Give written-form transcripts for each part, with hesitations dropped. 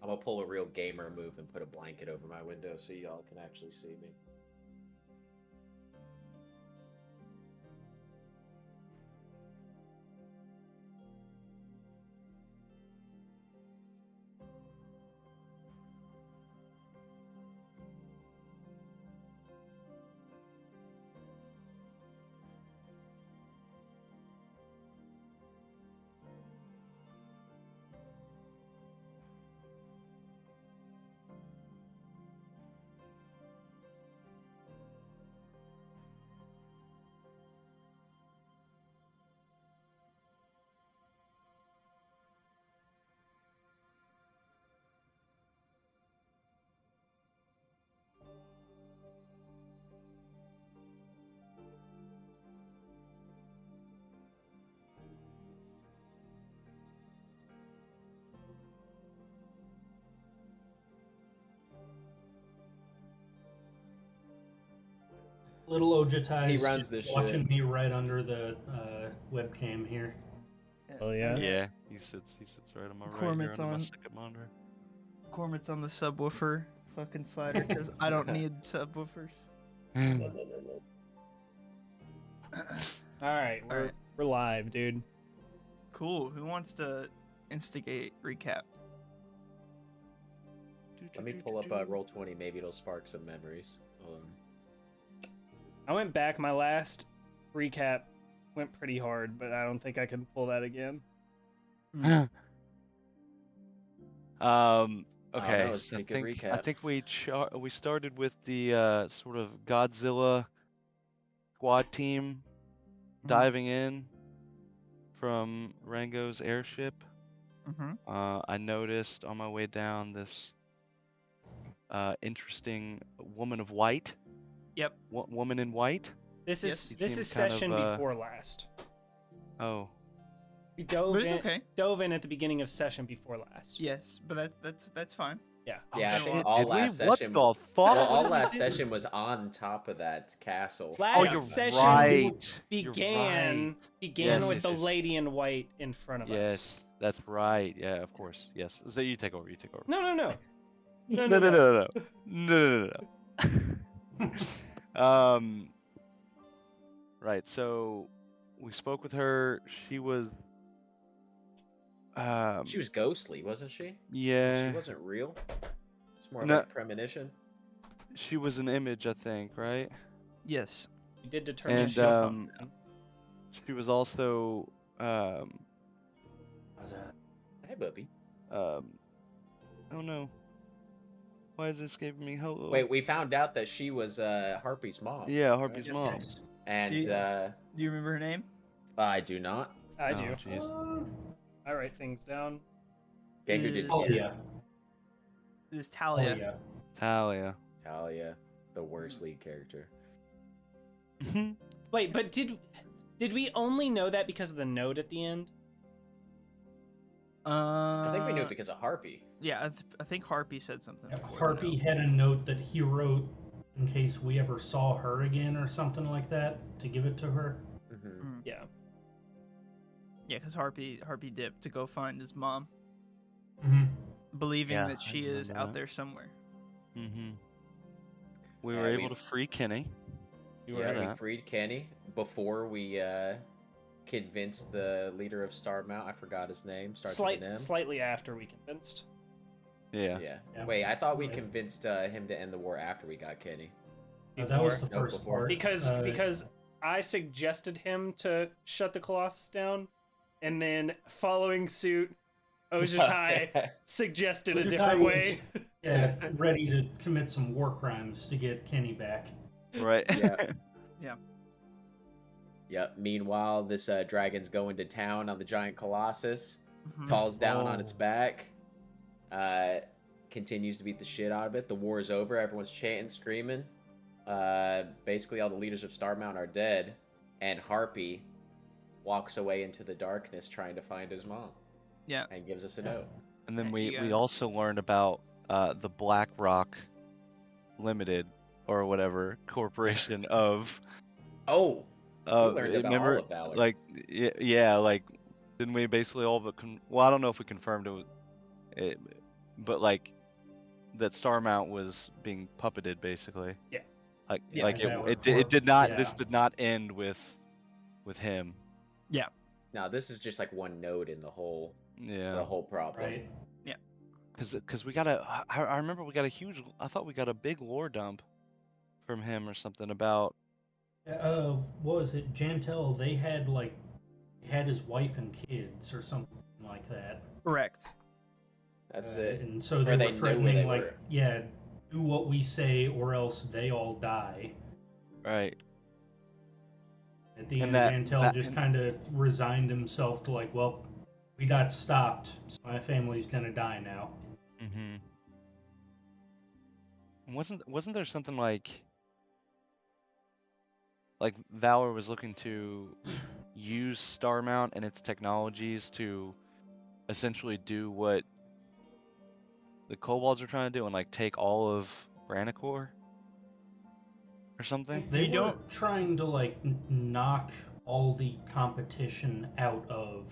I'm gonna pull a real gamer move and put a blanket over my window so y'all can actually see me. Little Ojatai He is runs just this watching shit. me right under the webcam here. Oh yeah. Yeah, he sits right on my right here Cormit's under my on- second monitor. Cormit's on the subwoofer fucking slider because I don't need subwoofers. All right, we're live, dude. Cool. Who wants to instigate recap? Let me pull up Roll20. Maybe it'll spark some memories. I went back. My last recap went pretty hard, but I don't think I can pull that again. Oh, Okay, that was so pretty good recap. I think we started with the sort of Godzilla squad team diving in from Rango's airship. I noticed on my way down this interesting woman of white. Yep. Woman in white. This is She this is seemed kind session of, before last. Oh. We dove But it's in, okay. dove in at the beginning of session before last. Yes, but that's fine. Yeah. Yeah, I Okay, think well, all did we? last What session. the fuck? Well, all What did we last do? session was on top of that castle. Last you're session right. began Yes, with yes, the yes. lady in white in front of us. Yes, that's right. Yeah, of course. Yes. So you take over. No. No. Right. So we spoke with her. She was. She was ghostly, wasn't she? Yeah. She wasn't real. It's more No. like a premonition. She was an image, I think, right? Yes. We did determine. And she was also How's that? Hey, Bubby. oh no. Why is this escaping me? Hello. Wait, we found out that she was Harpy's mom. Yeah, Harpy's Yes. mom. Yes. And Do you remember her name? I do not. I Oh, do. jeez. I write things down. Gengar did Oh too. yeah. It is Oh Talia. yeah. Talia. Talia, the worst lead character. Wait, but did we only know that because of the note at the end? I think we knew it because of Harpy. Yeah, I think Harpy said something. Yeah, before the Harpy note. had a note that he wrote in case we ever saw her again or something like that to give it to her. Mm-hmm. Yeah. Yeah, because Harpy dipped to go find his mom, Mm-hmm. believing Yeah, that I she is remember out that. there somewhere. We Yeah, were we- able to free Kenny. You were Yeah, we that. freed Kenny before we convinced the leader of Star Mount. I forgot his name. Starts with an M. slightly after we convinced. Yeah. Yeah. Wait, I thought we Right. convinced him to end the war after we got Kenny. That was the Before. No, first before. part. Because I suggested him to shut the Colossus down, and then following suit, Ojatai suggested a Ojatai different was- way. Yeah, ready to commit some war crimes to get Kenny back. Right. Yeah. Yep. Meanwhile, this dragon's going to town on the giant Colossus. Falls down on its back. Continues to beat the shit out of it. The war is over. Everyone's chanting, screaming. Basically, all the leaders of Star Mount are dead, and Harpy walks away into the darkness trying to find his mom. Yeah. And gives us a note. And then Hey, we guys. also learned about the Black Rock Limited or whatever corporation of. Oh, we learned about remember, all of Valor. like, yeah, like, didn't we basically all but well, I don't know if we confirmed it. but like that Starmount was being puppeted basically. Yeah. Like Yeah. like That would it work, did not. yeah. This did not end with him. Yeah. Now this is just like one node in the whole Yeah. problem. Right. Because we got a. I remember we got a huge. I thought we got a big lore dump from him or something about. What was it? Jantel, they had his wife and kids or something like that. Correct. That's it. And so Or they they were knew where threatening, they like, were. yeah, do what we say or else they all die. Right. At the And end, Jantel that- just kind of resigned himself to like, well, we got stopped, so my family's gonna die now. Mm-hmm. Wasn't there something like Valor was looking to use Starmount and its technologies to essentially do what the kobolds are trying to do and like take all of Branacor or something? They You were don't- trying to like knock all the competition out of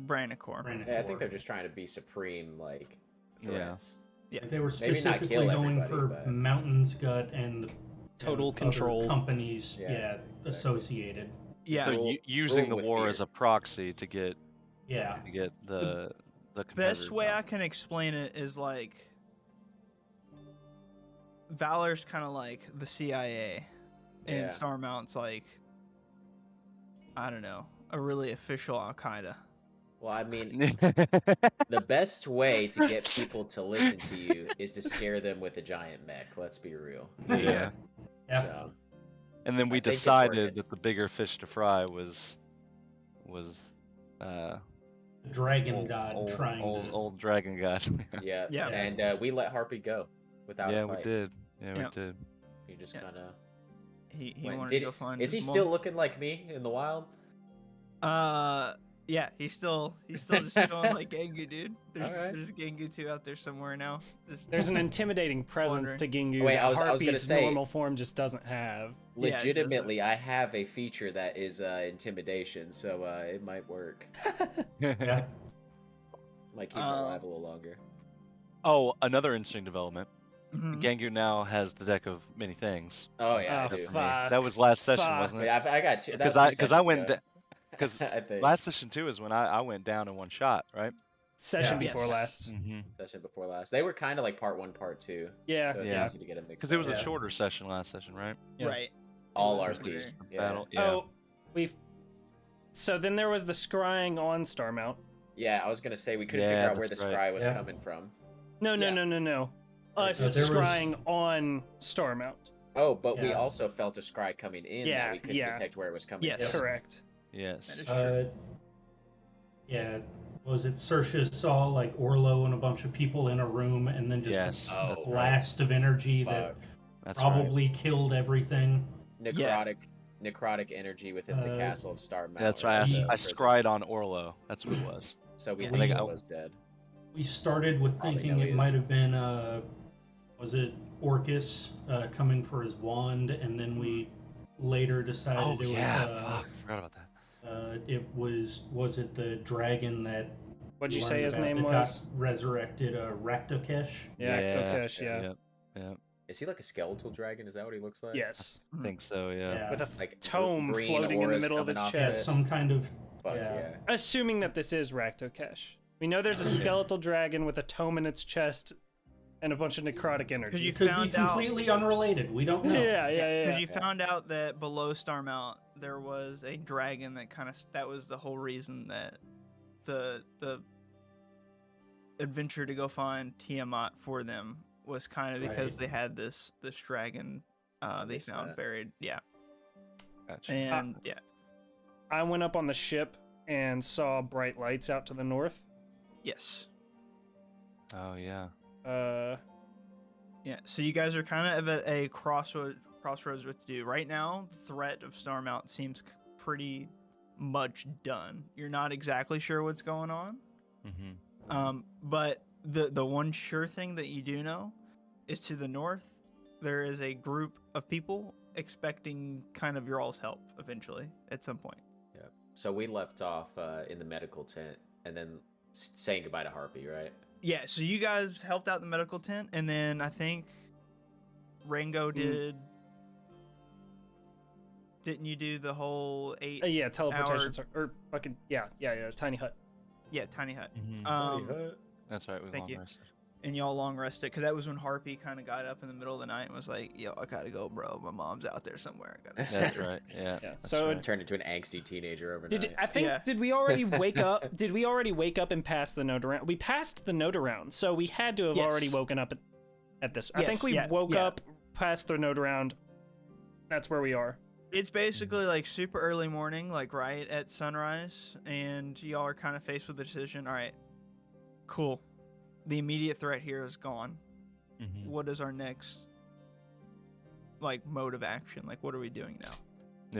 Branacor. Branacor. Yeah, I think they're just trying to be supreme, like threats. Like, they were Maybe not specifically kill going everybody, for but- Mountain's Gut and the Total other control. companies, Yeah, associated. Yeah. So Rule- using the rule with war fear. as a proxy to get Yeah. the Best competitors way out. I can explain it is like Valor's kind of like the CIA, and Yeah. Starmount's like, I don't know, a really official Al Qaeda. Well, I mean, the best way to get people to listen to you is to scare them with a giant mech. Let's be real. Yeah. Yeah. So, And then we I think it's decided working. that the bigger fish to fry was The dragon old, god old, trying old, to. old dragon god. yeah. Yeah. And we let Harpy go without Yeah, a we fight. did. Yeah, Yeah. we did. He just Yeah. kind of He went. wanted Did to go find. is he his still mom. looking like me in the wild? Yeah, he's still just going like Gengu, dude. Alright. There's Gengu 2 out there somewhere now. Just There's an intimidating presence to Gingu Wait, that I was gonna Harpy's say- normal form just doesn't have. Yeah, it doesn't. Legitimately, I have a feature that is intimidation, so it might work. Yeah. Might keep him alive a little longer. Oh, another interesting development. Mhm. Gangu now has the deck of many things. Oh yeah, Oh, I do. fuck. That was last session, Fuck. wasn't Wait, it? I got two. that was Because two I sessions went ago. because I think last session too is when I went down in one shot, right? Session Yeah. before Yes. last. Mm-hmm. session before last. They were kind of like part one, part two. Yeah, So it's Yeah. easy to get them mixed Because it was up. a Yeah. shorter session last session, right? Yeah. Right. All It was RP. just Yeah. Battle. Yeah. Oh, we've. So then there was the scrying on Starmount. Yeah, I was gonna say we couldn't Yeah, figure out where the that's scry right. was Yeah. coming from. No. Us So there was- scrying on Starmount. Oh, but we Yeah. also felt a scry coming in Yeah, that we couldn't yeah. detect where it was coming Yes. from. Correct. Yes. That is true. Yeah. Was it Cersei saw like Orlo and a bunch of people in a room and then just Yes. a Oh, blast of energy that Fuck. That's right. probably killed everything. Necrotic energy within the castle of Starmount. That's or right. the Yeah. I prisons. scryed on Orlo. That's what it was. So we Yeah. think I think it was dead. We started with Probably thinking know he it is. might have been was it Orcus coming for his wand, and then we later decided Oh it yeah. was Fuck. I forgot about that. it was it the dragon that What'd we you say learned his about name that was? got resurrected? Raktokesh. Yeah, Yeah. Kokesh, yeah. Yep. Yep. Is he like a skeletal dragon? Is that what he looks like? Yes. I think so. Yeah. Yeah. With a Like tome green floating in the auras middle of coming his off Yeah, it. chest. some kind of Fuck yeah. yeah. Assuming that this is Raktokesh. We know there's a Okay. skeletal dragon with a tome in its chest and a bunch of necrotic energy. you Could be found out- completely unrelated. We don't know. Yeah. Because you Yeah. found out that below Starmount there was a dragon that was the whole reason that the adventure to go find Tiamat for them was kind of because they had this dragon they Missed found that. buried. Yeah. Gotcha. And yeah. I went up on the ship and saw bright lights out to the north. Yes. Oh yeah. Yeah, so you guys are kind of at a crossroads what to do. Right now, the threat of Starmount seems pretty much done. You're not exactly sure what's going on. Mm-hmm. But the one sure thing that you do know is to the north, there is a group of people expecting kind of your all's help eventually at some point. Yeah. So we left off in the medical tent and then saying goodbye to Harpy, right? Yeah, so you guys helped out the medical tent, and then I think Rango did. Didn't you do the whole 8? Yeah, teleportation or fucking yeah, tiny hut. Yeah, tiny hut. Mhm. That's right. We Thank long you. rested. And y'all long rested because that was when Harpy kind of got up in the middle of the night and was like, "Yo, I gotta go, bro. My mom's out there somewhere. I gotta." That's right. Yeah. Yeah. That's So right. Turned into an angsty teenager overnight. Did we already wake up? Did we already wake up and pass the note around? We passed the note around, so we had to have already woken up at this. I think we woke up, passed the note around. That's where we are. It's basically like super early morning, like right at sunrise, and y'all are kind of faced with the decision. All right, cool. The immediate threat here is gone. Mhm. What is our next, like, mode of action? Like, what are we doing now?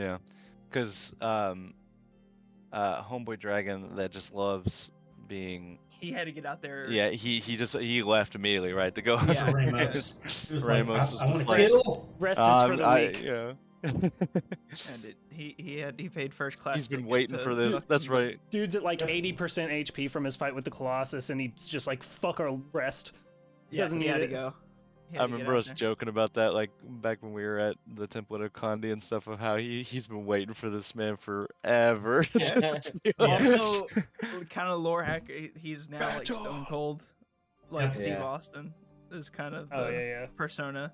Yeah, because Homeboy Dragon that just loves being. He had to get out there. Yeah, he left immediately, right, to go. Yeah. Ramos. He was like, Ramos was I want just to like, kill. Rest is for the weak. Yeah. And he paid first class. He's been ticket waiting to for this. fucking- That's right. Dude's at like 80% HP from his fight with the Colossus, and he's just like, fuck our rest. Yeah, Doesn't he had need to it. go. He I had to get remember out us there. joking about that, like back when we were at the Temple of Condi and stuff, of how he's been waiting for this man forever. Yeah. Also, kind of lore hack. He's now like Battle! Stone Cold, like Yeah. Steve Yeah. Austin is kind of Oh the yeah. persona.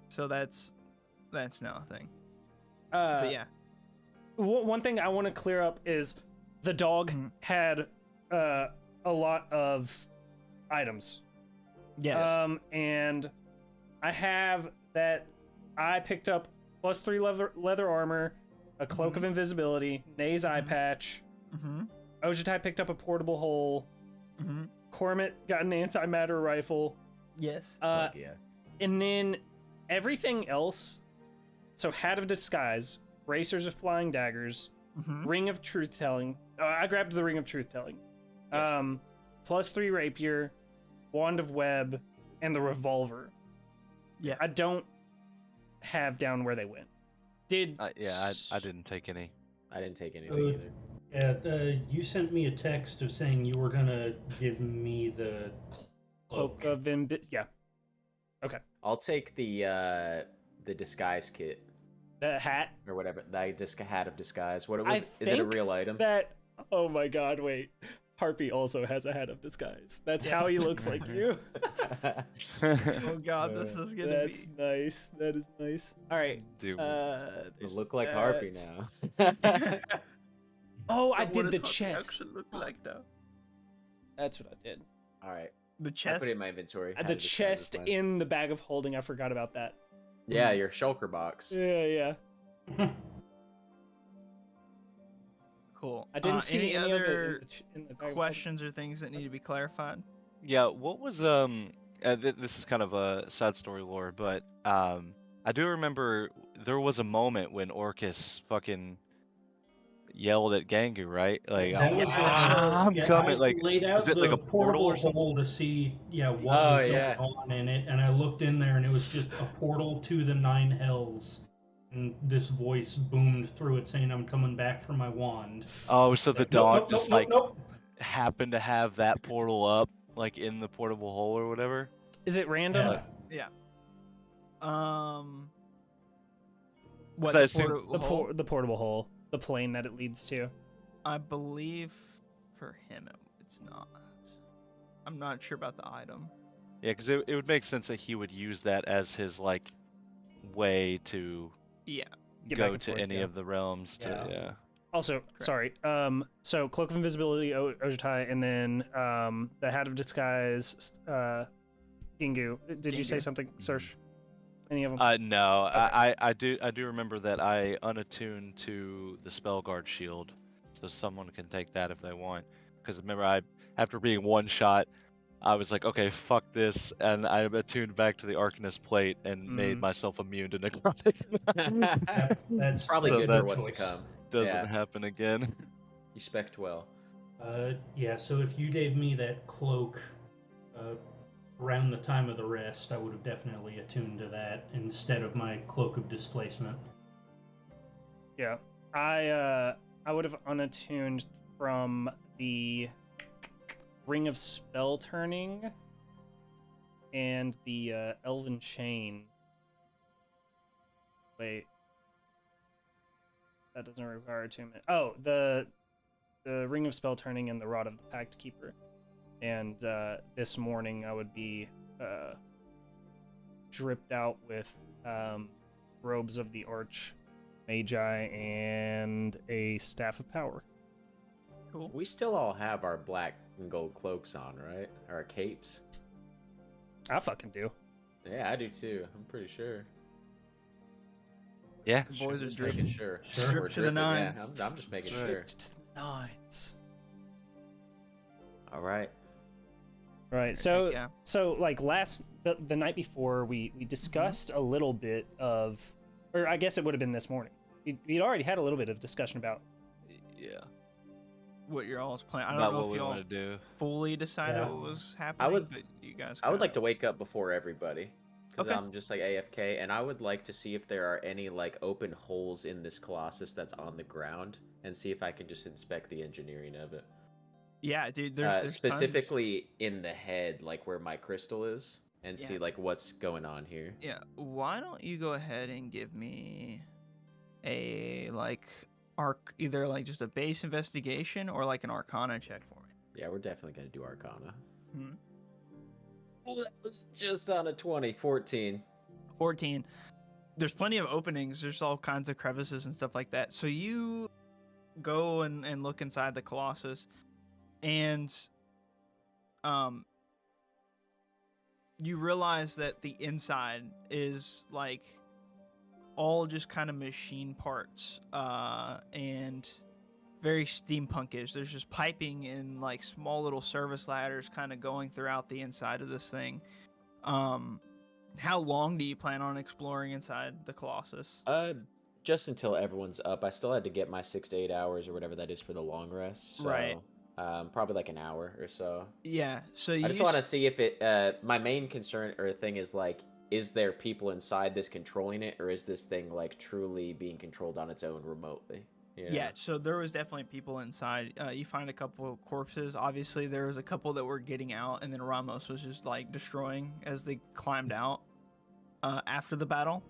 So that's now a thing. But yeah, One thing I want to clear up is the dog Mhm. had a lot of items. yes, And I have that I picked up +3 leather armor, a cloak of invisibility, Nay's eye Mhm. patch. mm-hmm. Ojitai picked up a portable hole. Mm-hmm. Cormit got an antimatter rifle. Yes. Fuck yeah. And then everything else. So Hat of Disguise, Bracers of Flying Daggers, Mm-hmm. Ring of Truth Telling. I grabbed the Ring of Truth Telling. Yes. +3 rapier, Wand of Web, and the revolver. Yeah. I don't have down where they went. I didn't take any. I didn't take anything Uh, either. Yeah, you sent me a text of saying you were gonna give me the Cloak cloak. of yeah. Okay. I'll take the disguise kit The hat. or whatever. The hat of disguise. What it I was? Is it a think real item? That. Oh my God! Wait. Harpy also has a hat of disguise. That's how he looks like you. Oh God, this is gonna That's be. nice. That is nice. All right. Dude, You there's look like that. Harpy now. Oh, I But did what the does Harpy chest. actually look like though? That's what I did. All right. The I chest. put it in my inventory. Hat The of disguise is chest fine. in the bag of holding. I forgot about that. Yeah, your shulker box. Yeah. Cool. I didn't see any any other of it in the bag of questions or things that need to be clarified. yeah. What was this is kind of a side story lore, but I do remember there was a moment when Orcus fucking yelled at Gangu, right? Like, That was I'm coming. I Like, laid out is it the like a portal or something? hole to see, what Oh, was yeah. going on in it, and I looked in there, and it was just a portal to the 9 hells. And this voice boomed through it saying, "I'm coming back for my wand." Oh, so the Like, dog nope, just nope, like nope. happened to have that portal up, like in the portable hole or whatever. Is it random? Yeah. What 'Cause I the assume- portal hole? The portable hole, the plane that it leads to. I believe for him it's not. I'm not sure about the item. Yeah, because it would make sense that he would use that as his like way to Yeah. Get back go and to forth, any yeah. of the realms. To Yeah. Also, sorry. So Cloak of Invisibility, Ojitai, and then the Hat of Disguise, Gingu. Did you say Gingu. something, Serge? Any of them? No, Okay. I do remember that I unattuned to the spell guard shield, so someone can take that if they want. Because remember, after being one shot, I was like, okay, fuck this, and I attuned back to the Arcanist plate and made myself immune to necrotic. That's Probably So good that for what's to choice. come. Doesn't Yeah. happen again. You spec'd well. Yeah, so if you gave me that cloak around the time of the rest, I would have definitely attuned to that instead of my cloak of displacement. Yeah. I would have unattuned from the Ring of Spell Turning and the Elven Chain. Wait. That doesn't require attunement. Oh, the Ring of Spell Turning and the Rod of the Pact Keeper. And this morning I would be dripped out with robes of the Arch Magi and a Staff of Power. Cool. We still all have our black and gold cloaks on, right? Our capes. I fucking do. Yeah, I do too. I'm pretty sure. Yeah. The boys are Just dripping. making sure. Sure. We're To the dripping, yeah. nines. I'm just making That's right. sure. To the nines. All right. Right. So Yeah. so like the night before we discussed a little bit of, or I guess it would have been this morning. We'd already had a little bit of discussion about. Yeah. What you're all's plan? I About don't know what if we y'all want to do. fully decided Yeah. what was happening, would- but you guys. I would kinda- like to wake up before everybody. Because Okay. I'm just like AFK, and I would like to see if there are any like open holes in this Colossus that's on the ground, and see if I can just inspect the engineering of it. Yeah, dude. There's tons. Specifically in the head, like where my crystal is, and Yeah. see like what's going on here. Yeah. Why don't you go ahead and give me a like either like just a base investigation or like an Arcana check for me. Yeah, we're definitely gonna do Arcana. Hmm. Well, that was just on a 20, 14. 14. There's plenty of openings. There's all kinds of crevices and stuff like that. So you go and look inside the Colossus, and you realize that the inside is like all just kind of machine parts and very steampunkish. There's just piping and like small little service ladders kind of going throughout the inside of this thing. How long do you plan on exploring inside the Colossus? Just until everyone's up. I still had to get my 6 to 8 hours or whatever that is for the long rest. So, Right. Probably like an hour or so. Yeah. So you I just want to see if it. My main concern or thing is like, is there people inside this controlling it, or is this thing like truly being controlled on its own remotely? You know? Yeah, so there was definitely people inside. You find a couple of corpses. Obviously, there was a couple that were getting out, and then Ramos was just like destroying as they climbed out after the battle.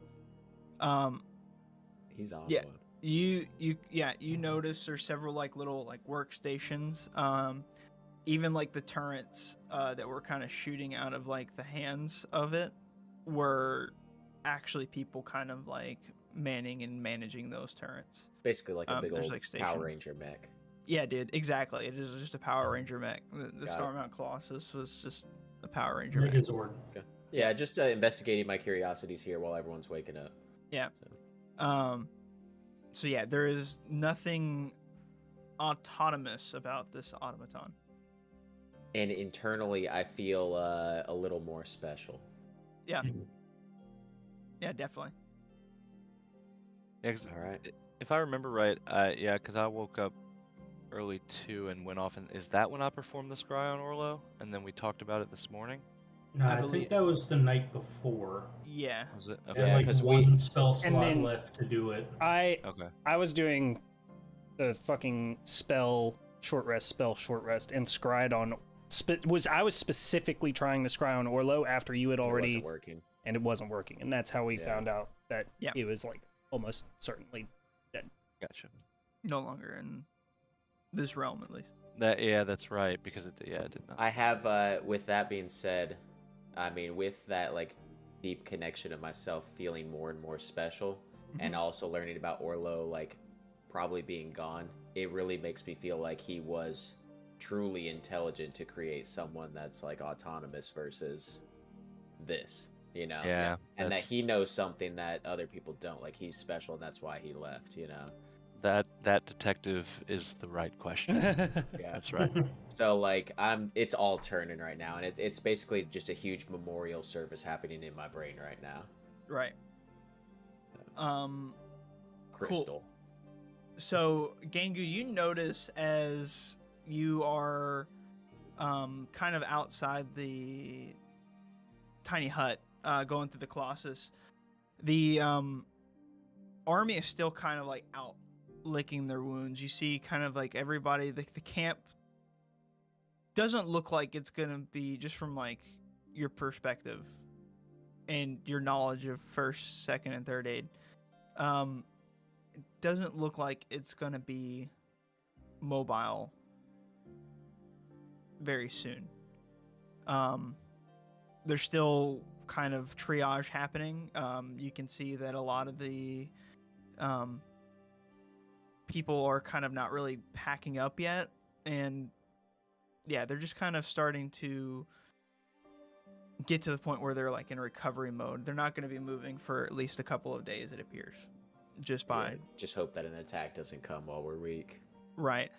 He's on Yeah. one. You notice there's several like little like workstations. Even like the turrets that were kind of shooting out of like the hands of it were actually people kind of like manning and managing those turrets. Basically like a big there's, old like, Power stations. Ranger mech. Yeah, dude, exactly. It is just a Power Ranger mech. The Got it. Starmount Colossus was just a Power Ranger mech. Megazord. Yeah, just investigating my curiosities here while everyone's waking up. So yeah, there is nothing autonomous about this automaton. And internally, I feel a little more special. Yeah. Yeah, definitely. Yeah, 'cause All right. if I remember right, yeah, because I woke up early too and went off. And is that when I performed the scry on Orlo? And then we talked about it this morning. No, I I believe- think that was the night before. Yeah. Was it? They Okay. had Yeah, like 'cause one we- spell slot then- left to do it. I Okay. was doing the fucking spell short rest, and scryed on. I was specifically trying to scry on Orlo after you had It already, wasn't working. and it wasn't working, and that's how we Yeah. found out that Yeah. it was like almost certainly dead. Gotcha. No longer in this realm, at least. Yeah, that's right. Because it did not. I have, with that being said, I mean, with that like deep connection of myself feeling more and more special, and also learning about Orlo like probably being gone, it really makes me feel like he was truly intelligent to create someone that's like autonomous versus this, you know? Yeah. And that that's- he knows something that other people don't. Like he's special, and that's why he left, you know? that detective is the right question. Yeah. That's right. So like it's all turning right now, and it's basically just a huge memorial service happening in my brain right now. Right. Crystal. So, Gangu, you notice as you are kind of outside the tiny hut going through the Colossus, the army is still kind of like out licking their wounds. You see kind of like everybody, the camp doesn't look like it's gonna be, just from like your perspective and your knowledge of first, second, and third aid. It doesn't look like it's gonna be mobile very soon. There's still kind of triage happening. You can see that a lot of the people are kind of not really packing up yet, and yeah, they're just kind of starting to get to the point where they're like in recovery mode. They're not going to be moving for at least a couple of days, it appears. Just hope that an attack doesn't come while we're weak. Right.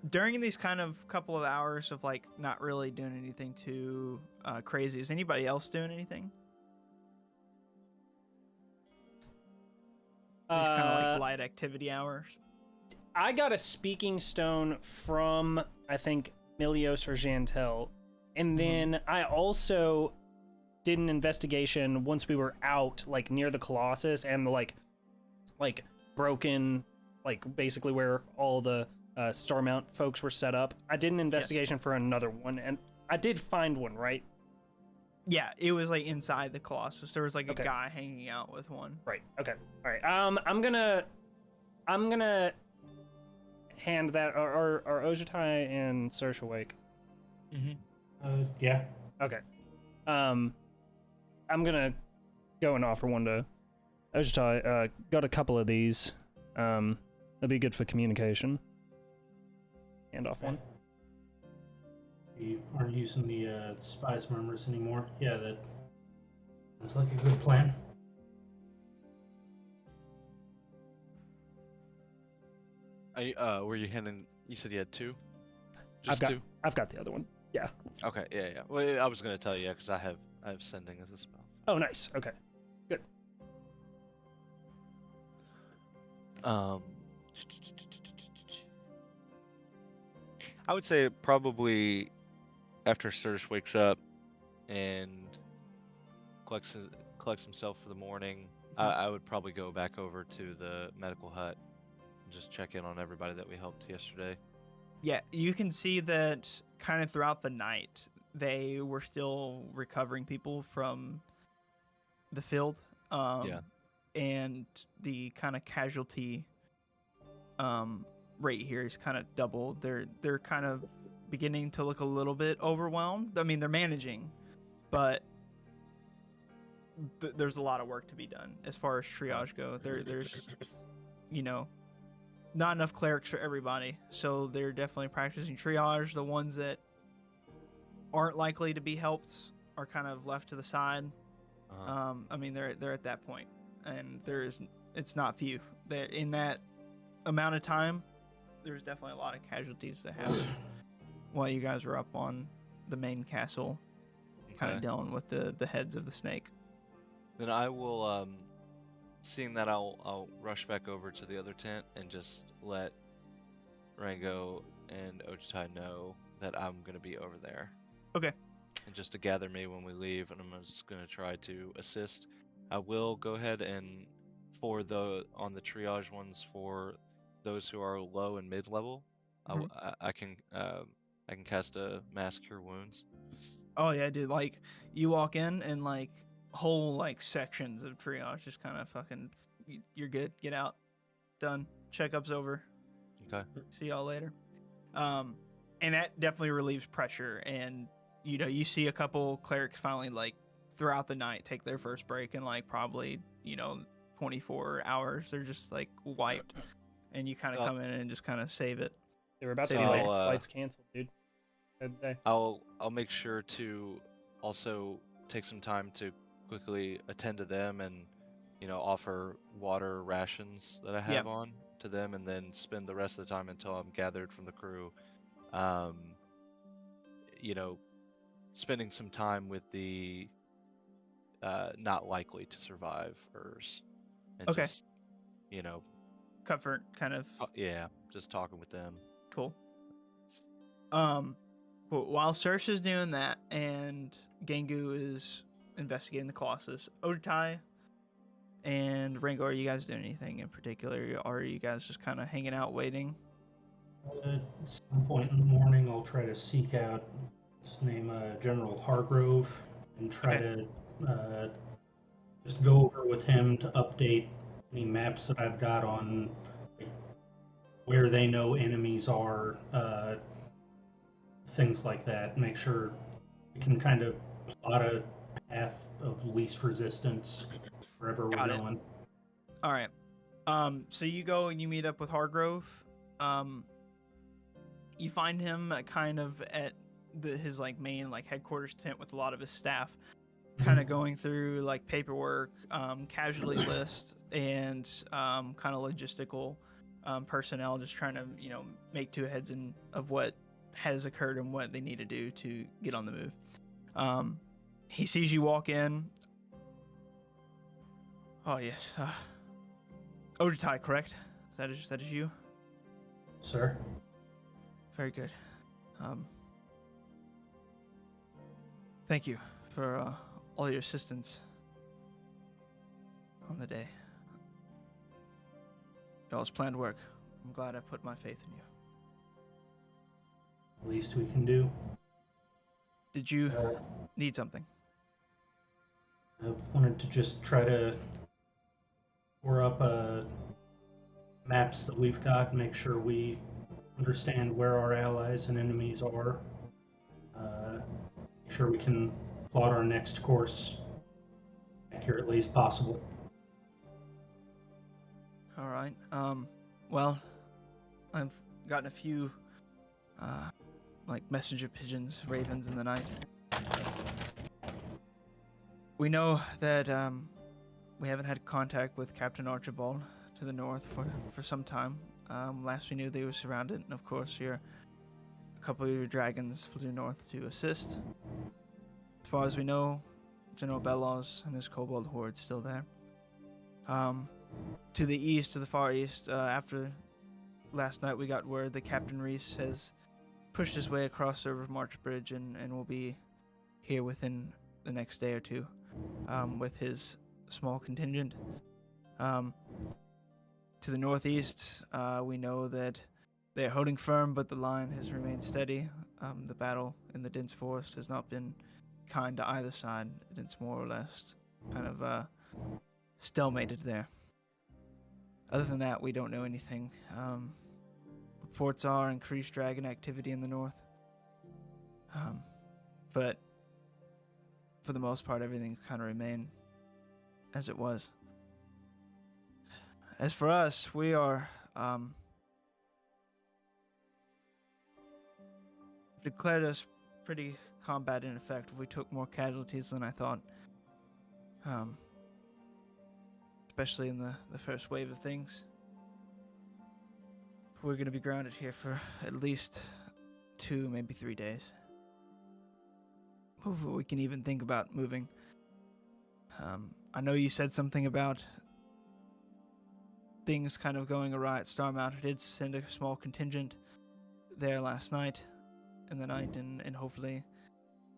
During these kind of couple of hours of like not really doing anything too crazy, is anybody else doing anything? These kind of like light activity hours. I got a speaking stone from, I think, Milios or Jantel. And then I also did an investigation once we were out, like near the Colossus and the like broken, like basically where all the Starmount folks were set up. I did an investigation for another one, and I did find one, right? Yeah, it was like inside the Colossus. There was like a guy hanging out with one. Right. Okay. All right. I'm gonna hand that. Are Ojutai and Search awake? Yeah. Okay. I'm gonna go and offer one to Ojutai. Got a couple of these. That'd be good for communication. Hand off one. We aren't using the spies murmurs anymore. Yeah, that sounds like a good plan. Were you handing? You said you had two. Two. I've got the other one. Yeah. Okay. Yeah. Well, I was gonna tell you because I have sending as a spell. Oh, nice. Okay. Good. I would say probably after Serge wakes up and collects himself for the morning, I would probably go back over to the medical hut and just check in on everybody that we helped yesterday. Yeah, you can see that kind of throughout the night, they were still recovering people from the field. And the kind of casualty rate here is kind of doubled. They're kind of beginning to look a little bit overwhelmed. I mean, they're managing, but there's a lot of work to be done as far as triage go. There's not enough clerics for everybody, so they're definitely practicing triage. The ones that aren't likely to be helped are kind of left to the side. I mean, they're at that point, and it's not few. They're in that amount of time. There's definitely a lot of casualties that happen while you guys are up on the main castle, kind of dealing with the heads of the snake. Then I will, seeing that, I'll rush back over to the other tent and just let Rango and Ojutai know that I'm gonna be over there. Okay. And just to gather me when we leave, and I'm just gonna try to assist. I will go ahead and on the triage ones for those who are low and mid level, I can cast a mass cure wounds. Oh yeah, dude! Like you walk in and like whole like sections of triage just kind of fucking, you're good, get out, done, checkup's over. Okay. See y'all later. And that definitely relieves pressure, and you see a couple clerics finally like throughout the night take their first break in like probably 24 hours. They're just like wiped, and you kind of come in and just kind of save it. They were about to get flights canceled, dude. I'll make sure to also take some time to quickly attend to them and offer water rations that I have on to them, and then spend the rest of the time until I'm gathered from the crew spending some time with the not likely to survivors, and just comfort kind of just talking with them. Cool. While Search is doing that and Gengu is investigating the Colossus, Ojutai and Rango, are you guys doing anything in particular? Or are you guys just kind of hanging out waiting? At some point in the morning, I'll try to seek out his name, General Hargrove, and try to just go over with him to update any maps that I've got on like, where they know enemies are, things like that. Make sure we can kind of plot a path of least resistance wherever we're going. All right. So you go and you meet up with Hargrove. You find him kind of at his like main like headquarters tent with a lot of his staff, kind of going through like paperwork, casualty lists, and kind of logistical personnel, just trying to make two heads in of what has occurred and what they need to do to get on the move. He sees you walk in. Oh yes, Ojitai, correct? That is you, sir. Very good. Thank you for all your assistance on the day. Y'all's planned work. I'm glad I put my faith in you. Least we can do. Did you need something? I wanted to just try to pour up maps that we've got, make sure we understand where our allies and enemies are. Make sure we can plot our next course accurately as possible. All right. Well, I've gotten a few like messenger pigeons, ravens in the night. We know that we haven't had contact with Captain Archibald to the north for some time. Last we knew, they were surrounded, and of course, a couple of your dragons flew north to assist. As far as we know, General Bellows and his kobold horde's still there. To the east, to the far east, after last night, we got word that Captain Reese has pushed his way across the River March Bridge and will be here within the next day or two with his small contingent. To the northeast, we know that they're holding firm, but the line has remained steady. The battle in the dense forest has not been kind to either side. It's more or less kind of stalemated there. Other than that, we don't know anything. Reports are increased dragon activity in the north. But for the most part, everything kind of remained as it was. As for us, we are declared us pretty combat ineffective. We took more casualties than I thought. Especially in the first wave of things. We're going to be grounded here for at least 2, maybe 3 days. Before we can even think about moving. I know you said something about things kind of going awry at Starmount. I did send a small contingent there last night, in the night, and hopefully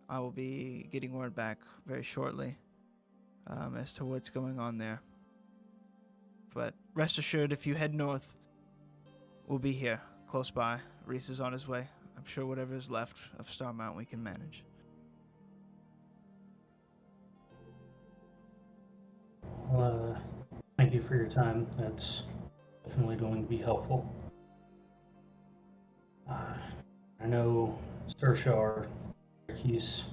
I will be getting word back very shortly as to what's going on there. But rest assured, if you head north, we'll be here, close by. Reese is on his way. I'm sure whatever is left of Starmount we can manage. Well, thank you for your time. That's definitely going to be helpful. I know Sir Shar, he's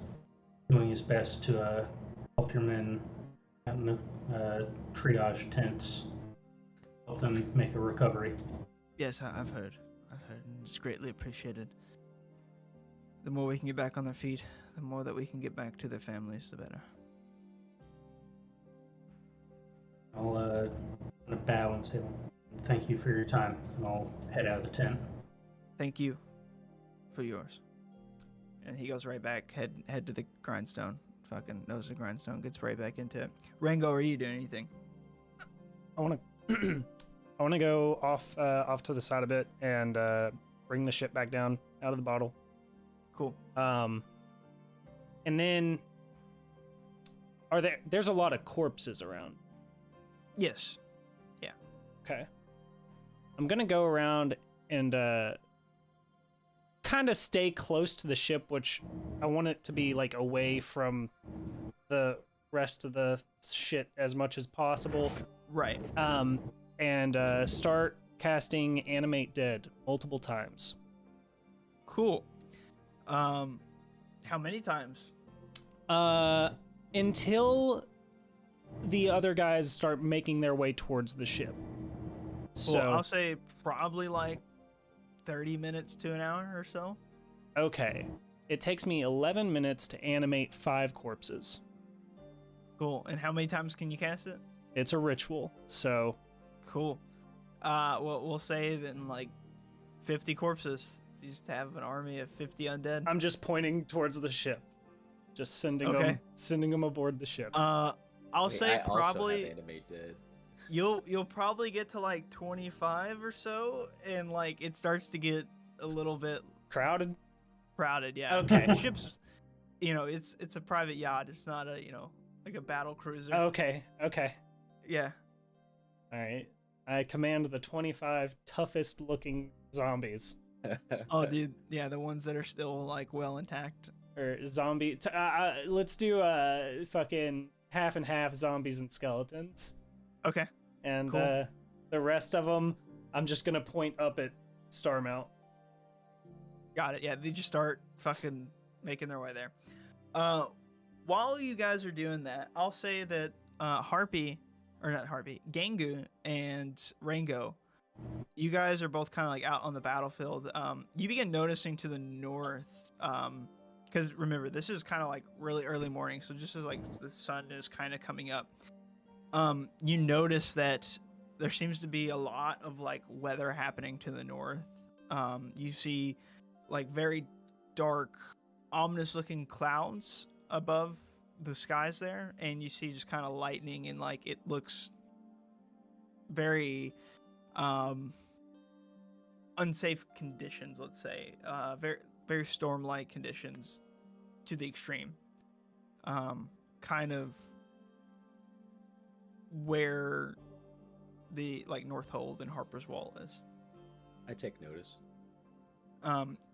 doing his best to help your men out in the triage tents, help them make a recovery. Yes, I've heard, and it's greatly appreciated. The more we can get back on their feet, the more that we can get back to their families, the better. I'll bow and say thank you for your time, and I'll head out of the tent. Thank you for yours. And he goes right back, head to the grindstone. Fucking knows the grindstone, gets right back into it. Rango, are you doing anything? I want to go off to the side a bit and bring the ship back down out of the bottle. Cool. And then there's a lot of corpses around. Yes. Yeah. Okay. I'm gonna go around and kind of stay close to the ship, which I want it to be like away from the rest of the shit as much as possible. Right. And start casting Animate Dead multiple times. Cool. How many times? Until the other guys start making their way towards the ship. So I'll say probably like 30 minutes to an hour or so. Okay. It takes me 11 minutes to animate 5 corpses. Cool. And how many times can you cast it? It's a ritual, so... Cool. Well, we'll say then like 50 corpses. You just have an army of 50 undead. I'm just pointing towards the ship. Just sending them aboard the ship. I'll say probably... Also have Animate Dead. You'll probably get to like 25 or so, and like it starts to get a little bit crowded. Yeah. Okay. The ship's, it's a private yacht. It's not a like a battle cruiser. Okay. Yeah. All right. I command the 25 toughest looking zombies. Oh, dude. Yeah, the ones that are still like well intact. Or zombie. Let's do fucking half and half zombies and skeletons. Okay. And cool. The rest of them, I'm just gonna point up at Starmount. Got it. Yeah, they just start fucking making their way there. While you guys are doing that, I'll say that Gangu and Rango, you guys are both kind of like out on the battlefield. You begin noticing to the north, because remember, this is kind of like really early morning, so just as like the sun is kind of coming up. You notice that there seems to be a lot of like weather happening to the north. You see like very dark, ominous looking clouds above the skies there, and you see just kind of lightning, and like it looks very unsafe conditions, let's say. Very, very storm-like conditions to the extreme. Kind of where the like North Hold and Harper's Wall is. I take notice.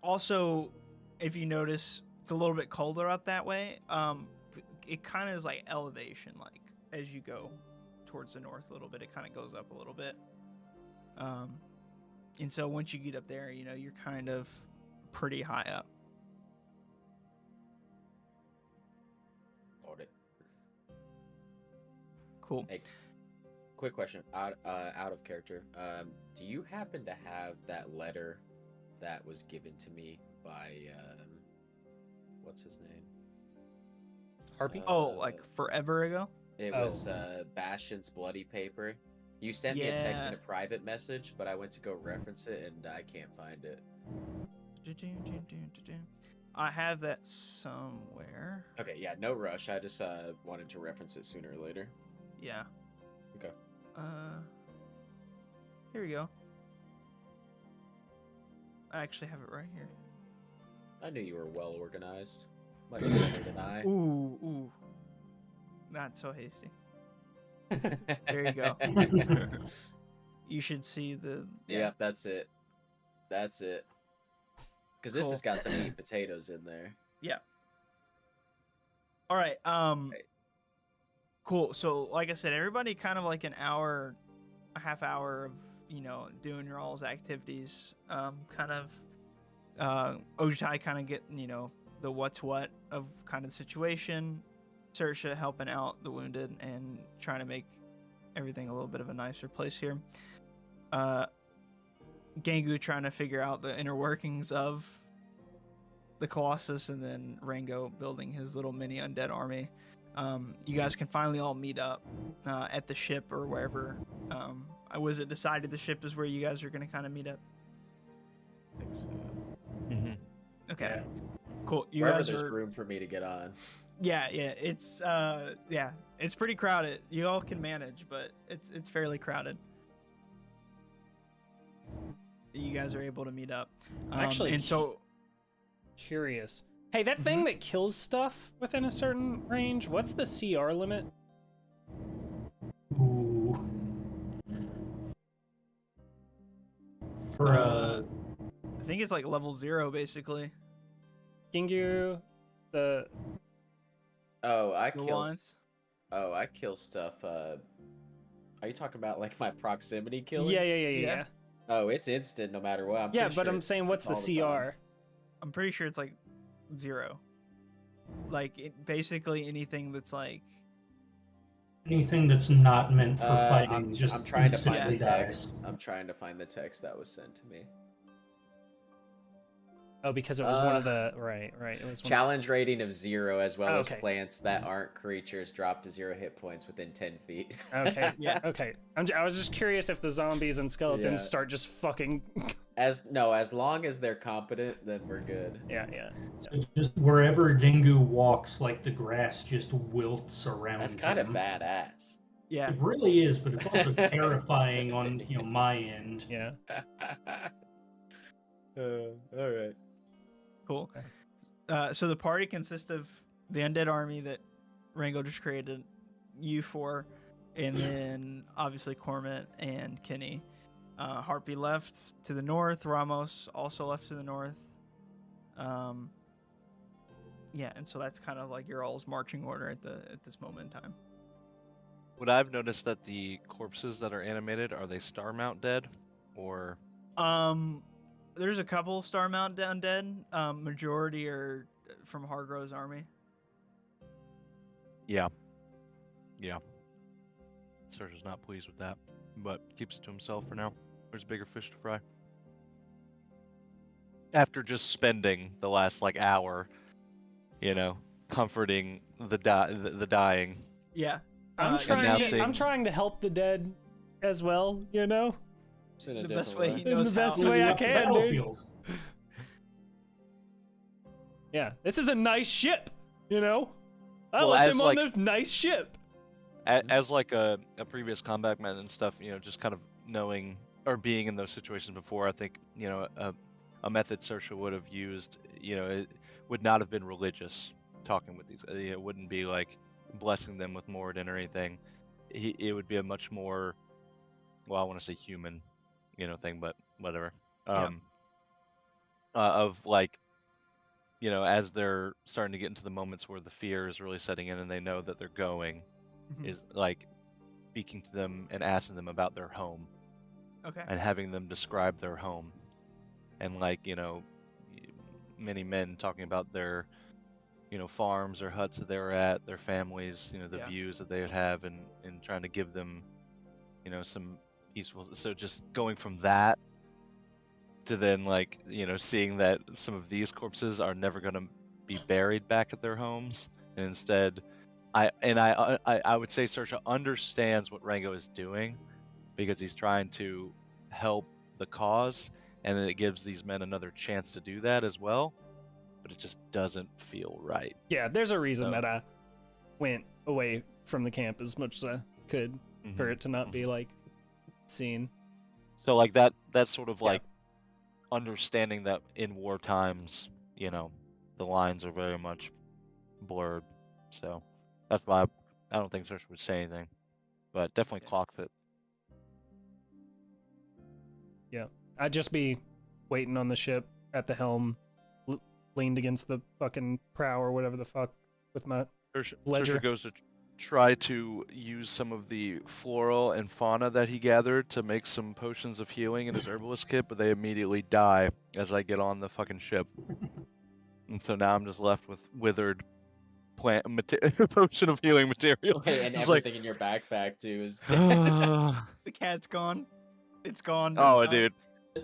Also, if you notice, it's a little bit colder up that way. It kind of is like elevation, like as you go towards the north a little bit, it kind of goes up a little bit. And so once you get up there, you're kind of pretty high up. Got it. Cool. Hey, quick question, out of character. Do you happen to have that letter that was given to me by what's his name? Harpy? Like forever ago? It was Bastion's bloody paper. You sent me a text in a private message, but I went to go reference it and I can't find it. I have that somewhere. Okay, yeah, no rush. I just wanted to reference it sooner or later. Yeah. Okay. Here we go. I actually have it right here. I knew you were well organized. Much better than I. Ooh. Not so hasty. There you go. You should see the... Yeah, that's it. Because this has got some meat potatoes in there. Yeah. All right. Cool. So, like I said, everybody kind of like a half hour of, doing your all's activities. Ojitai kind of getting, the what's what of kind of the situation. Saoirse helping out the wounded and trying to make everything a little bit of a nicer place here. Gangu trying to figure out the inner workings of the Colossus, and then Rango building his little mini undead army. You guys can finally all meet up at the ship or wherever. Was it decided the ship is where you guys are going to kind of meet up? I think so. Mm-hmm. Okay. Yeah. Cool. Wherever there's room for me to get on. Yeah. It's it's pretty crowded. You all can manage, but it's fairly crowded. You guys are able to meet up. Actually, and so curious. Hey, that thing that kills stuff within a certain range, what's the CR limit? Ooh. For I think it's like level 0, basically. Gingu, the I The kill. wands. I kill stuff. Are you talking about like my proximity killing? Yeah. Oh, it's instant no matter what. Yeah, but I'm saying, what's the CR? I'm pretty sure it's like 0. Like basically anything that's like anything that's not meant for fighting. I'm trying to find the instantly text. dies. I'm trying to find the text that was sent to me. Oh, because it was one of the right. It was challenge rating of 0, as well as okay. plants that aren't creatures drop to 0 hit points within 10 feet. Okay, yeah, okay. I was just curious if the zombies and skeletons start just fucking. As long as they're competent, then we're good. Yeah. So just wherever Gingu walks, like the grass just wilts around. That's kind of badass. Yeah, it really is, but it's also terrifying on my end. Yeah. All right. cool. So the party consists of the undead army that Rango just created, you 4, and then obviously Cormant and Kenny. Harpy left to the north. Ramos also left to the north. Yeah, and so that's kind of like your all's marching order at this moment in time. Would I've noticed that the corpses that are animated, are they Star Mount dead, or? There's a couple Star Mount undead. Majority are from Hargrove's army. Yeah. Serge is not pleased with that, but keeps it to himself for now. There's bigger fish to fry. After just spending the last hour, comforting the dying. Yeah. I'm trying to help the dead as well, The best way he knows the best how. way I can, dude. Yeah, this is a nice ship, I let them on this nice ship. As a previous combat man and stuff, just kind of knowing or being in those situations before, I think, a method Saoirse would have used, it would not have been religious talking with these. It wouldn't be like blessing them with Moradin or anything. It would be a much more, well, I want to say human, thing, but whatever. Of as they're starting to get into the moments where the fear is really setting in and they know that they're going, is speaking to them and asking them about their home. Okay. And having them describe their home. And many men talking about their, farms or huts that they were at, their families, the views that they would have, and trying to give them, some peaceful. So just going from that to then seeing that some of these corpses are never going to be buried back at their homes, and instead, I would say Saoirse understands what Rango is doing, because he's trying to help the cause, and then it gives these men another chance to do that as well, but it just doesn't feel right. Yeah, there's a reason that I went away from the camp as much as I could for it to not be seen. So that's sort of understanding that in war times, the lines are very much blurred. So that's why I don't think Saoirse would say anything, but definitely clocks it. Yeah, I'd just be waiting on the ship at the helm, leaned against the fucking prow or whatever the fuck with my ledger. Saoirse goes to try to use some of the floral and fauna that he gathered to make some potions of healing in his herbalist kit, but they immediately die as I get on the fucking ship. And so now I'm just left with withered plant potion of healing material. Okay, and everything in your backpack too is The cat's gone. It's gone. Oh, dude.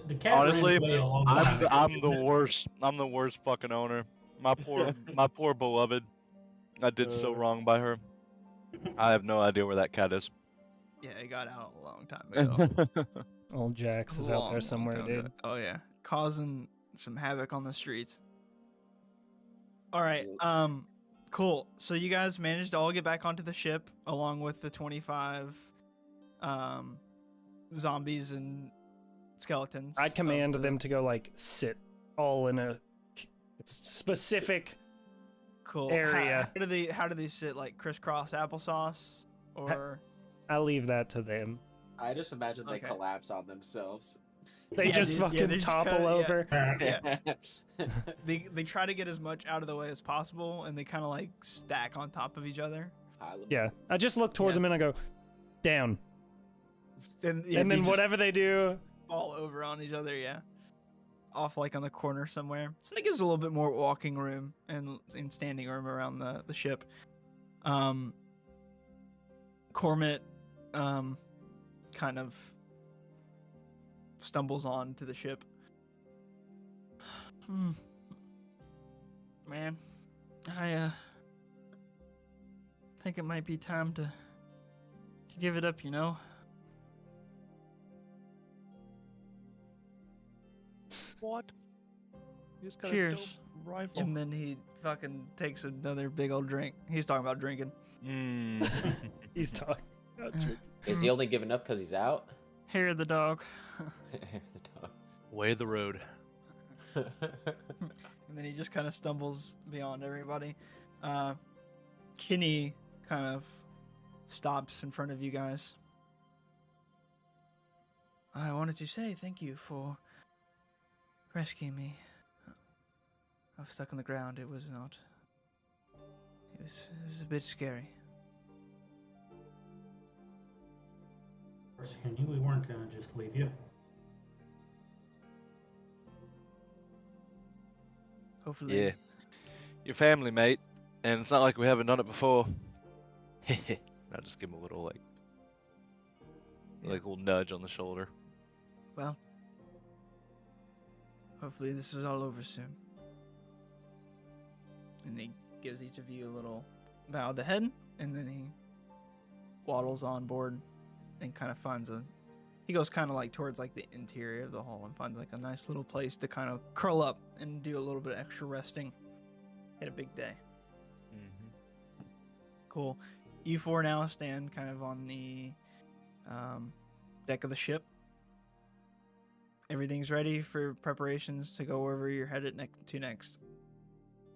The cat Honestly, ran away a long time ago, I'm the worst. I'm the worst fucking owner. My poor beloved. I did so wrong by her. I have no idea where that cat is. Yeah, it got out a long time ago. Old Jax is out there somewhere, dude. Oh yeah, causing some havoc on the streets. All right, cool. So you guys managed to all get back onto the ship along with the 25 zombies and skeletons. I'd command them to go sit all in a specific area. How do they sit, crisscross applesauce, or? I leave that to them. I just imagine they collapse on themselves. They just fucking topple over. They try to get as much out of the way as possible, and they kind of like stack on top of each other. Yeah, I just look towards them and I go, down. And then whatever they do, all over on each other. Yeah, off like on the corner somewhere. So that gives a little bit more walking room and standing room around the ship. Cormit, kind of stumbles on to the ship. Man, I think it might be time to give it up, you know? What? You just got Cheers. a dope rifle. And then he fucking takes another big old drink. He's talking about drinking. He's talking about drinking. Is he only giving up because he's out? Hair of the dog. The dog. Way the road. And then he just kind of stumbles beyond everybody. Kinney kind of stops in front of you guys. I wanted to say thank you for rescuing me. I was stuck on the ground. It was a bit scary. Of course, Kenny, we weren't gonna just leave you. Hopefully. Yeah. Your family, mate. And it's not like we haven't done it before. I'll just give him a little, like a little nudge on the shoulder. Well, hopefully this is all over soon. And he gives each of you a little bow of the head, and then he waddles on board and kind of finds he goes kind of like towards like the interior of the hull and finds like a nice little place to kind of curl up and do a little bit of extra resting. Had a big day. Cool. You four now stand kind of on the deck of the ship. Everything's ready for preparations to go wherever you're headed next.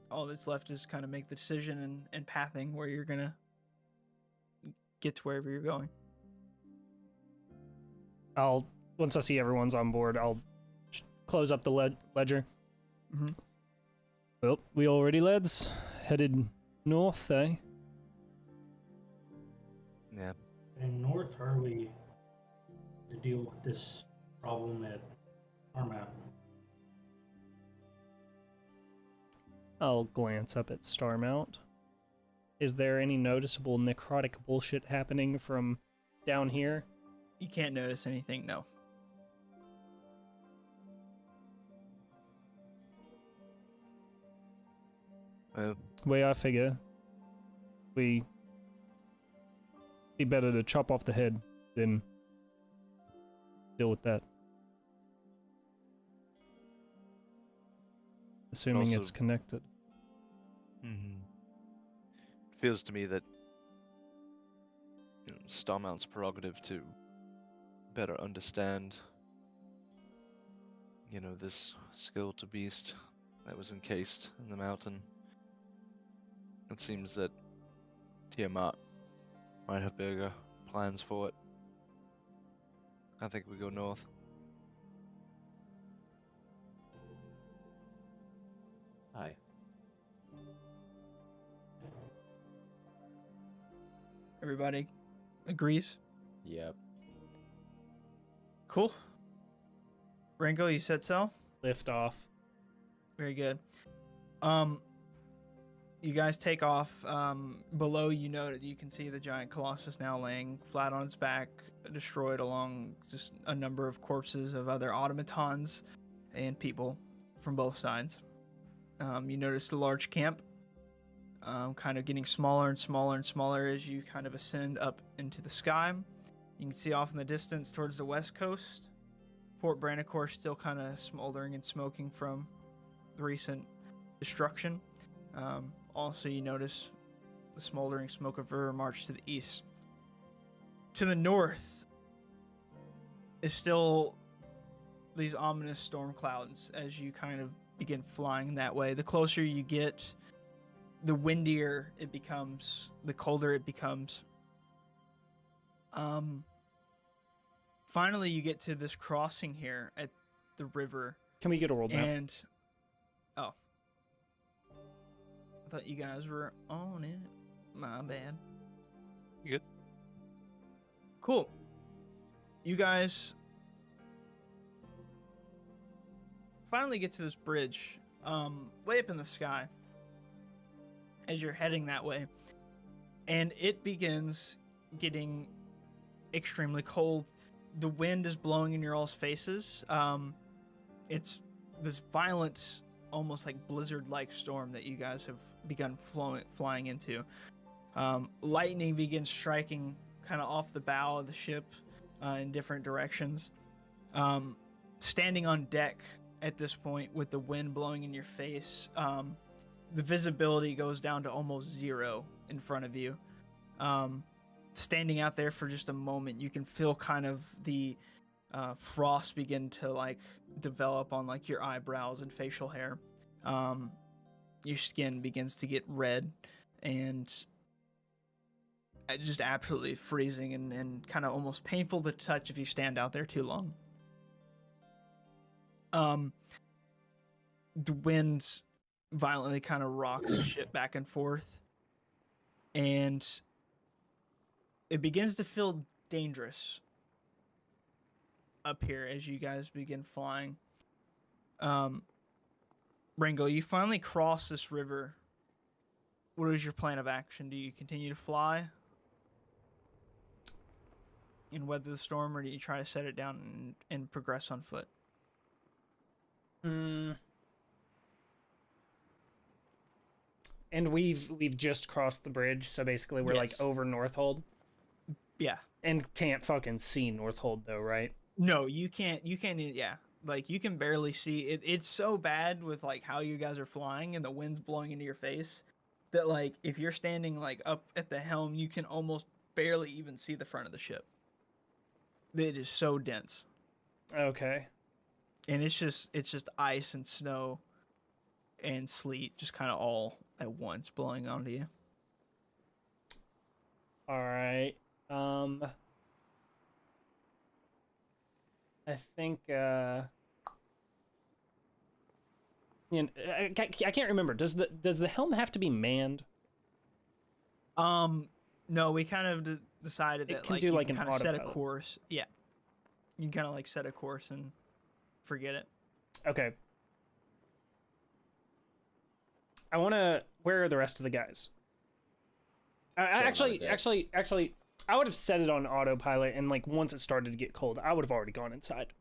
All that's left is kind of make the decision and pathing where you're gonna get to wherever you're going. Once I see everyone's on board, I'll close up the ledger. Well, we already lads headed north, eh? Yeah. And north, are we to deal with this problem at Armount? I'll glance up at Starmount. Is there any noticeable necrotic bullshit happening from down here? You can't notice anything, no. Way I figure, we be better to chop off the head than deal with that. Assuming Also, it's connected. It feels to me that Starmount's prerogative to better understand, this skeletal beast that was encased in the mountain. It seems that Tiamat might have bigger plans for it. I think we go north. Hi. Everybody agrees? Yep. Cool. Rango, you said so? Lift off. Very good. You guys take off. Below, you can see the giant Colossus now laying flat on its back, destroyed along just a number of corpses of other automatons and people from both sides. You notice the large camp kind of getting smaller and smaller and smaller as you kind of ascend up into the sky. You can see off in the distance towards the west coast, Port Brandicore still kind of smoldering and smoking from the recent destruction. Also, you notice the smoldering smoke of River March to the east. To the north is still these ominous storm clouds as you kind of begin flying that way. The closer you get, the windier it becomes, the colder it becomes. Finally, you get to this crossing here at the river. Can we get a roll map? And I thought you guys were on it. My bad. You good? Cool. You guys finally get to this bridge, way up in the sky, as you're heading that way, and it begins getting extremely cold. The wind is blowing in your all's faces. It's this violent, almost like blizzard-like storm that you guys have begun flying into. Lightning begins striking kind of off the bow of the ship in different directions. Standing on deck at this point with the wind blowing in your face, the visibility goes down to almost zero in front of you. Standing out there for just a moment, you can feel kind of the frost begin to like develop on like your eyebrows and facial hair. Your skin begins to get red and just absolutely freezing and kind of almost painful to touch if you stand out there too long. The wind violently kind of rocks the ship back and forth, and it begins to feel dangerous up here as you guys begin flying. Ringo, you finally cross this river. What is your plan of action? Do you continue to fly and weather the storm, or do you try to set it down and progress on foot? And we've just crossed the bridge, so basically we're like over Northold. Yeah. And can't fucking see Northold though, right? No, you can't. Yeah, like you can barely see it. It's so bad with like how you guys are flying and the wind's blowing into your face that like if you're standing like up at the helm, you can almost barely even see the front of the ship. It is so dense. Okay. And it's just ice and snow and sleet just kind of all at once blowing onto you. All right. I think I can't remember. Does the helm have to be manned? No, we kind of decided that can like do you like can an kind of set a autopilot. course. Yeah. You can kind of like set a course and forget it. Okay. Where are the rest of the guys? Actually, I would have set it on autopilot, and like once it started to get cold, I would have already gone inside,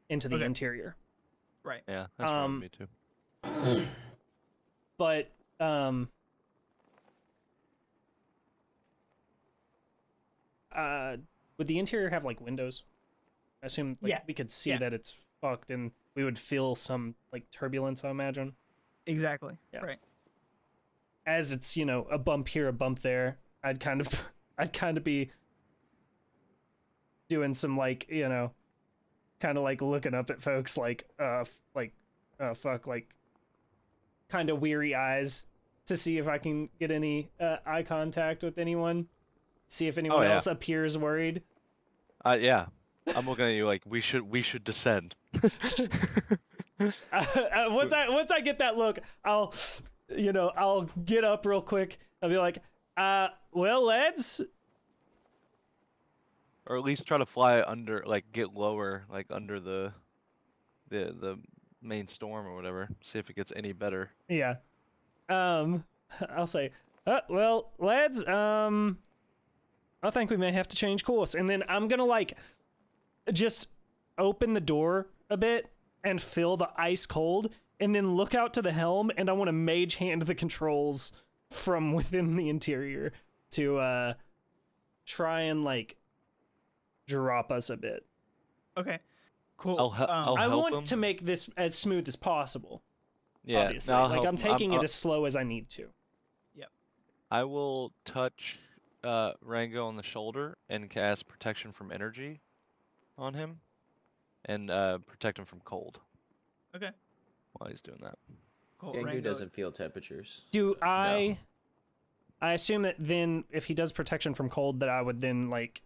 into the interior. Right. Yeah, that's right with me too. But would the interior have like windows? I assume like, we could see that it's fucked, and we would feel some like turbulence, I imagine. Exactly. Yeah. Right. As it's, a bump here, a bump there, I'd kind of be doing some like, kind of like looking up at folks like fuck, like kind of weary eyes to see if I can get any eye contact with anyone, see if anyone else appears worried. Yeah. I'm looking at you like we should descend. Once I get that look, I'll get up real quick. I'll be like, well, lads. Or at least try to fly under, like get lower, like under the main storm or whatever. See if it gets any better. Yeah. I'll say, well, lads, I think we may have to change course. And then I'm gonna like just open the door a bit and feel the ice cold, and then look out to the helm, and I want to mage hand the controls from within the interior to try and like drop us a bit. Okay. Cool. I'll I help want him. to make this as smooth as possible. Yeah, obviously. no, like I'm taking it as slow as I need to. Yep. I will touch Rango on the shoulder and cast protection from energy on him, and protect him from cold. Okay. While he's doing that. Cool. Gangu Rango doesn't feel temperatures. Do I? No. I assume that then, if he does protection from cold, that I would then like,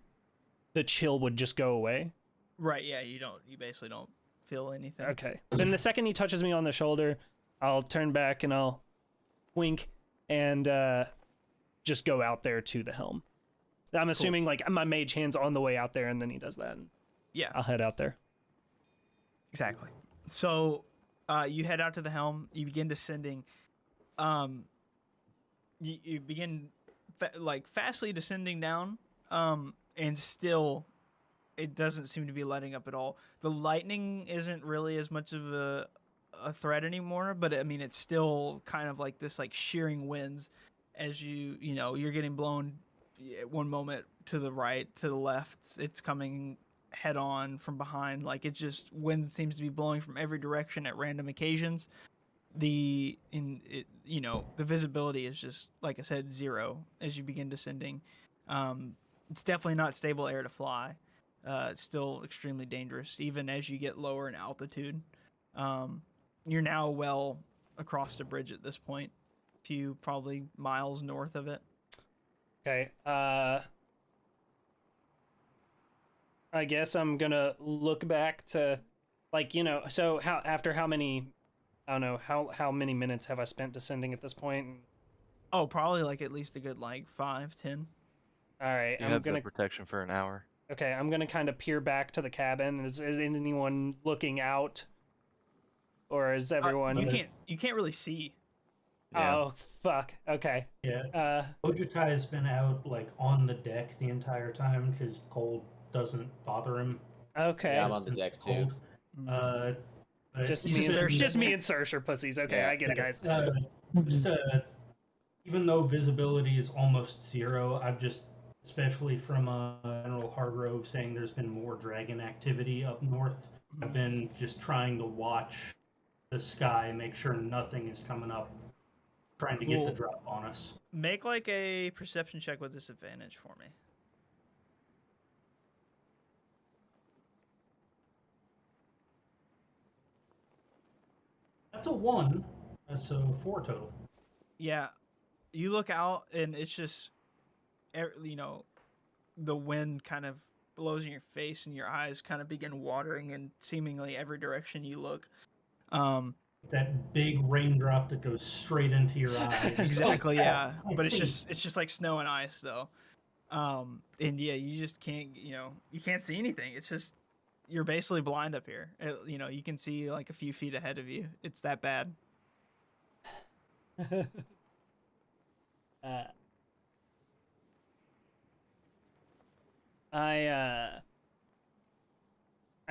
the chill would just go away. Right. Yeah. You basically don't feel anything. Okay. Then the second he touches me on the shoulder, I'll turn back and I'll wink and just go out there to the helm. I'm assuming like my mage hand's on the way out there, and then he does that. And yeah, I'll head out there. Exactly. So you head out to the helm. You begin descending. You begin fastly descending down. And still, it doesn't seem to be letting up at all. The lightning isn't really as much of a threat anymore, but I mean it's still kind of like this like shearing winds as you're getting blown at one moment to the right, to the left. It's coming head on from behind. Like it just wind seems to be blowing from every direction at random occasions. The visibility is just, like I said, 0 as you begin descending. It's definitely not stable air to fly. It's still extremely dangerous, even as you get lower in altitude. You're now well across the bridge at this point, a few probably miles north of it. Okay. I guess I'm gonna look back to, so how many, I don't know, how many minutes have I spent descending at this point? Oh, probably like at least a good 5-10. All right, You have the protection for an hour. Okay, I'm gonna kind of peer back to the cabin. Is anyone looking out, or is everyone? You can't really see. Yeah. Oh fuck. Okay. Yeah. Ojutai been out on the deck the entire time because cold doesn't bother him. Okay. Yeah, I'm on the deck too. Just me and Search are pussies. Okay, yeah. I get it, guys. Even though visibility is almost 0, I've just, especially from General Hargrove saying there's been more dragon activity up north, I've been just trying to watch the sky, make sure nothing is coming up, trying to get the drop on us. Make a perception check with disadvantage for me. That's a 1, so 4 total. Yeah, you look out and it's just, the wind kind of blows in your face and your eyes kind of begin watering in seemingly every direction you look. That big raindrop that goes straight into your eye. Exactly, yeah. But it's just like snow and ice though. And yeah, you just can't, you can't see anything. It's just, you're basically blind up here. You can see a few feet ahead of you. It's that bad. I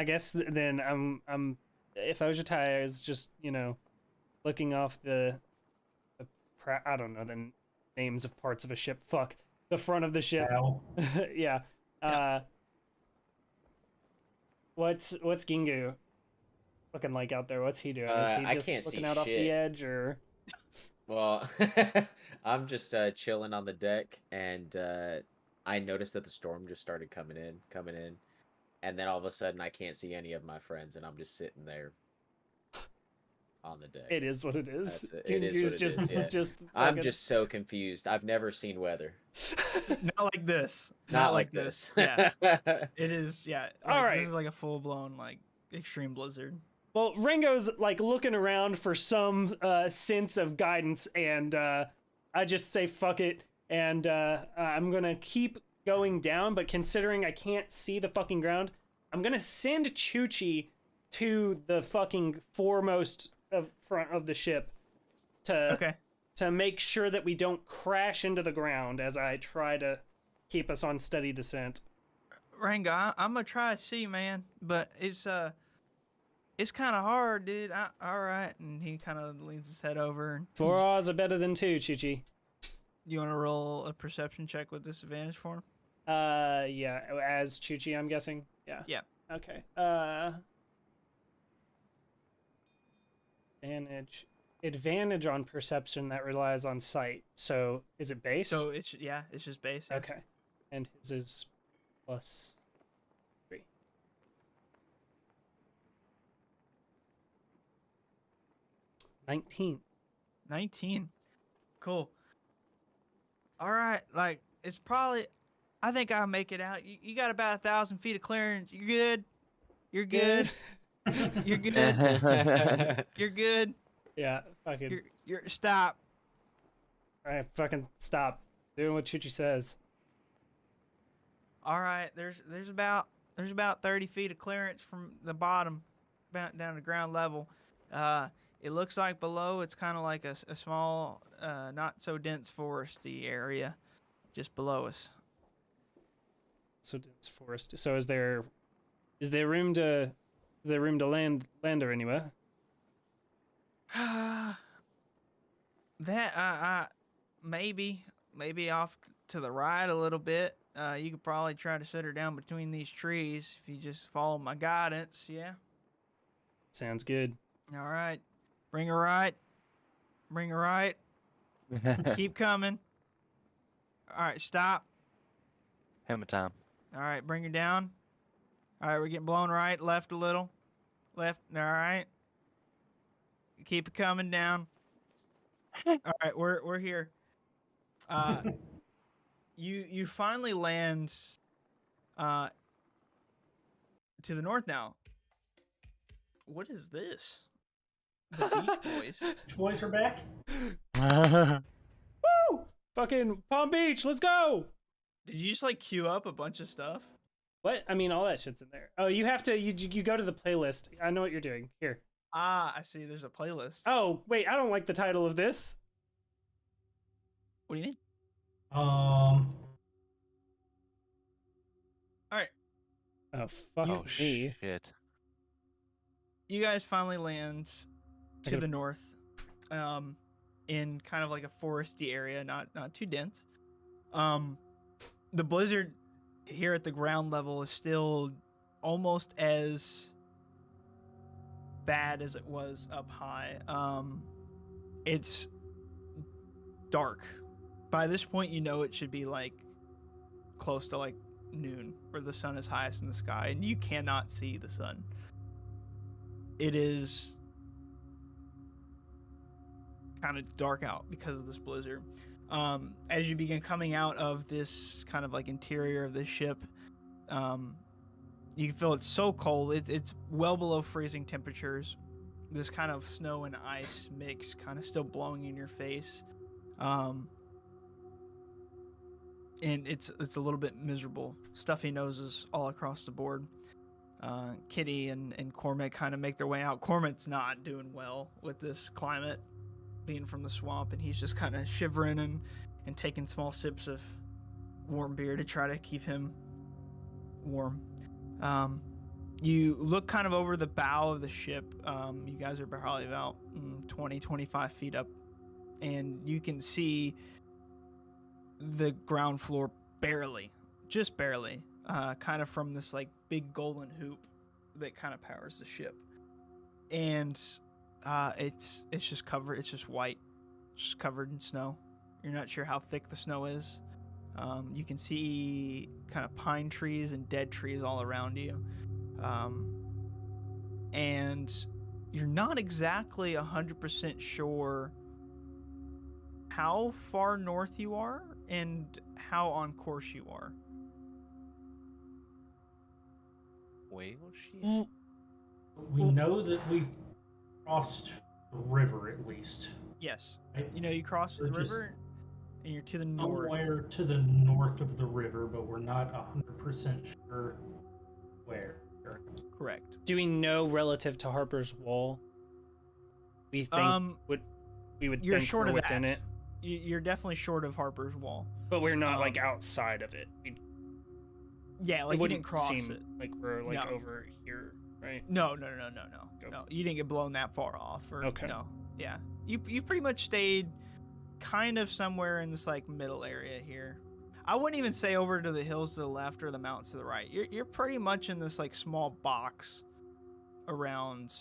guess then I'm if Ojutai is just looking off the I don't know the names of parts of a ship. Fuck, the front of the ship. Yeah. What's Gingu looking like out there? What's he doing? Is he just looking out off the edge, or? Well, I'm just chilling on the deck, and I noticed that the storm just started coming in, and then all of a sudden I can't see any of my friends, and I'm just sitting there on the deck. It is what it is. It is what it is. Yeah. I'm just so confused. I've never seen weather. Not like this. Not like this. Yeah. It is. Yeah. All right. This is a full blown extreme blizzard. Well, Ringo's looking around for some sense of guidance, and I just say fuck it, and I'm gonna keep going down. But considering I can't see the fucking ground, I'm gonna send Chuchi to the fucking foremost front of the ship to make sure that we don't crash into the ground as I try to keep us on steady descent. Rango, I'm gonna try to see, man, but it's kind of hard, dude. All right, and he kind of leans his head over. And 4 odds are better than 2, Chuchi. You want to roll a perception check with disadvantage for him? Yeah, as Chuchi, I'm guessing. Yeah. Yeah. Okay. Advantage on perception that relies on sight. So is it base? So it's just base. Yeah. Okay. And his is +3. 19. Cool. All right, it's probably, I think I'll make it out. You got about 1,000 feet of clearance. You're good. You're good. You're good. Yeah, fucking. You're stop. All right, fucking stop doing what Chuchi says. All right, there's about 30 feet of clearance from the bottom down to ground level. It looks like below it's kind of like a small, not so dense foresty area just below us. So dense forest. So is there room to land her anywhere? That maybe off to the right a little bit. You could probably try to set her down between these trees if you just follow my guidance. Yeah. Sounds good. All right. Bring her right. Keep coming. All right. Stop. Hammer time. All right. Bring her down. All right. We're getting blown right, left a little, left. All right. Keep it coming down. All right. We're here. You finally land to the north now. What is this? The Beach Boys. Beach Boys are back? Woo! Fucking Palm Beach, let's go! Did you just like queue up a bunch of stuff? What? I mean, all that shit's in there. Oh, you have to, you go to the playlist. I know what you're doing. Here. Ah, I see. There's a playlist. Oh, wait, I don't like the title of this. What do you mean? Um. All right. Oh, fuck me. Shit. You guys finally land to the north, in kind of like a foresty area, not too dense. The blizzard here at the ground level is still almost as bad as it was up high. It's dark. By this point, you know it should be like close to like noon, where the sun is highest in the sky, and you cannot see the sun. It is kind of dark out because of this blizzard. As you begin coming out of this kind of like interior of the ship, you can feel it's so cold. It's well below freezing temperatures. This kind of snow and ice mix kind of still blowing in your face. And it's a little bit miserable. Stuffy noses all across the board. Kitty and Cormac kind of make their way out. Cormac's not doing well with this climate, being from the swamp, and he's just kind of shivering and taking small sips of warm beer to try to keep him warm. You look kind of over the bow of the ship. You guys are probably about 20-25 feet up, and you can see the ground floor just barely, kind of from this like big golden hoop that kind of powers the ship. And it's just covered, it's just white, just covered in snow. You're not sure how thick the snow is. You can see kind of pine trees and dead trees all around you. And you're not exactly 100% sure how far north you are and how on course you are. Well, shit. We know that we crossed the river at least. Yes. Right? You know, you cross the river and you're to the north. Somewhere to the north of the river, but we're not 100% sure where. Correct. Do we know relative to Harper's Wall? We think we would you're think short we're of within that. it. You're definitely short of Harper's Wall. But we're not like outside of it. Yeah, like you didn't cross it. Like we're like over here, right? No. No, you didn't get blown that far off. Okay. No. Yeah. You pretty much stayed kind of somewhere in this like middle area here. I wouldn't even say over to the hills to the left or the mountains to the right. You're pretty much in this like small box around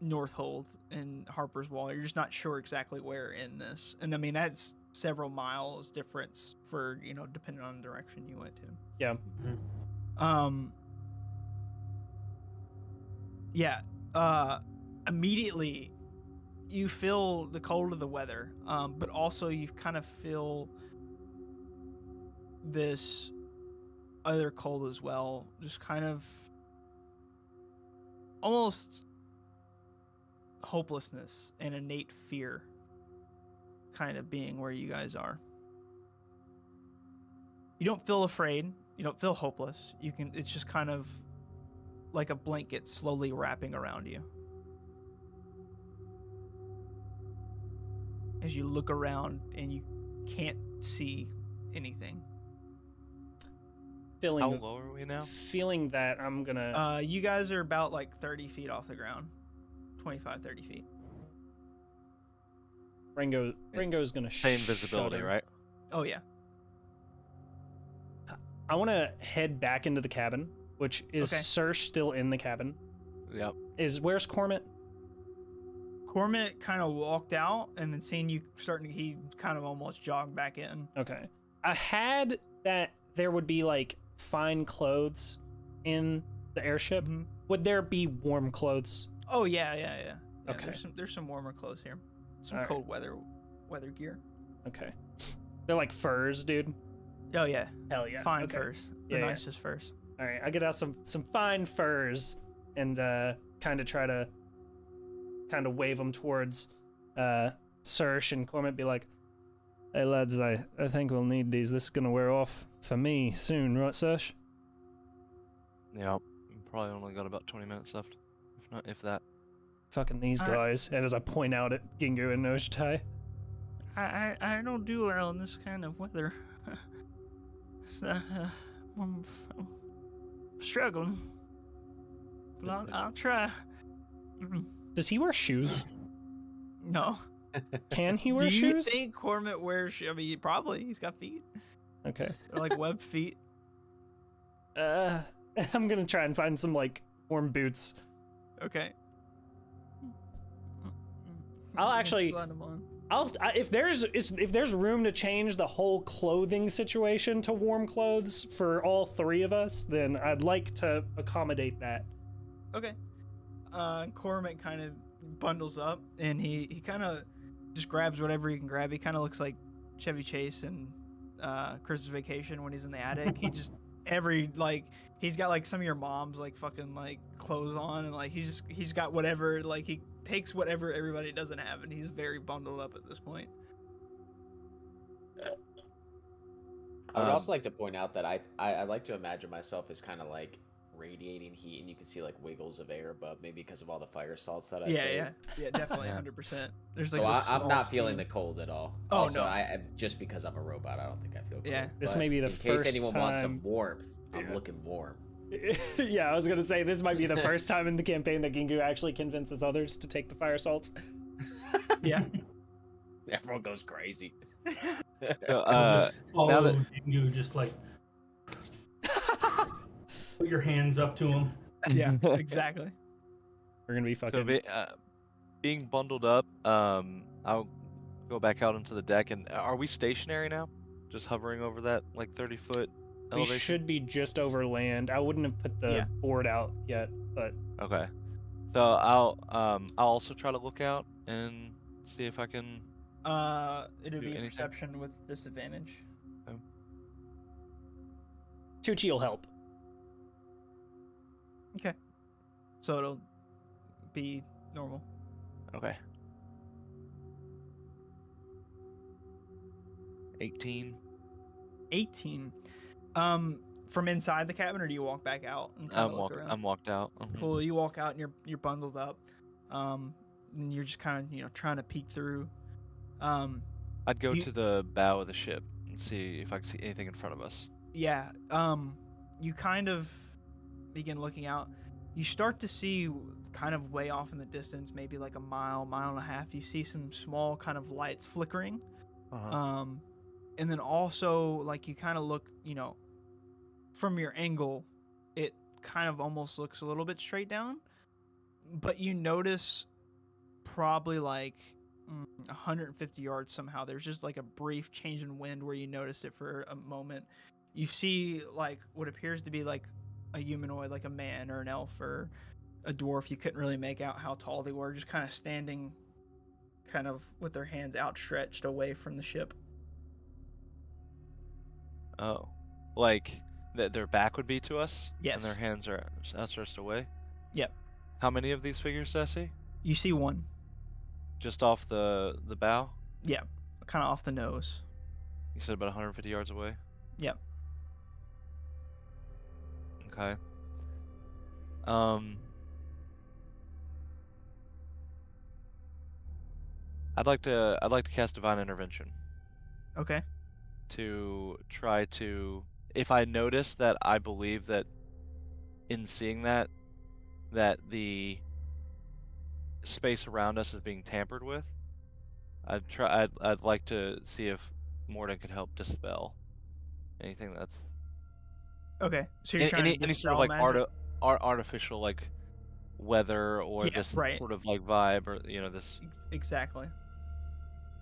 Northhold and Harper's Wall. You're just not sure exactly where in this. And I mean, that's several miles difference for, depending on the direction you went to. Yeah. Immediately you feel the cold of the weather, but also you kind of feel this other cold as well, just kind of almost hopelessness and innate fear kind of being where you guys are. You don't feel afraid. You don't feel hopeless. It's just kind of like a blanket slowly wrapping around you. As you look around and you can't see anything. How low are we now? Feeling that I'm gonna... you guys are about like 30 feet off the ground. 25, 30 feet. Ringo's gonna Same visibility, right? Oh, yeah. I want to head back into the cabin, which is Serge still in the cabin. Yep. Where's Cormit? Cormit kind of walked out, and then seeing you he kind of almost jogged back in. Okay. I had that there would be like fine clothes in the airship. Mm-hmm. Would there be warm clothes? Oh yeah. Okay. There's some warmer clothes here. Some cold weather gear. Okay. They're like furs, dude. Oh yeah. Hell yeah. Fine furs. The nicest furs. All right, I get out some fine furs and kind of try to wave them towards Serge, and Cormit be like, "Hey lads, I think we'll need these. This is gonna wear off for me soon, right, Serge?" Yeah, probably only got about 20 minutes left, if that. Fucking these guys. And as I point out at Gingu and Noshitai. I don't do well in this kind of weather. I'm struggling. But I'll try. Does he wear shoes? No. Can he wear shoes? Do you think Cormit wears shoes? I mean, probably. He's got feet. Okay. They're like webbed feet. I'm gonna try and find some like warm boots. Okay. I'll actually. If there's room to change the whole clothing situation to warm clothes for all three of us, then I'd like to accommodate that. Okay. Cormit kind of bundles up, and he kind of just grabs whatever he can grab. He kind of looks like Chevy Chase in Christmas Vacation when he's in the attic. He just he's got like some of your mom's like fucking like clothes on, and like he's got whatever, like he takes whatever everybody doesn't have, and he's very bundled up at this point. I would also like to point out that I like to imagine myself as kind of like radiating heat, and you can see like wiggles of air above, maybe because of all the fire salts that I take. Yeah, definitely 100%. There's so like I'm not feeling the cold at all. Oh also, no, I just because I'm a robot, I don't think I feel cold. Yeah, this may be the first time. In case anyone wants some warmth, I'm looking warm. Yeah, I was gonna say this might be the first time in the campaign that Gingu actually convinces others to take the fire salts. Yeah, everyone goes crazy. Now that Gingu just like put your hands up to him. Yeah, exactly. We're gonna be fucking. So being bundled up, I'll go back out onto the deck. And are we stationary now? Just hovering over that like 30-foot elevation? We should be just over land. I wouldn't have put the board out yet, but okay. So I'll also try to look out and see if I can. It'll be anything. Perception with disadvantage. Okay. Tucci will help. Okay. So it'll be normal. Okay. 18. 18. From inside the cabin, or do you walk back out and look around? I'm walked out. Mm-hmm. Cool. You walk out and you're bundled up. And you're just kind of trying to peek through. I'd go to the bow of the ship and see if I can see anything in front of us. Yeah. You kind of begin looking out. You start to see kind of way off in the distance, maybe like a mile and a half. You see some small kind of lights flickering. Uh-huh. And then also like you kind of look, from your angle, it kind of almost looks a little bit straight down, but you notice probably like 150 yards somehow. There's just like a brief change in wind where you notice it for a moment. You see like what appears to be like a humanoid, like a man or an elf or a dwarf. You couldn't really make out how tall they were, just kind of standing kind of with their hands outstretched away from the ship. Oh, like their back would be to us? Yes. And their hands are outstretched away? Yep. How many of these figures do I see? You see one. Just off the bow? Yeah, kind of off the nose. You said about 150 yards away? Yep. Okay. I'd like to cast Divine Intervention Okay. to try to, if I notice that I believe that in seeing that the space around us is being tampered with, I'd like to see if Morden could help dispel anything that's Okay. So you're trying to any sort of dispel like magic? artificial like weather or Yeah, this right. sort of like vibe or this. Exactly.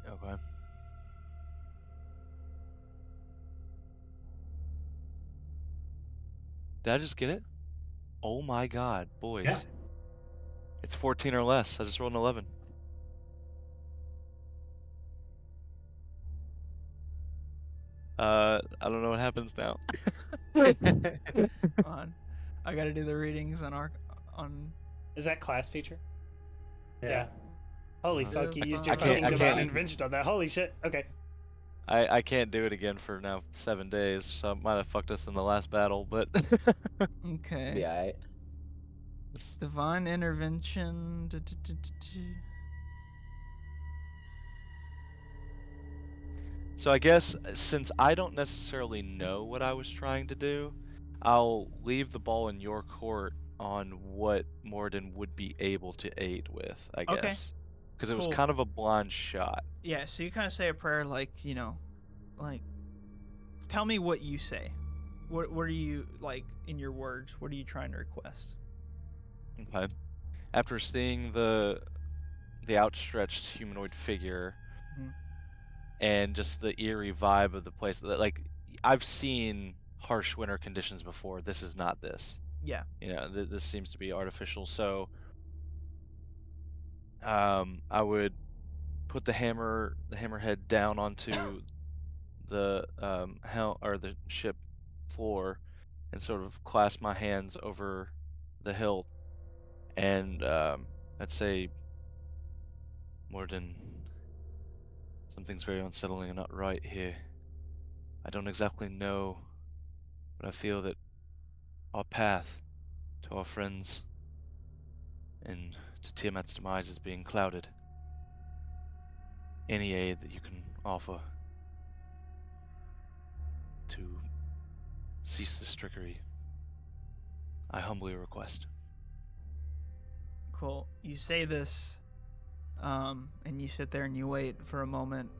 Okay. Did I just get it? Oh my god, boys. Yeah. It's 14 or less. I just rolled an 11. I don't know what happens now. On. I gotta do the readings on. Is that class feature? Yeah. Holy fuck! You used your I can't- fucking I divine can't- intervention on that. Holy shit. Okay. I can't do it again for now 7 days, so it might have fucked us in the last battle, but Okay. Yeah. Divine intervention. So I guess since I don't necessarily know what I was trying to do, I'll leave the ball in your court on what Morden would be able to aid with, I guess. Okay. Because it was Cool. kind of a blind shot. Yeah. So you kind of say a prayer like, like, tell me what you say. What are you, like, in your words? What are you trying to request? Okay. After seeing the outstretched humanoid figure Mhm. and just the eerie vibe of the place, like I've seen harsh winter conditions before. This is not this. Yeah. This seems to be artificial. So, I would put the hammerhead down onto the the ship floor and sort of clasp my hands over the hilt and I'd say, Morden, something's very unsettling and not right here. I don't exactly know, but I feel that our path to our friends and to Tiamat's demise is being clouded. Any aid that you can offer to cease this trickery, I humbly request. Cool. You say this, and you sit there and you wait for a moment,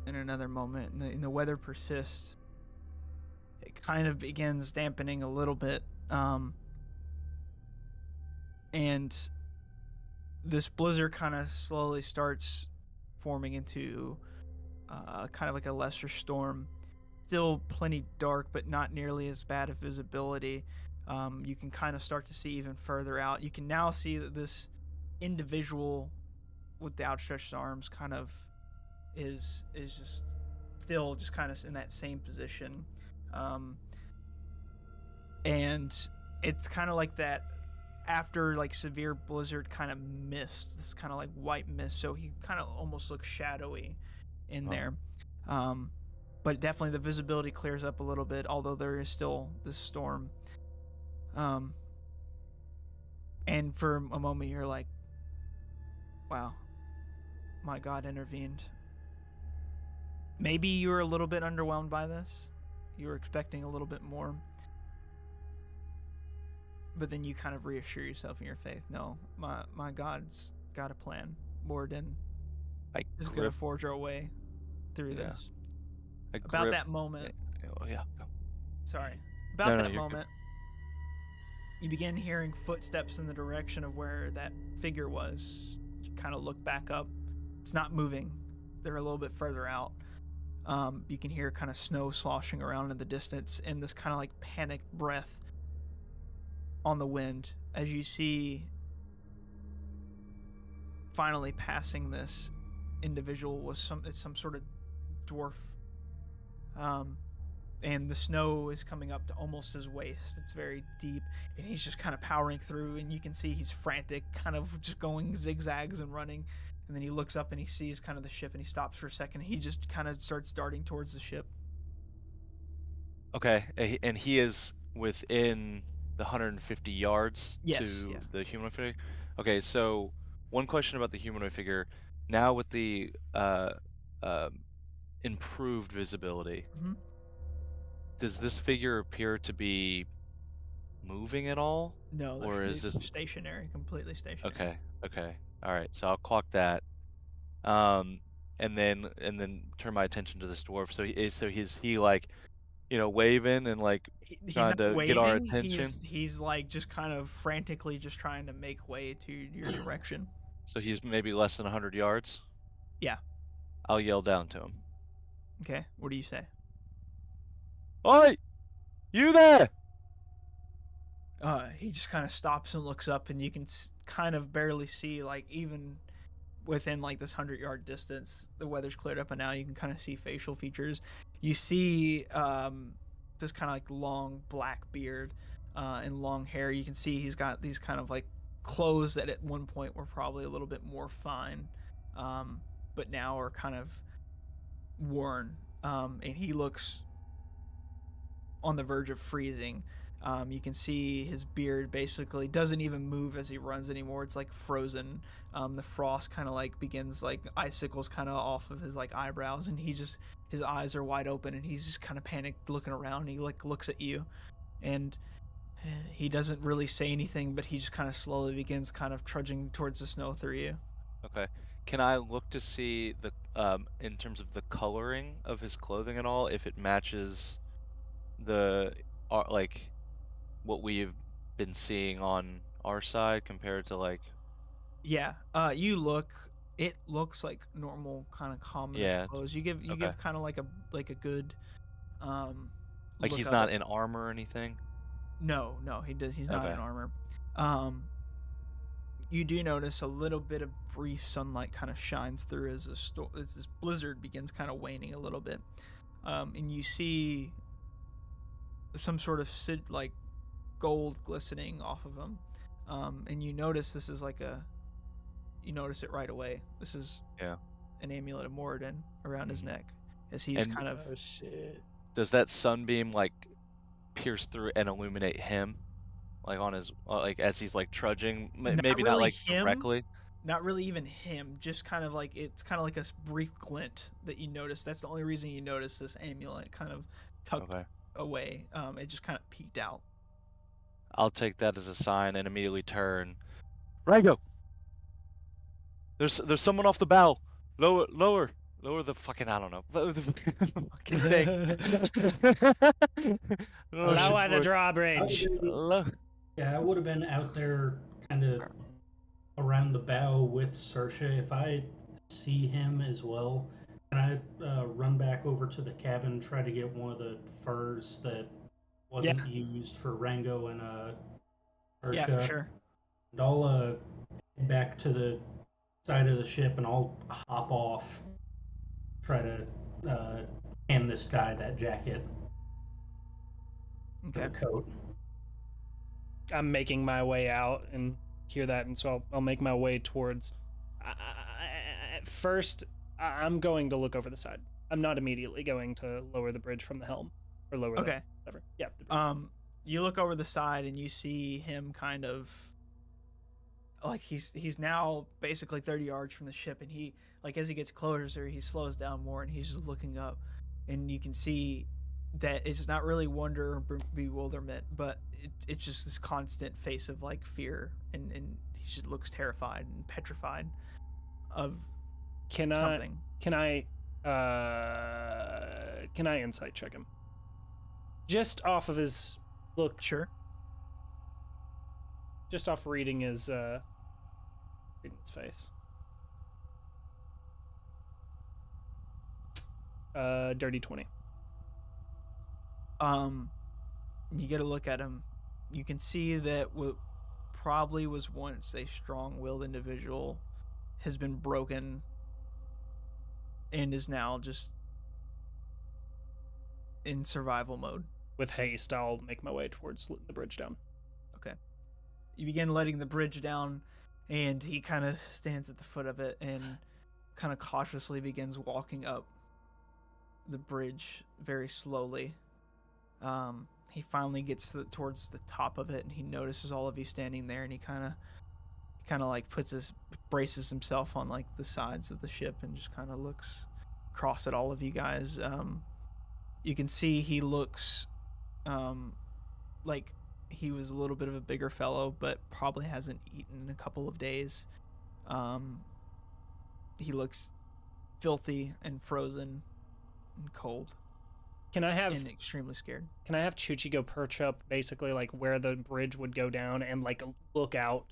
and another moment, and the weather persists. It kind of begins dampening a little bit, and this blizzard kind of slowly starts forming into kind of like a lesser storm. Still plenty dark, but not nearly as bad of visibility. You can kind of start to see even further out. You can now see that this individual with the outstretched arms kind of is just still just kind of in that same position. And it's kind of like that after like severe blizzard kind of mist, this kind of like white mist. So he kind of almost looks shadowy in there. But definitely the visibility clears up a little bit, although there is still this storm. And for a moment you're like, wow, my God intervened. Maybe you were a little bit underwhelmed by this. You were expecting a little bit more. But then you kind of reassure yourself in your faith. No, my God's got a plan. Morden is going to forge our way through this. About that moment. Sorry. About that moment, you begin hearing footsteps in the direction of where that figure was. You kind of look back up. It's not moving. They're a little bit further out. You can hear kind of snow sloshing around in the distance and this kind of like panicked breath on the wind as you see finally passing this individual was some sort of dwarf. and the snow is coming up to almost his waist. It's very deep, and he's just kind of powering through, and you can see he's frantic, kind of just going zigzags and running. And then he looks up and he sees kind of the ship, and he stops for a second. He just kind of starts darting towards the ship. Okay, and he is within the 150 yards Yes, to yeah. the humanoid figure? Okay, so one question about the humanoid figure. Now with the improved visibility, Mm-hmm. does this figure appear to be moving at all? No, Or is they're this... stationary, completely stationary. Okay. All right, so I'll clock that. And then turn my attention to this dwarf. So he like, waving and like He's trying not to get our waving. attention? He's like just kind of frantically just trying to make way to your direction. So he's maybe less than 100 yards? Yeah. I'll yell down to him. Okay. What do you say? Oi! You there! He just kind of stops and looks up, and you can kind of barely see, like, even within like this 100-yard distance, the weather's cleared up, and now you can kind of see facial features. You see this kind of like long black beard and long hair. You can see he's got these kind of like clothes that at one point were probably a little bit more fine, but now are kind of worn, and he looks on the verge of freezing. You can see his beard basically doesn't even move as he runs anymore. It's like frozen. The frost kind of like begins, like icicles kind of off of his like eyebrows, and his eyes are wide open, and he's just kind of panicked looking around. And he like looks at you, and he doesn't really say anything, but he just kind of slowly begins kind of trudging towards the snow through you. Okay. Can I look to see the in terms of the coloring of his clothing at all, if it matches the like what we've been seeing on our side compared to like... Yeah. You look. It looks like normal kind of commonish clothes. You give kind of like a good like he's not in armor or anything? No, he's not in armor. You do notice a little bit of brief sunlight kind of shines through as this blizzard begins kind of waning a little bit, and you see some sort of like gold glistening off of him, and you notice this is like you notice it right away. This is an amulet of Moradin around his neck, as he's kind of... Oh shit. Does that sunbeam like pierce through and illuminate him, like on his like as he's like trudging? Maybe not like directly. Not really even him. Just kind of like, it's kind of like a brief glint that you notice. That's the only reason you notice this amulet kind of tucked away. It just kind of peeked out. I'll take that as a sign and immediately turn. Rango! There's someone off the bow. Lower the fucking, I don't know. Lower the fucking thing. Lower the drawbridge. Yeah, I would have been out there kind of around the bow with Saoirse. If I see him as well, can I run back over to the cabin, try to get one of the furs that wasn't used for Rango and Saoirse? Yeah, for sure. And I'll head back to the side of the ship, and I'll hop off, try to hand this guy that jacket. Okay. The coat. I'm making my way out and hear that, and so I'll make my way towards... First, I'm going to look over the side. I'm not immediately going to lower the bridge from the helm. Or lower the... Whatever. Yeah. You look over the side, and you see him kind of... like he's now basically 30 yards from the ship, and he, like, as he gets closer, he slows down more, and he's just looking up, and you can see that it's not really wonder or bewilderment, but it's just this constant face of like fear, and he just looks terrified and petrified of something. Can I insight check him? Just off of his look. Sure. Just off reading his face. Dirty 20. You get a look at him. You can see that what probably was once a strong-willed individual has been broken and is now just in survival mode. With haste, I'll make my way towards the bridge down. Okay. You begin letting the bridge down, and he kind of stands at the foot of it and kind of cautiously begins walking up the bridge very slowly. He finally gets towards the top of it, and he notices all of you standing there, and he kind of like braces himself on like the sides of the ship and just kind of looks across at all of you guys. You can see he looks like he was a little bit of a bigger fellow, but probably hasn't eaten in a couple of days. He looks filthy and frozen and cold. And extremely scared. Can I have Chuchi go perch up basically like where the bridge would go down and like look out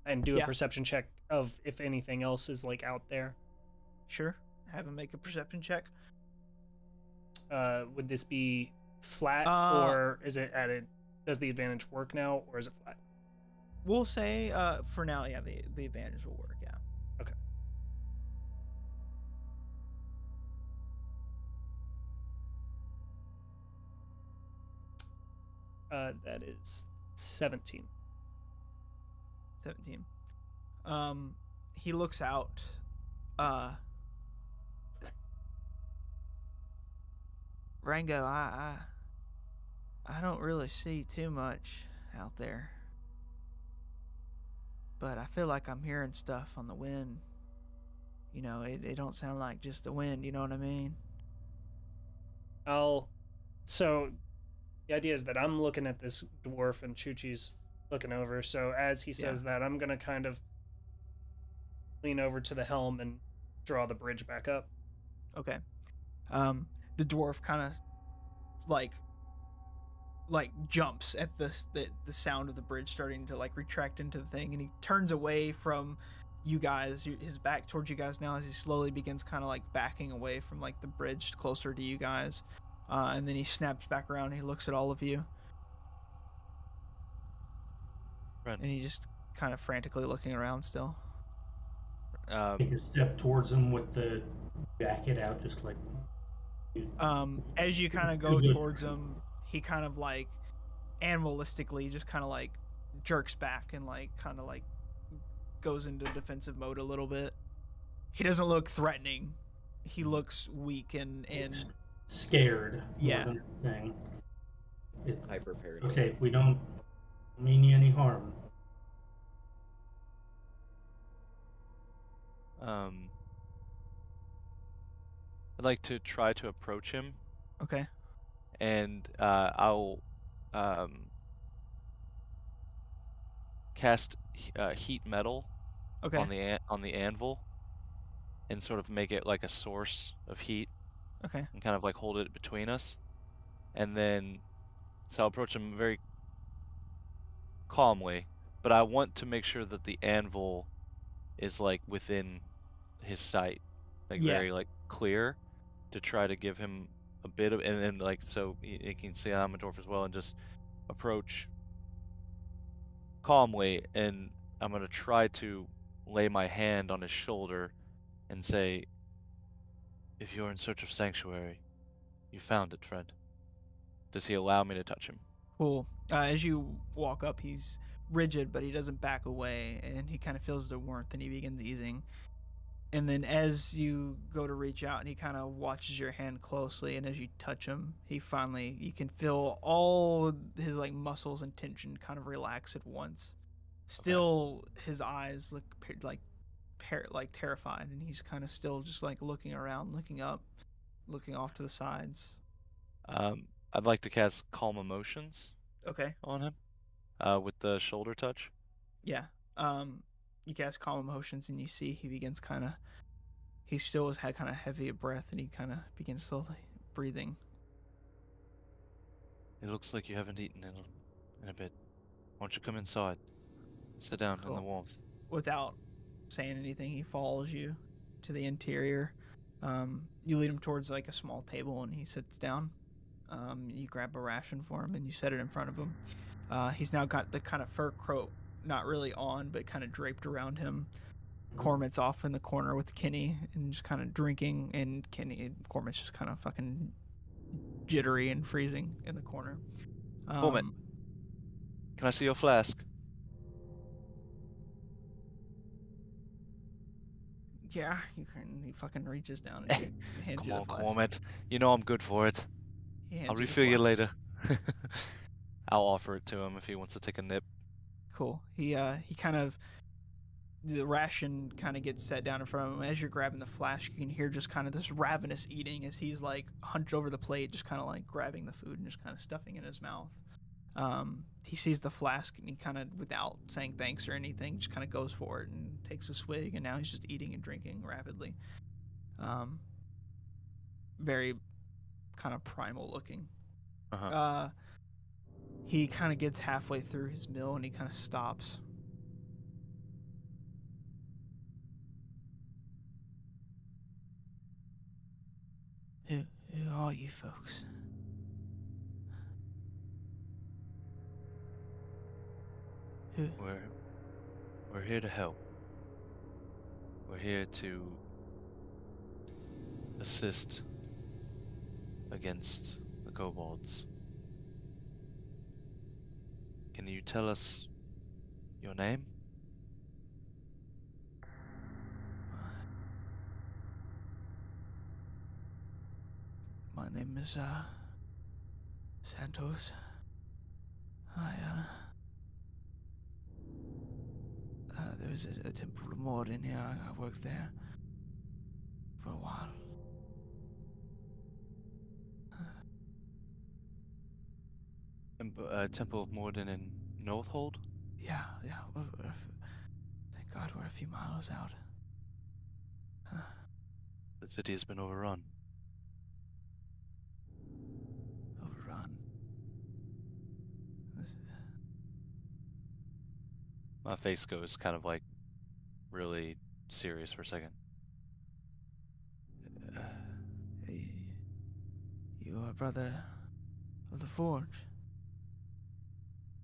and do a perception check of if anything else is like out there? Sure. Have him make a perception check. Would this be flat or is it does the advantage work now or is it flat? We'll say for now, yeah, the advantage will work, yeah. Okay. That is 17. 17. He looks out. Rango, I don't really see too much out there. But I feel like I'm hearing stuff on the wind. You know, it don't sound like just the wind, you know what I mean? So the idea is that I'm looking at this dwarf and Chuchi's looking over. So as he says that, I'm going to kind of lean over to the helm and draw the bridge back up. Okay. The dwarf kind of like jumps at the sound of the bridge starting to like retract into the thing, and he turns away from you guys, his back towards you guys now, as he slowly begins kind of like backing away from like the bridge closer to you guys. And then he snaps back around and he looks at all of you. Right. And he just kind of frantically looking around still. Take a step towards him with the jacket out, just like... As you kind of go towards him, he kind of like animalistically just kind of like jerks back and like kind of like goes into defensive mode a little bit. He doesn't look threatening. He looks weak and scared. Yeah. Hyper paranoid. Okay, we don't mean you any harm. I'd like to try to approach him. Okay. And I'll cast heat metal on the anvil and sort of make it like a source of heat. Okay. And kind of like hold it between us. And then so I'll approach him very calmly, but I want to make sure that the anvil is like within his sight, like very like clear, to try to give him a bit of, and then like so he can see I'm a dwarf as well, and just approach calmly, and I'm gonna try to lay my hand on his shoulder and say, "If you're in search of sanctuary, you found it, friend." Does he allow me to touch him? Cool. As you walk up, he's rigid, but he doesn't back away, and he kind of feels the warmth, and he begins easing. And then as you go to reach out, and he kind of watches your hand closely, and as you touch him, you can feel all his like muscles and tension kind of relax at once. Still, his eyes look like terrified, and he's kind of still just like looking around, looking up, looking off to the sides. I'd like to cast Calm Emotions. Okay. On him, with the shoulder touch. Yeah. You cast Calm Emotions, and you see he begins he still has had kind of heavy a breath, and he kind of begins slowly breathing. It looks like you haven't eaten in a bit. Why don't you come inside? Sit down in the warmth. Without saying anything, he follows you to the interior. You lead him towards like a small table, and he sits down. You grab a ration for him, and you set it in front of him. He's now got the kind of fur coat, not really on, but kind of draped around him. Cormatt's off in the corner with Kenny and just kind of drinking, and Cormatt's just kind of fucking jittery and freezing in the corner. Vomit. Can I see your flask? Yeah, you can. He fucking reaches down and hands Come you the on, flask. Cormet. You know I'm good for it. I'll refill you later. I'll offer it to him if he wants to take a nip. Cool. He kind of, the ration kind of gets set down in front of him. As you're grabbing the flask, you can hear just kind of this ravenous eating as he's like hunched over the plate, just kind of like grabbing the food and just kind of stuffing it in his mouth. He sees the flask and he kind of, without saying thanks or anything, just kind of goes for it and takes a swig, and now he's just eating and drinking rapidly. Very kind of primal looking. He kind of gets halfway through his meal and he kind of stops. Who are you folks? We're here to help. We're here to assist against the kobolds. Can you tell us your name? My name is Santos. There was a Temple of Morden here. I worked there for a while. Temple of Morden in Northhold? Yeah. Thank God we're a few miles out. The city has been overrun. Overrun. My face goes kind of like really serious for a second. You are a brother of the Forge.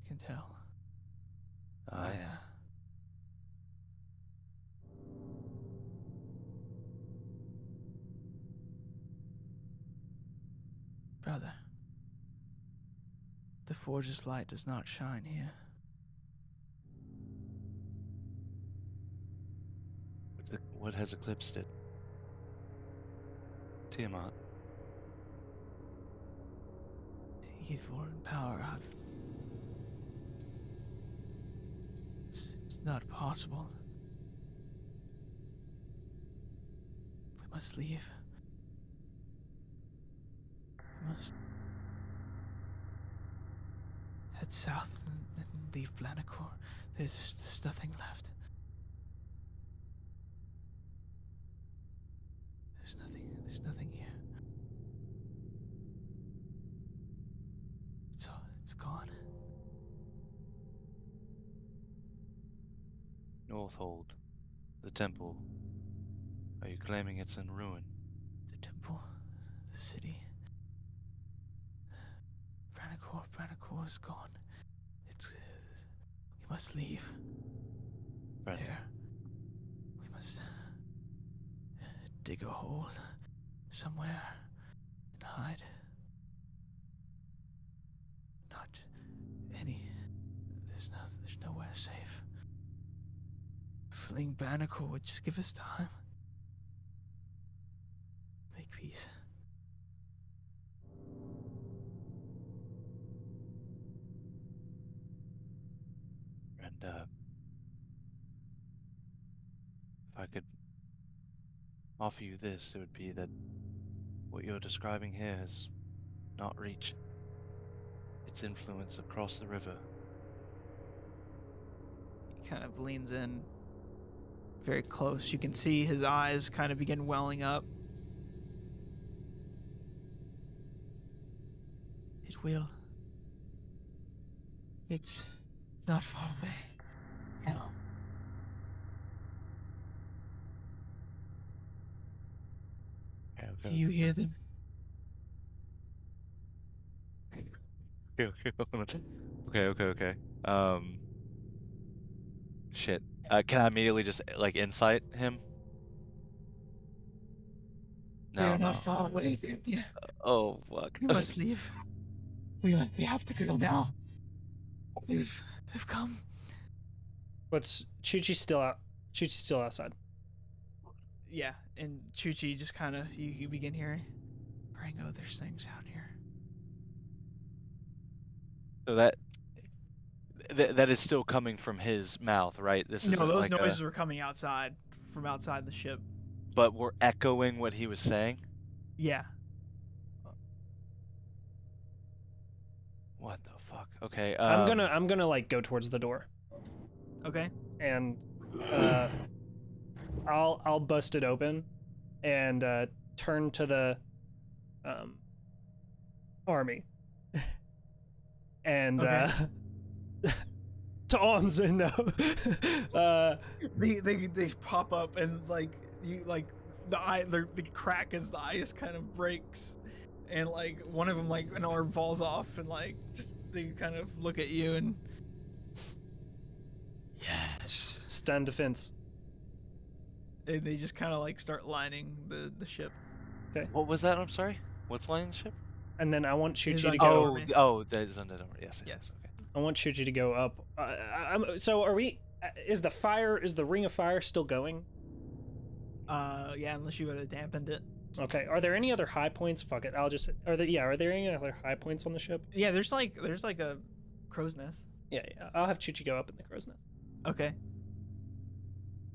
I can tell. Brother, the Forge's light does not shine here. What has eclipsed it? Tiamat. Evil and power, It's not possible. We must leave. We must head south and leave Blanacor. There's nothing left. There's nothing here. It's gone. Northhold. The temple. Are you claiming it's in ruin? The temple. The city. Blanacor is gone. We must leave. There. We must dig a hole somewhere and hide. Not any. There's nowhere safe. Fleeing Blanacor would just give us time. Make peace. And if I could offer you this, it would be that what you're describing here has not reached its influence across the river. He kind of leans in very close. You can see his eyes kind of begin welling up. It will. It's not far away. No. Do you hear them? Okay. Shit. Can I immediately just like insight him? We No, are no. not far away, Virginia. Oh, fuck. We must leave. We have to go now. They've come. What's Chuchi's still out? Chuchi's still outside. Yeah, and Chuchi just kind of you begin hearing, Rango, there's things out here. So that is still coming from his mouth, right? This No, isn't those like noises were coming from outside the ship. but we're echoing what he was saying. Yeah. What the fuck? Okay. I'm gonna like go towards the door, Okay. and I'll bust it open, and turn to the army, and Okay. to arms and no. They pop up and like you like the crack as the ice kind of breaks, and like one of them like an arm falls off and like just they kind of look at you and yes, Stand defense. and they just kind of like start lining the ship. Okay. What was that? I'm sorry. What's lining the ship? And then I want His Chuchi to undead go. army. That is undead armor. Yes. Yes. Okay. I want Chuchi to go up. So are we? Is the ring of fire still going? Yeah, unless you would have dampened it. Okay. Are there any other high points? Fuck it. Are there any other high points on the ship? Yeah, there's like a crow's nest. Yeah. I'll have Chuchi go up in the crow's nest. Okay.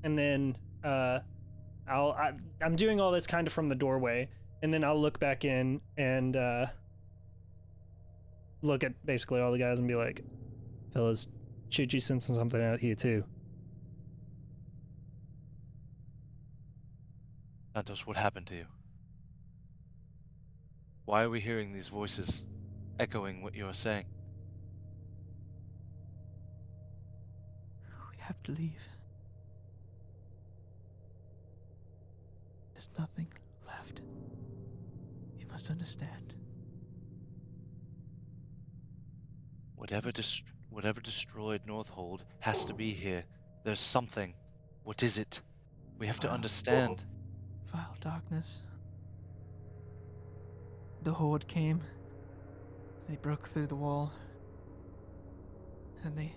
And then I'm doing all this kind of from the doorway, and then I'll look back in and look at basically all the guys and be like, fellas, Chuchi's sensing something out here too. Santos, what happened to you? Why are we hearing these voices echoing what you're saying? We have to leave. There's nothing left. You must understand. Whatever destroyed Northhold has to be here. There's something. What is it? We have to understand. Vile darkness. The horde came. They broke through the wall. And they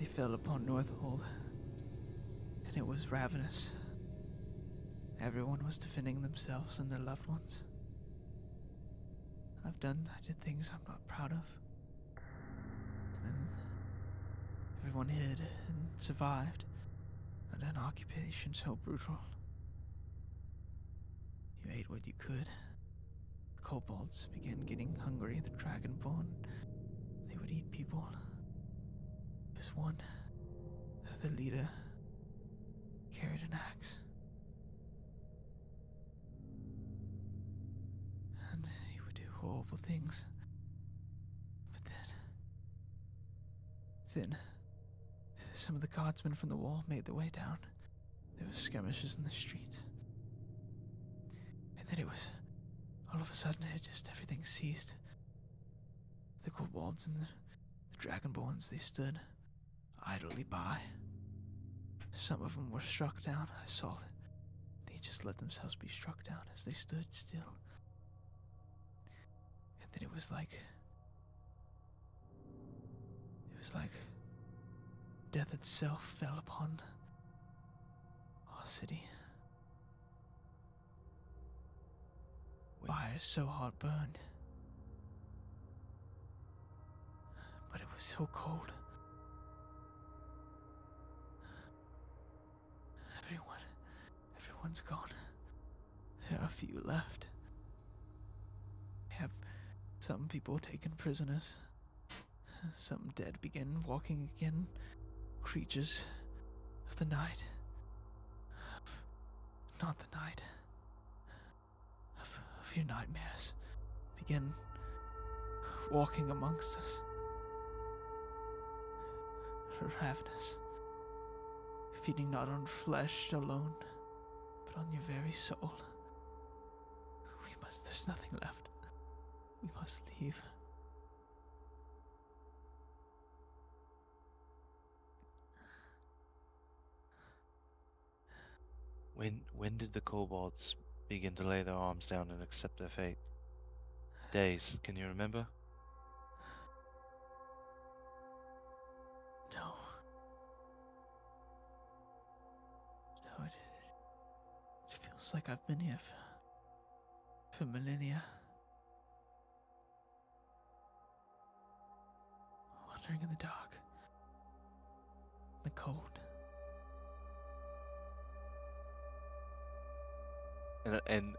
fell upon Northhold. And it was ravenous. Everyone was defending themselves and their loved ones. I did things I'm not proud of. And then everyone hid and survived under an occupation so brutal. You ate what you could. The kobolds began getting hungry, the dragonborn. They would eat people. This one, the leader, carried an axe. And he would do horrible things. But then some of the guardsmen from the wall made their way down. There were skirmishes in the streets. And then it was, all of a sudden, everything ceased. The kobolds and the dragonborns, they stood idly by. Some of them were struck down. I saw it. They just let themselves be struck down as they stood still. And then it was like death itself fell upon our city. Fire so hard burned. But it was so cold. Everyone's gone. There are a few left. I have some people taken prisoners. Some dead begin walking again. Creatures of the night. Not the night. Of your nightmares begin walking amongst us. Ravenous. Feeding not on flesh alone, but on your very soul. There's nothing left. We must leave. When did the kobolds begin to lay their arms down and accept their fate. Days, can you remember? No. No, it feels like I've been here for millennia. Wandering in the dark. The cold. And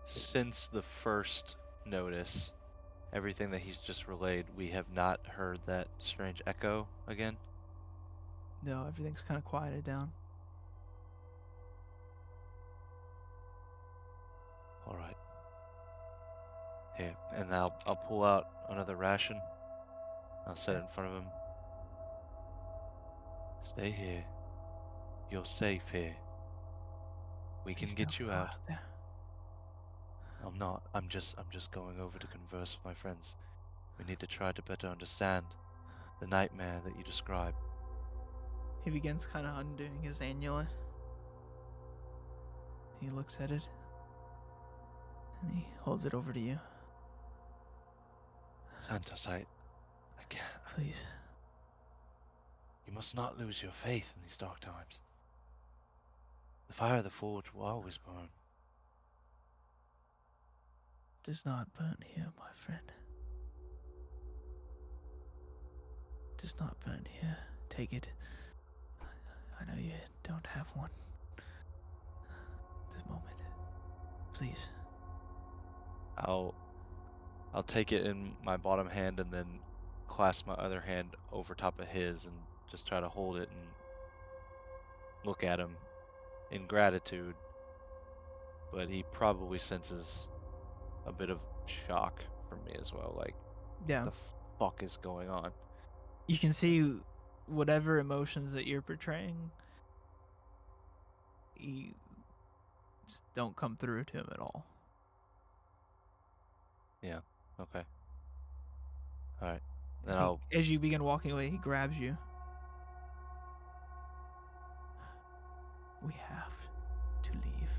since the first notice, everything that he's just relayed, we have not heard that strange echo again. No, everything's kind of quieted down. All right. Here, and I'll pull out another ration. I'll set it in front of him. Stay here. You're safe here. We can get you out. There. I'm not. I'm just going over to converse with my friends. We need to try to better understand the nightmare that you describe. He begins kind of undoing his annulet. He looks at it. And he holds it over to you. Santos, I can't. Please. You must not lose your faith in these dark times. The fire of the forge will always burn. It does not burn here, my friend. It does not burn here. Take it. I know you don't have one at this moment. Please. I'll take it in my bottom hand and then clasp my other hand over top of his and just try to hold it and look at him in gratitude. But he probably senses a bit of shock from me as well. Like, Yeah. what the fuck is going on? You can see whatever emotions that you're portraying, you just don't come through to him at all. Yeah. Okay. All right. Then As you begin walking away, he grabs you. We have to leave.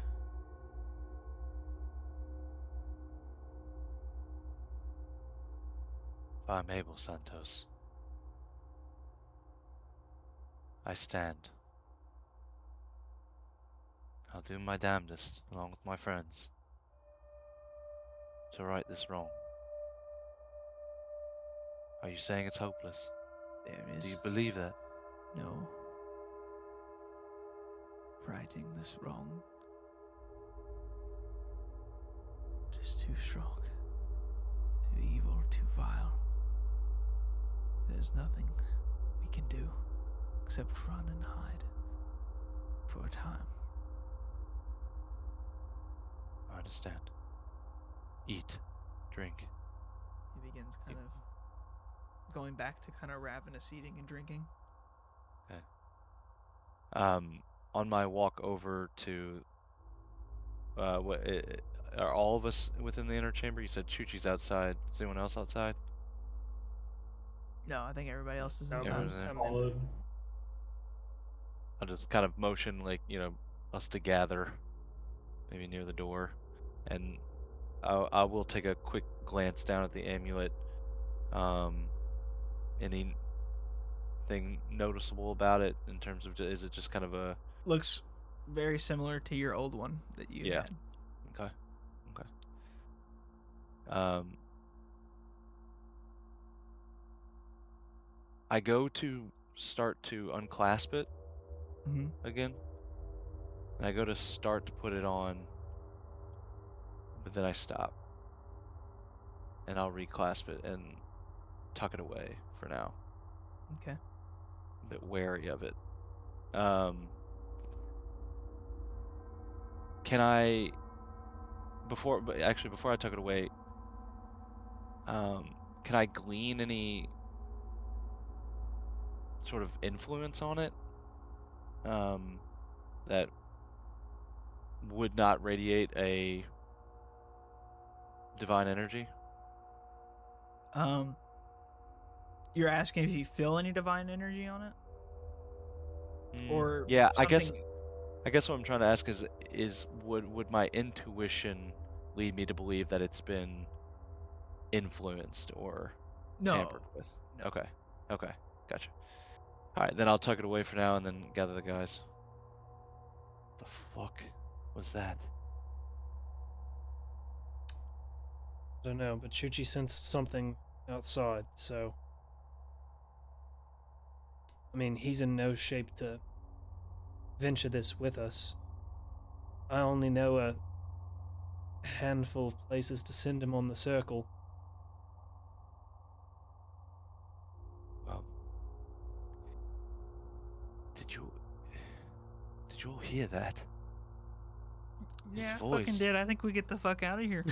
If I'm able, Santos, I stand. I'll do my damnedest, along with my friends, to right this wrong. Are you saying it's hopeless? There is Do you believe that? no righting this wrong. It is too strong, too evil, too vile. There's nothing we can do except run and hide for a time. I understand. Eat, drink. He begins kind of going back to kind of ravenous eating and drinking. Okay. On my walk over to, are all of us within the inner chamber? You said Chuchi's outside. Is anyone else outside? No, I think everybody else is No, inside. Everyone's there? Followed. I'll just kind of motion, like, us to gather, maybe near the door, and I will take a quick glance down at the amulet. Anything noticeable about it in terms of, is it just kind of a... Looks very similar to your old one that you had. Okay. I go to start to unclasp it Mm-hmm. again. And I go to start to put it on, but then I stop. And I'll reclasp it and tuck it away for now. Okay. A bit wary of it. Can I, before I tuck it away, can I glean any sort of influence on it that would not radiate a divine energy? You're asking if you feel any divine energy on it? Or yeah, I something... guess I guess what I'm trying to ask is would my intuition lead me to believe that it's been influenced or tampered with? No. Okay. Okay. Gotcha. All right, then I'll tuck it away for now and then gather the guys. The fuck was that? I don't know, but Chuchi sensed something outside, so... I mean, he's in no shape to venture this with us. I only know a handful of places to send him on the circle. Well, did you all hear that? His Yeah, I voice. fucking did. I think we get the fuck out of here.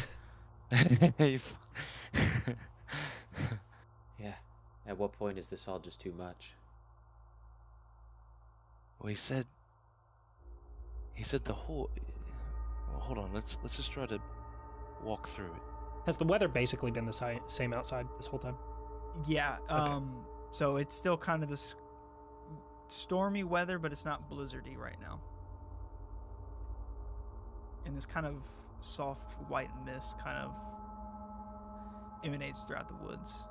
Yeah. At what point is this all just too much? Well, he said the whole. Well, hold on. Let's just try to walk through it. Has the weather basically been the same outside this whole time? Yeah. Okay. So it's still kind of this stormy weather, but it's not blizzardy right now. And this kind of soft white mist kind of emanates throughout the woods.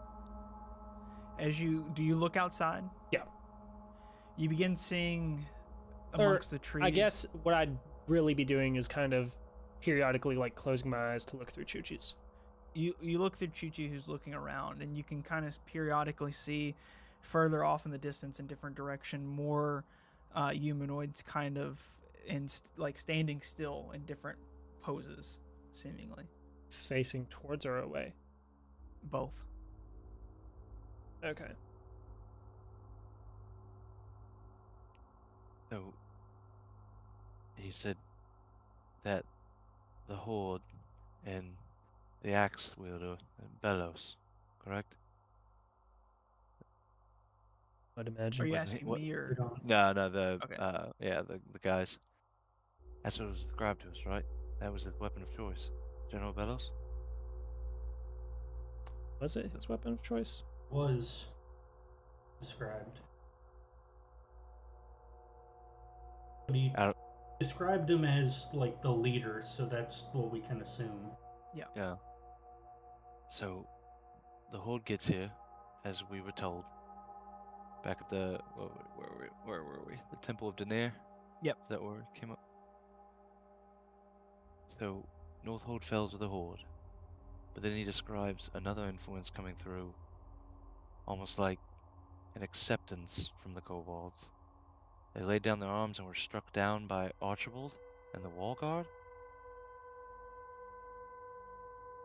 Do you look outside? Yeah. You begin seeing amongst the trees. I guess what I'd really be doing is kind of periodically like closing my eyes to look through Chuchi's. You look through Chuchi, who's looking around, and you can kind of periodically see further off in the distance in different direction more humanoids kind of standing still in different poses, seemingly. Facing towards or away? Both. Okay. So he said that the Horde and the Axe Wielder and Bellows, correct? I'd imagine. Are you Wasn't he- asking what- me or? No, the Okay. the guys. That's what was described to us, right? That was his weapon of choice, General Bellows. Was it his weapon of choice? Was described. But he described him as like the leader, so that's what we can assume. Yeah. So the Horde gets here, as we were told. Back at the where were we? The Temple of Daenerys. Yep. Is that where it came up? So Northhold fell to the Horde, but then he describes another influence coming through, almost like an acceptance from the kobolds. They laid down their arms and were struck down by Archibald and the Wall Guard.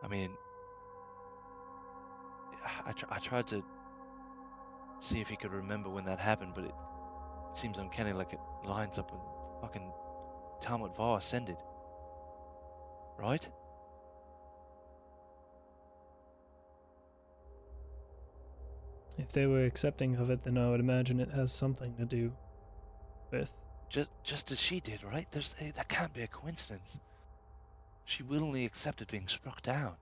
I mean, I tried to see if he could remember when that happened, but it seems uncanny, like it lines up with fucking Talmud Var ascended. Right? If they were accepting of it, then I would imagine it has something to do with... Just as she did, right? That can't be a coincidence. She willingly accepted being struck down.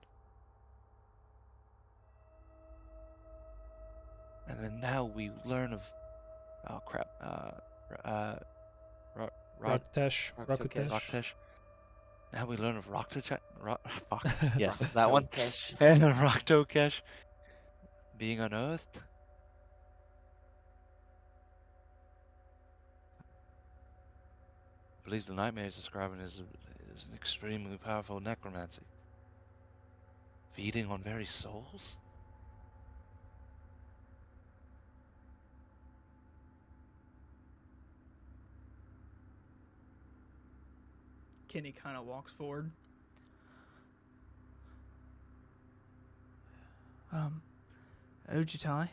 And then now we learn of... Oh crap. Raktesh. Raktesh. Now we learn of Raktesh. Fuck. Yes, that one. Raktokesh. And Raktokesh being unearthed. I believe the nightmare is describing as an extremely powerful necromancy. Feeding on very souls? Kenny kind of walks forward. Ojitai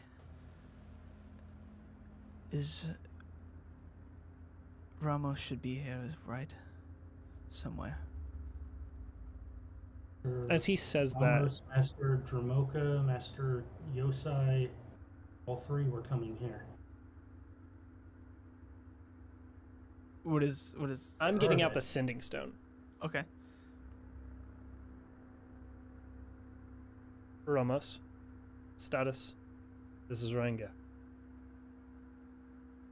is Ramos should be here, right? Somewhere. As he says Ramos, Master Dramoka, Master Yosai, all three were coming here. What is? I'm getting out the sending stone. Okay. Ramos. Status. This is Ranga.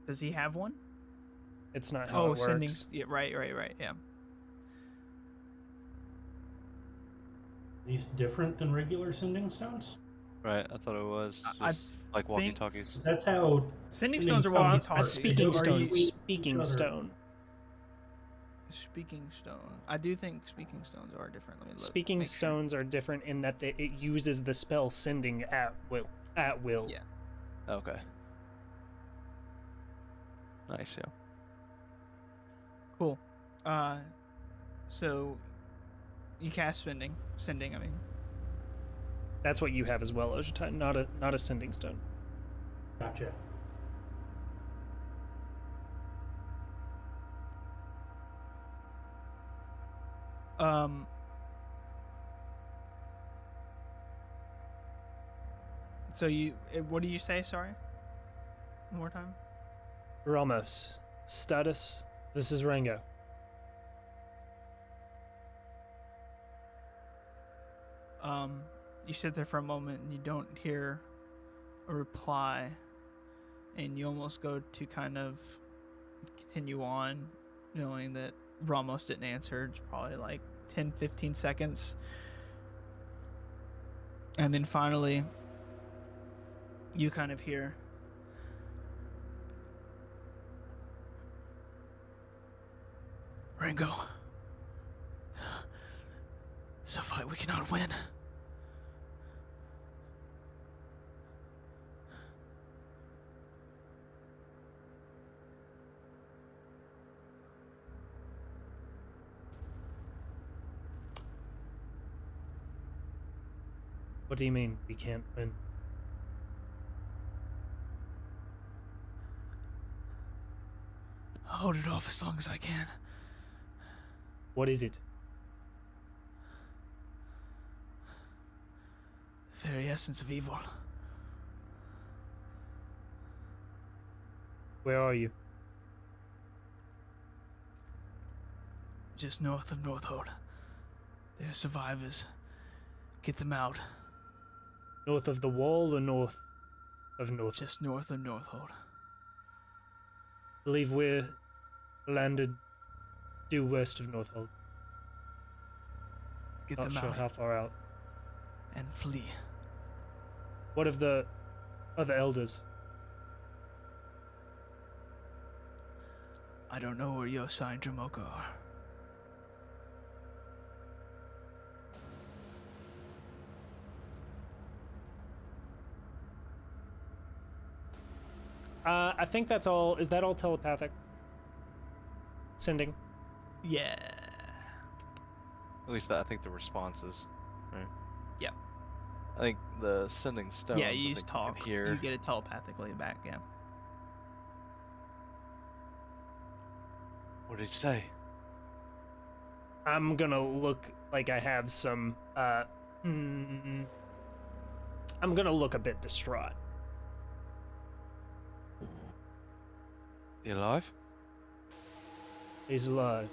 Does he have one? It's not how it works. Sending. Yeah, right. Yeah. These different than regular sending stones? Right, I thought it was just like walkie-talkies. That's how sending stones are walkie-talkies. Speaking stone. Speaking stone. Speaking stone. I do think speaking stones are different. Let me look. Speaking stones are different in that it uses the spell sending at will. Yeah. Okay. Nice, yeah. Cool. So you cast sending. I mean, that's what you have as well, Ojutai, not a sending stone. Gotcha. So what do you say? Sorry. One more time. Ramos, status. This is Rango. You sit there for a moment and you don't hear a reply, and you almost go to kind of continue on, knowing that Ramos didn't answer. It's probably like 10-15 seconds. And then finally, you kind of hear, Rango, it's a fight we cannot win. What do you mean we can't win? I'll hold it off as long as I can. What is it? The very essence of evil. Where are you? Just north of Northhold. They're survivors. Get them out. North of the wall or north of North? Just north of Northhold. Believe we're landed due west of Northhold. Get Not them sure out. how far out. And flee. What of the other elders? I don't know where Yosai and Dramoka are. I think that's all. Is that all telepathic? Sending? Yeah. At least I think the responses, right? Yeah. I think the sending stones. Yeah, you just talk. Here. You get it telepathically back, yeah. What did he say? I'm gonna look like I have some, I'm gonna look a bit distraught. You alive? He's alive,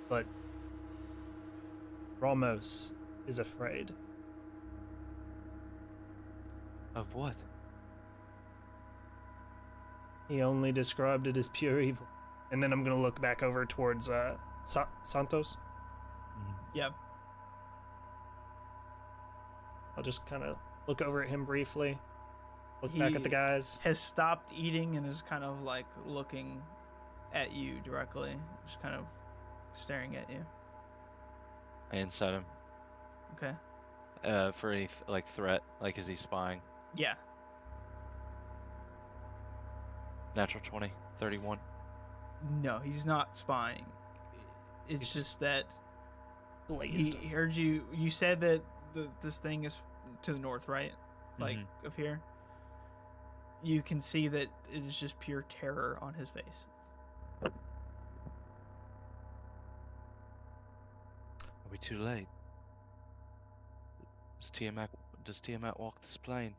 but Ramos is afraid. Of what? He only described it as pure evil. And then I'm gonna look back over towards Santos. Yeah. I'll just kind of look over at him briefly, look back at the guys. Has stopped eating and is kind of like looking at you directly, just kind of staring at you. I inside him. Okay. For any threat, like is he spying? Yeah. Natural 20, 31. No, he's not spying. It's just that Blazed. he heard you. You said that this thing is to the north, right? Like of here. You can see that it is just pure terror on his face. Are we too late? Does Tiamat walk this plane?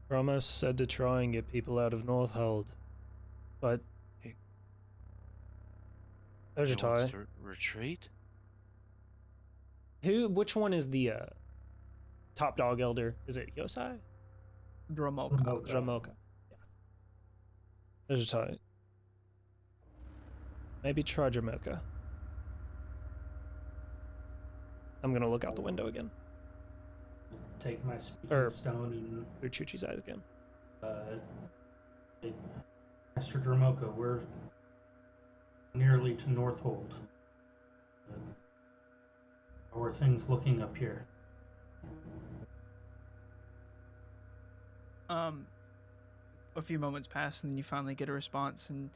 Ramos said to try and get people out of Northhold, but He wants Ojutai, to retreat? which one is the top dog elder? Is it Yosai? Dromoka. Dromoka. Yeah. There's a tie. Maybe try Dromoka. I'm gonna look out the window again. Take my speaking stone and through Chuchi's eyes again. Master Dromoka, we're nearly to Northhold. How are things looking up here? A few moments pass, and then you finally get a response, and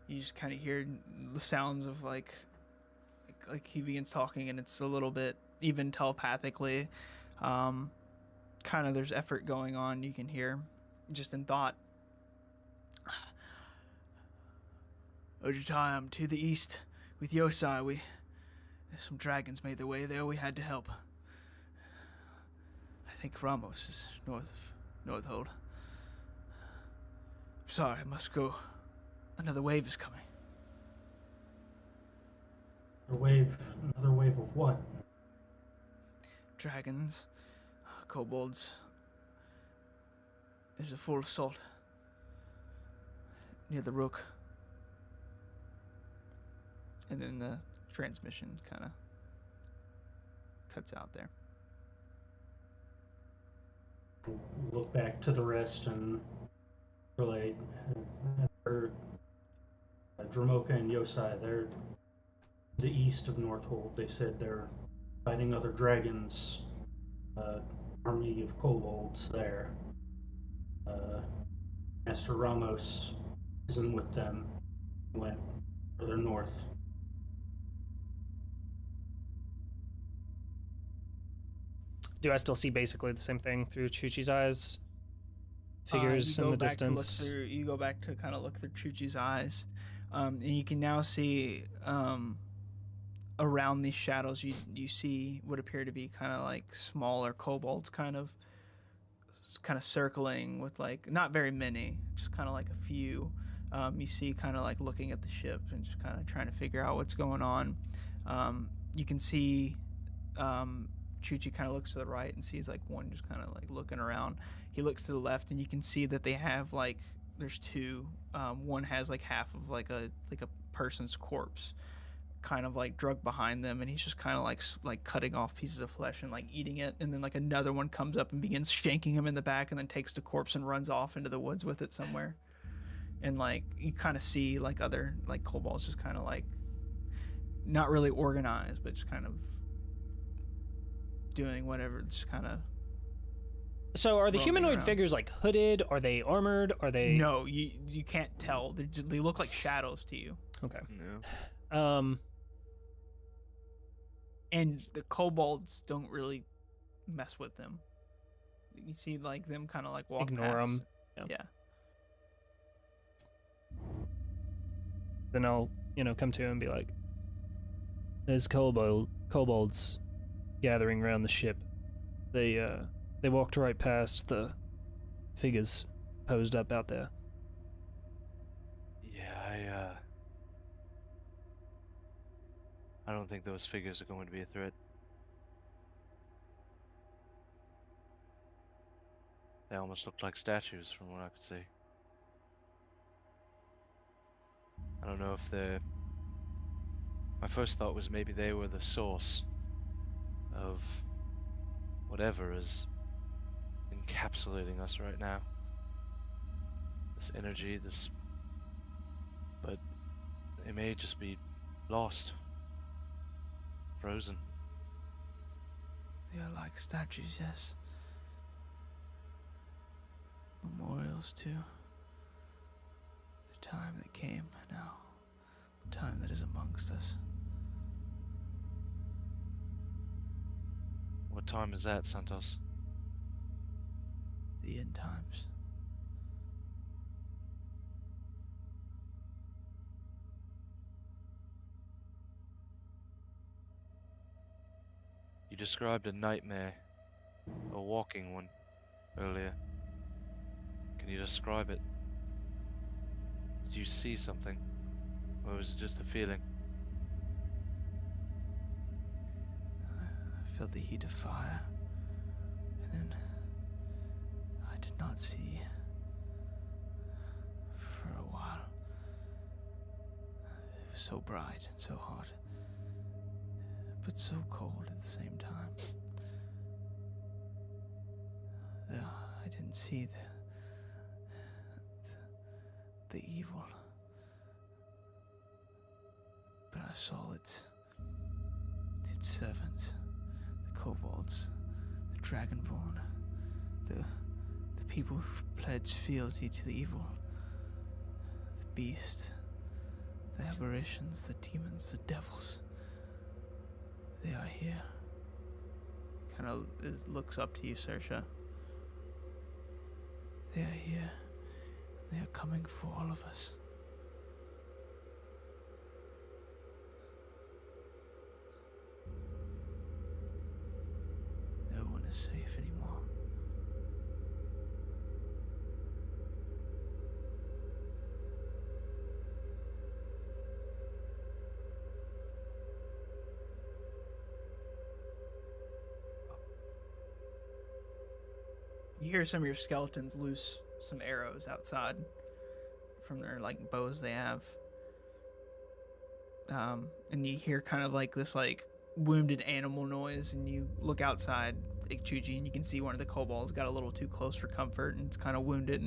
you just kind of hear the sounds of like he begins talking, and it's a little bit even telepathically. Kind of there's effort going on. You can hear just in thought. Ojutai, I'm to the east with Yosai. Some dragons made their way there. We had to help. I think Ramos is north of Northhold. Sorry, I must go. Another wave is coming. Another wave of what? Dragons, kobolds. There's a full assault near the Rook. And then the transmission kind of cuts out there. Look back to the rest and relate. Dromoka and Yosai, they're the east of Northhold. They said they're fighting other dragons, army of kobolds there. Master Ramos isn't with them. Went further north. Do I still see basically the same thing through Chuchi's eyes? Figures in the distance. You go back to kind of look through Chuchi's eyes, and you can now see around these shadows. You see what appear to be kind of like smaller kobolds, kind of circling with like not very many, just kind of like a few. You see kind of like looking at the ship and just kind of trying to figure out what's going on. You can see. Chuchi kind of looks to the right and sees like one just kind of like looking around. He looks to the left and you can see that they have like there's two. One has like half of like a person's corpse, kind of like drugged behind them, and he's just kind of like cutting off pieces of flesh and like eating it. And then like another one comes up and begins shanking him in the back, and then takes the corpse and runs off into the woods with it somewhere. And like you kind of see like other like kobolds just kind of like not really organized, but just kind of doing whatever, just kind of. So are the humanoid figures like hooded? Are they armored? Are they? No, you can't tell. They look like shadows to you. Okay. No. And the kobolds don't really mess with them. You see like them kind of like walk ignore past. them. Yeah. Then I'll come to him and be like, "There's kobolds gathering around the ship. They walked right past the figures posed up out there." Yeah, I don't think those figures are going to be a threat. They almost looked like statues from what I could see. I don't know if they're... My first thought was maybe they were the source of whatever is encapsulating us right now. This energy, but they may just be lost, frozen. They are like statues, yes. Memorials to the time that came, now the time that is amongst us. What time is that, Santos? The end times. You described a nightmare, a walking one, earlier. Can you describe it? Did you see something? Or was it just a feeling? I felt the heat of fire, and then I did could not see for a while. It was so bright and so hot, but so cold at the same time. I didn't see the evil, but I saw its servants, the kobolds, the dragonborn, the people who pledged fealty to the evil, the beast, the aberrations, the demons, the devils. They are here. Kind of looks up to you, Saoirse. They are here. They are coming for all of us. No one is safe anymore. You hear some of your skeletons loose some arrows outside from their like bows they have. And you hear kind of like this like wounded animal noise, and you look outside, Ikchuji, and you can see one of the kobolds got a little too close for comfort, and it's kind of wounded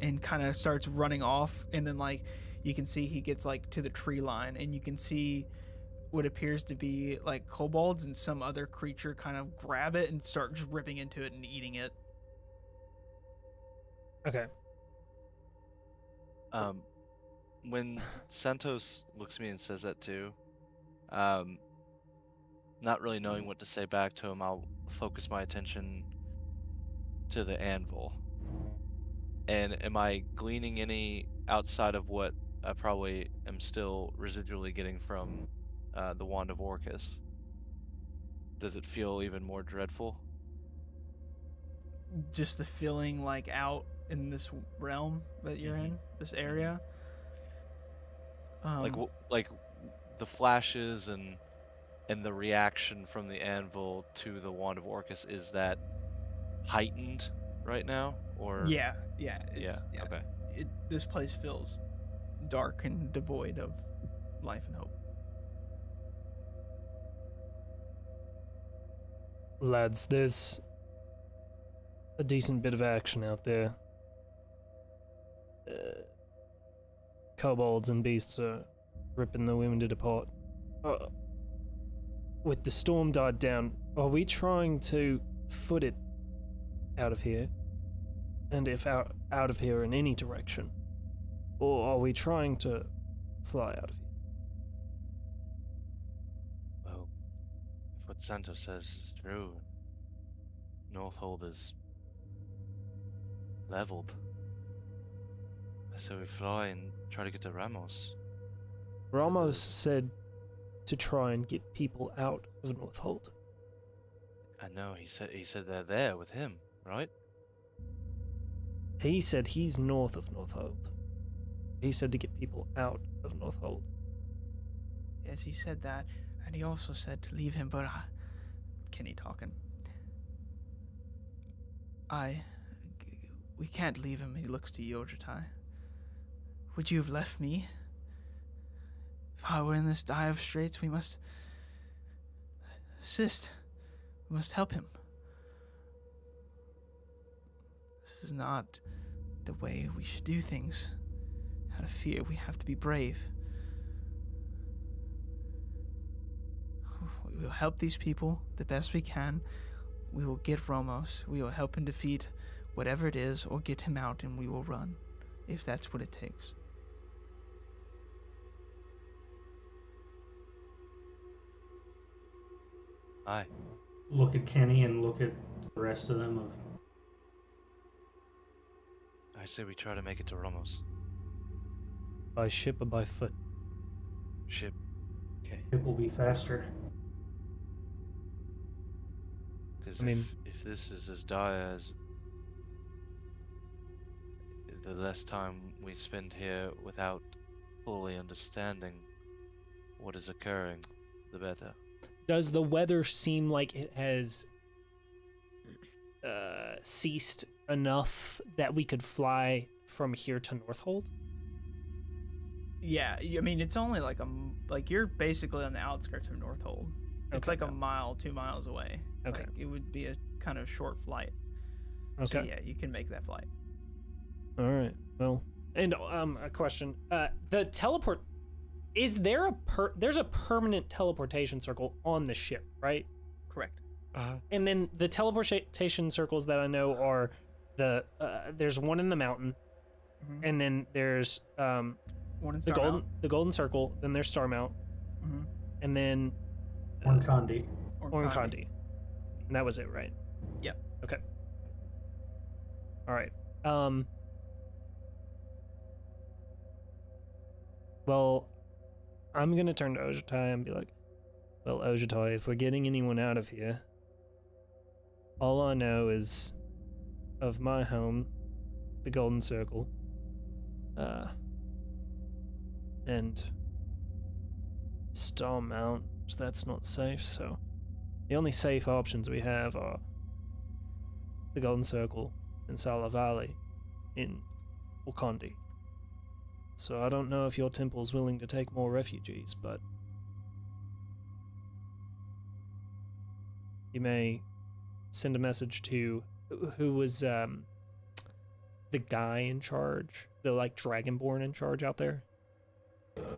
and kind of starts running off. And then like you can see he gets like to the tree line, and you can see what appears to be like kobolds and some other creature kind of grab it and start just ripping into it and eating it. Okay. When Santos looks at me and says that too, not really knowing what to say back to him, I'll focus my attention to the anvil. And am I gleaning any outside of what I probably am still residually getting from the Wand of Orcus? Does it feel even more dreadful? Just the feeling like out in this realm that you're in, this area. Like the flashes and the reaction from the anvil to the Wand of Orcus, is that heightened right now, or Yeah. Okay. This place feels dark and devoid of life and hope. Lads, there's a decent bit of action out there. Kobolds and beasts are ripping the wounded apart. With the storm died down, are we trying to foot it out of here? And if out of here in any direction? Or are we trying to fly out of here? Well, if what Santos says is true, Northhold is leveled. So we fly and try to get to Ramos. Ramos said to try and get people out of Northhold. I know, he said they're there with him, right? He said he's north of Northhold. He said to get people out of Northhold. Yes, he said that, and he also said to leave him, but Kenny talking. We can't leave him. He looks to Yojitai. Would you have left me? If I were in this dire straits, we must assist. We must help him. This is not the way we should do things. Out of fear, we have to be brave. We will help these people the best we can. We will get Ramos. We will help him defeat whatever it is, or get him out, and we will run, if that's what it takes. Aye. Look at Kenny and look at the rest of them. I say we try to make it to Ramos. By ship or by foot? Ship. Okay. It will be faster. Because if this is as dire as the less time we spend here without fully understanding what is occurring, the better. Does the weather seem like it has ceased enough that we could fly from here to Northhold? Yeah, I mean it's only like you're basically on the outskirts of Northhold. It's like a mile, 2 miles away. Okay. Like, it would be a kind of short flight. Okay. So yeah, you can make that flight. All right. Well, and a question: the teleport, is there there's a permanent teleportation circle on the ship, right? Correct. And then the teleportation circles that I know are there's one in the mountain, and then there's one in Starmount. the golden circle. Then there's Starmount, and then Ornkandi. Ornkandi, and that was it, right? Yeah. Okay. All right. Well, I'm gonna turn to Ojutai and be like, well, Ojutai, if we're getting anyone out of here, all I know is of my home, the Golden Circle, and Star Mount, that's not safe, so the only safe options we have are the Golden Circle and Sala Valley in Wakandi. So I don't know if your temple's willing to take more refugees, but you may send a message to who was the guy in charge, the like Dragonborn in charge out there. Oh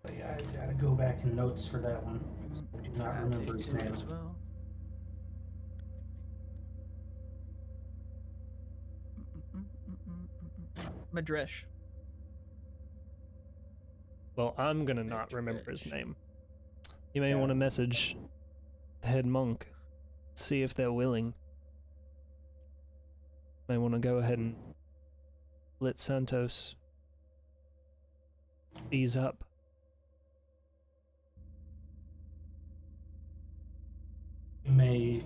boy, I gotta go back in notes for that one. I do not remember his name. As well. Madresh. Well, I'm gonna not remember his name. You may want to message the head monk, see if they're willing. May want to go ahead and let Santos ease up. We may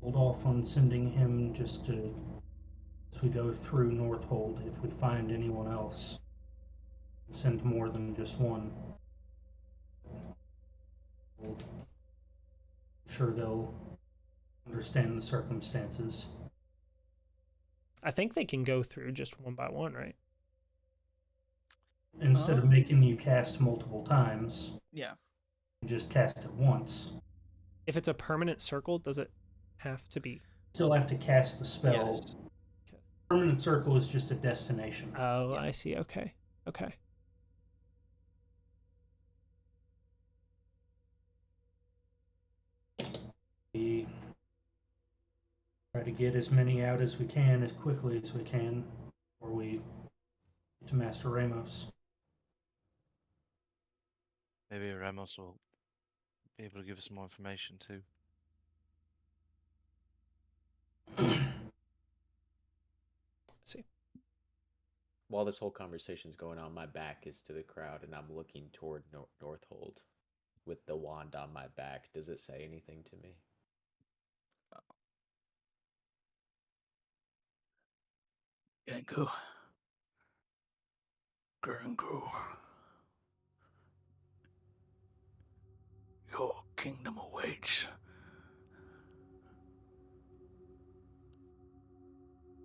hold off on sending him just to, as we go through Northhold, if we find anyone else. Send more than just one. I'm sure they'll understand the circumstances. I think they can go through just one by one, right? Instead of making you cast multiple times, yeah, you just cast it once. If it's a permanent circle, does it have to be? Still have to cast the spell. Yes. Permanent circle is just a destination. Oh, yeah. I see. Okay. Okay. We try to get as many out as we can, as quickly as we can, before we get to Master Ramos. Maybe Ramos will be able to give us more information too. See. While this whole conversation's going on, my back is to the crowd, and I'm looking toward Northhold with the wand on my back. Does it say anything to me? Yanku. Gurungu. Your kingdom awaits.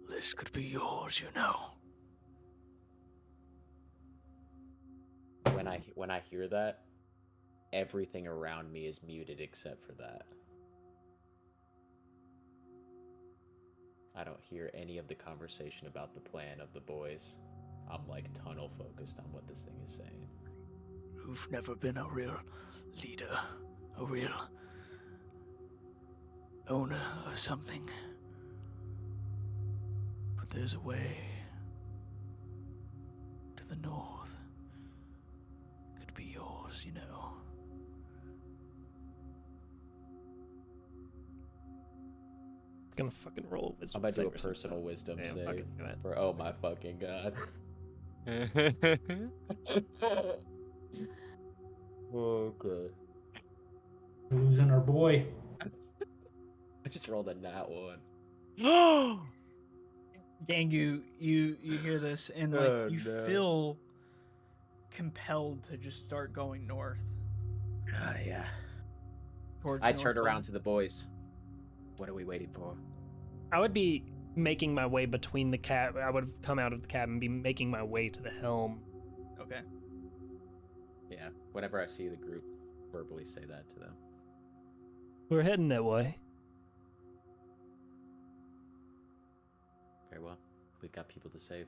This could be yours, you know. When I hear that, everything around me is muted except for that. I don't hear any of the conversation about the plan of the boys. I'm like tunnel focused on what this thing is saying. You've never been a real leader, a real owner of something. But there's a way to the north. Could be yours, you know. Gonna fucking roll a wisdom. I'm about to do a personal wisdom save for oh my fucking god. Okay. Losing our boy. I just rolled a nat one. Gangu, you hear this and like you feel compelled to just start going north. Yeah. Towards I turned around to the boys. What are we waiting for? I would be making my way between the cab. I would have come out of the cab and be making my way to the helm. Okay. Yeah. Whenever I see the group, verbally say that to them. We're heading that way. Very well. We've got people to save.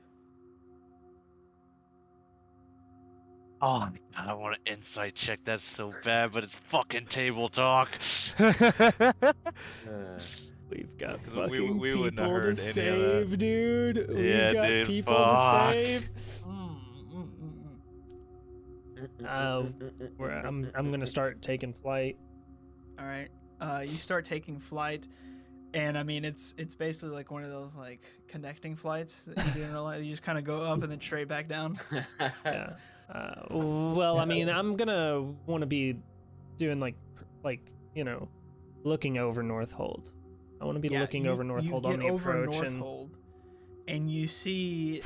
Oh my god, I want to insight check that so bad, but it's fucking table talk. We've got 'Cause fucking we wouldn't have people to heard any of that. save, dude. Yeah, We've got dude, people fuck. to save. I'm gonna start taking flight. All right. You start taking flight, and I mean it's basically like one of those like connecting flights that you didn't realize. You just kind of go up and then straight back down. Yeah. Well, I mean, I'm gonna want to be doing like you know, looking over Northhold. I want to be looking over Northhold on the approach. And you see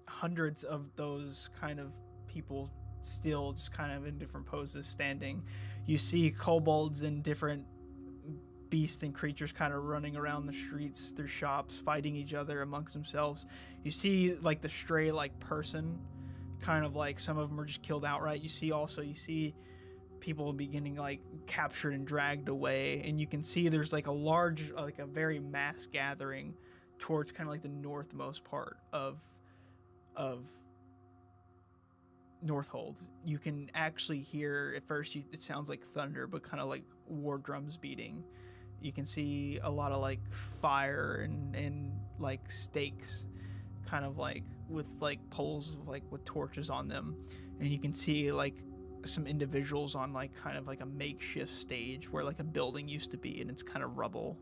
hundreds of those kind of people still just kind of in different poses standing. You see kobolds and different beasts and creatures kind of running around the streets through shops, fighting each other amongst themselves. You see like the stray like person, kind of like some of them are just killed outright. You see people beginning like captured and dragged away, and you can see there's like a large, like a very mass gathering towards kind of like the northmost part of Northhold. You can actually hear at first it sounds like thunder, but kind of like war drums beating. You can see a lot of like fire and like stakes, kind of like with like poles like with torches on them, and you can see like some individuals on like kind of like a makeshift stage where like a building used to be, and it's kind of rubble,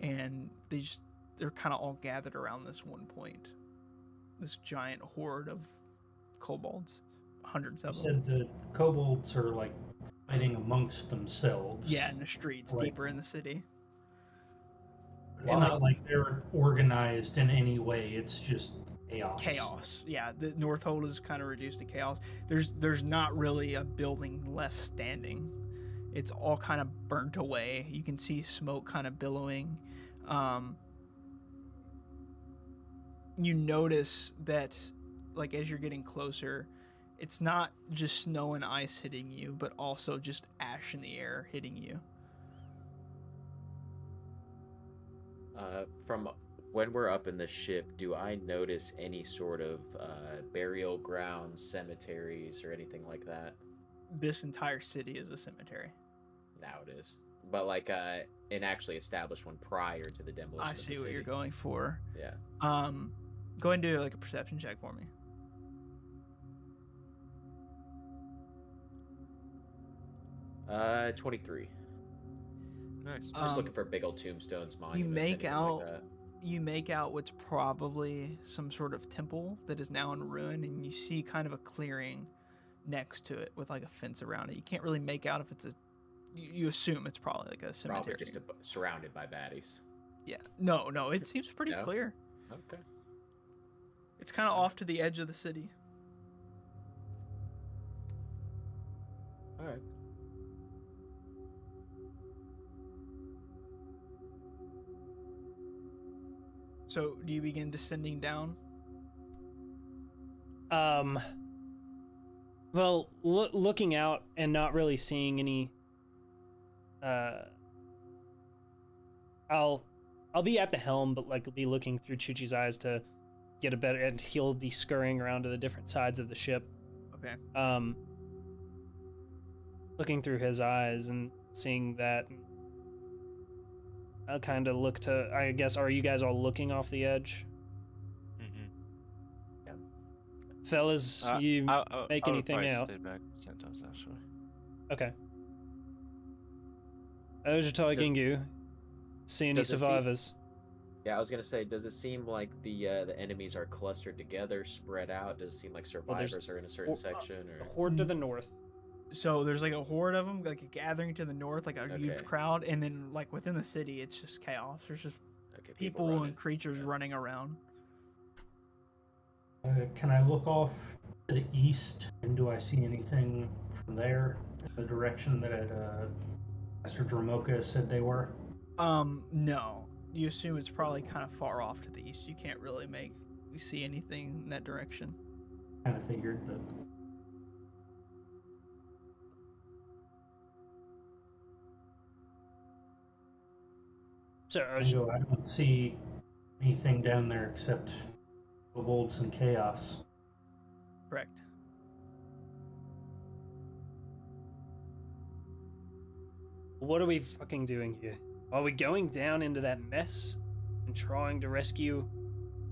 and they're kind of all gathered around this one point. This giant horde of kobolds, hundreds of them. You said the kobolds are like fighting amongst themselves. Yeah, in the streets, Right. deeper in the city. It's not like they're organized in any way. It's just Chaos. Yeah, the Northhold is kind of reduced to chaos. There's not really a building left standing. It's all kind of burnt away. You can see smoke kind of billowing. You notice that, like, as you're getting closer, it's not just snow and ice hitting you, but also just ash in the air hitting you. From when we're up in the ship, do I notice any sort of burial grounds, cemeteries, or anything like that? This entire city is a cemetery. Now it is. But like an actually established one prior to the demolition of the city. I see what you're going for. Yeah. Go ahead and do like a perception check for me. 23. Nice. Just looking for big old tombstones, monuments. You make out what's probably some sort of temple that is now in ruin, and you see kind of a clearing next to it with like a fence around it. You can't really make out if it's you assume it's probably like a cemetery. Probably just surrounded by baddies. Yeah. No, it seems pretty clear. Okay. It's kind of off to the edge of the city. All right. So, do you begin descending down? Well, looking out and not really seeing any. I'll be at the helm, but like be looking through Chuchi's eyes to get a better, and he'll be scurrying around to the different sides of the ship. Okay. Looking through his eyes and seeing that. I'll kind of look to, I guess, are you guys all looking off the edge? Mm-hmm. Yeah. Fellas, you make anything out? Stay back Santos, actually. Okay. Gingu, see any survivors? Yeah, I was gonna say, does it seem like the enemies are clustered together, spread out? Does it seem like survivors are in a certain section, or a horde to the north? So there's like a horde of them, like a gathering to the north, like a huge crowd, and then like within the city, it's just chaos. There's just people and creatures running around. Can I look off to the east, and do I see anything from there, the direction that Master Dramoka said they were? No. You assume it's probably kind of far off to the east. You can't really see anything in that direction. Kind of figured, but So I don't see anything down there except kobolds and chaos. Correct. what are we fucking doing here? Are we going down into that mess and trying to rescue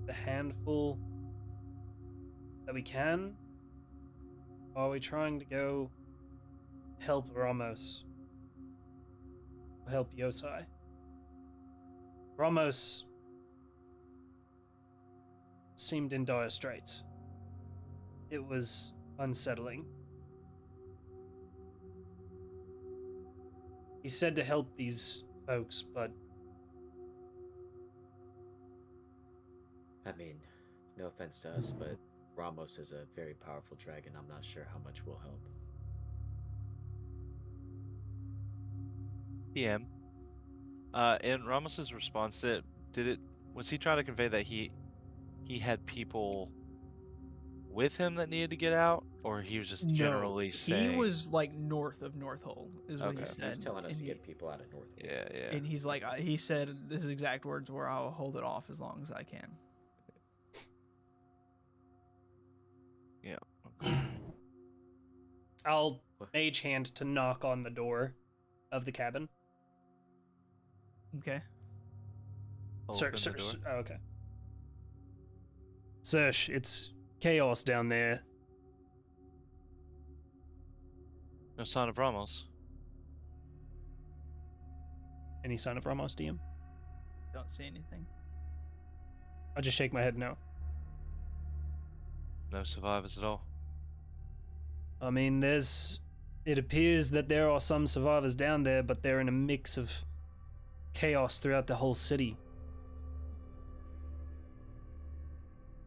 the handful that we can? Or are we trying to go help Ramos? Or help Yosai? Ramos seemed in dire straits. It was unsettling. He said to help these folks, but... I mean, no offense to us, but Ramos is a very powerful dragon. I'm not sure how much will help. PM. In Ramos's response to it, was he trying to convey that he had people with him that needed to get out, or he was just generally saying? He was like north of Northold, is what he said. He's telling us to get people out of Northold. Yeah. And he's like, he said his exact words were, "I will hold it off as long as I can." Yeah. I'll mage hand to knock on the door of the cabin. Okay. Sir, oh, okay. Serge, it's chaos down there. No sign of Ramos. Any sign of Ramos, DM? Don't see anything. I'll just shake my head no. No survivors at all. I mean, it appears that there are some survivors down there, but they're in a mix of chaos throughout the whole city.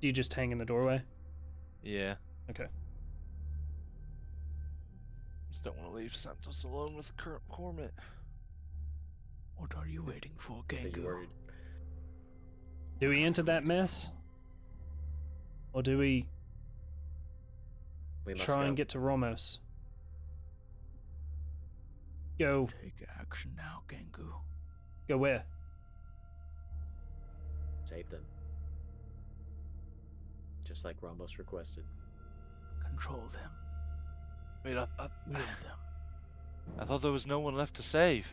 Do you just hang in the doorway? Yeah. Okay. Just don't want to leave Santos alone with Cormit. What are you waiting for, Gangu? Do we enter that mess? Or do we try and get to Ramos? Go. Take action now, Gangu. Go where? Save them. Just like Ramos requested. Control them. Wait, Wield them. I thought there was no one left to save.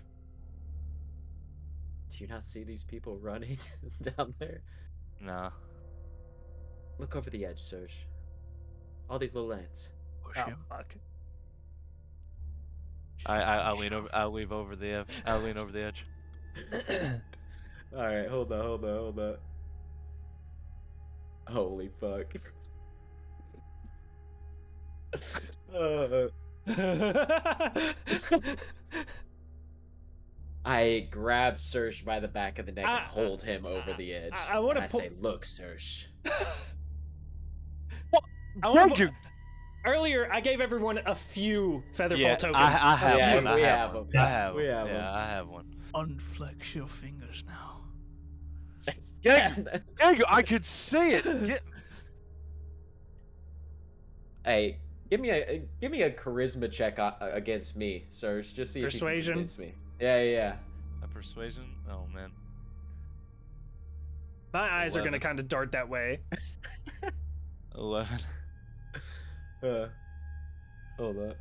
Do you not see these people running down there? Nah. Look over the edge, Serge. All these little ants. Push Oh, him. fuck. I'll lean over. I'll lean over the edge. All right, hold on. Holy fuck. I grab Serge by the back of the neck and hold him over the edge. I say, "Look, Serge." Earlier, I gave everyone a few Featherfall tokens. I have one. We have them. Yeah, I have one. Unflex your fingers now. I could see it. Hey, give me a charisma check against me, Serge. Just see Persuasion? If you can convince me. Yeah. A persuasion? Oh man. My eyes 11. Are gonna kind of dart that way. 11. Hold up.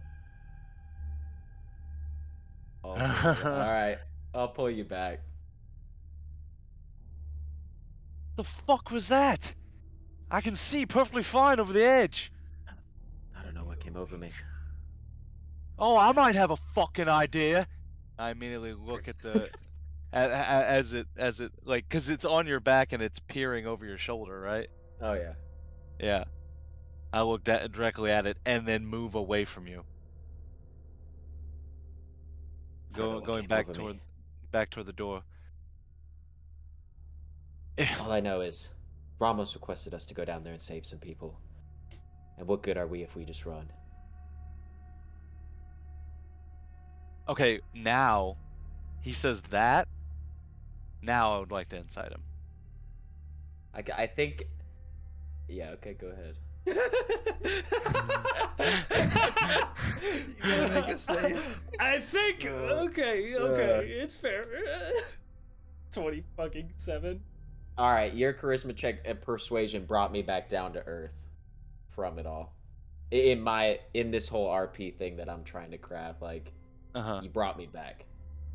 Awesome. All right, I'll pull you back. The fuck was that? I can see perfectly fine over the edge. I don't know what came over me. Oh, I might have a fucking idea. I immediately look at the as it like, cause it's on your back and it's peering over your shoulder, right? Oh yeah. Yeah. I look directly at it and then move away from you. Going back toward the door. All I know is Ramos requested us to go down there and save some people. And what good are we if we just run? Okay, now he says that, Now I would like to insight him. I think. Yeah. Okay. Go ahead. You gotta make it safe. I think. Okay. It's fair. 20 fucking 7. All right. Your charisma check and persuasion brought me back down to earth from it all. In this whole RP thing that I'm trying to craft, like, you brought me back.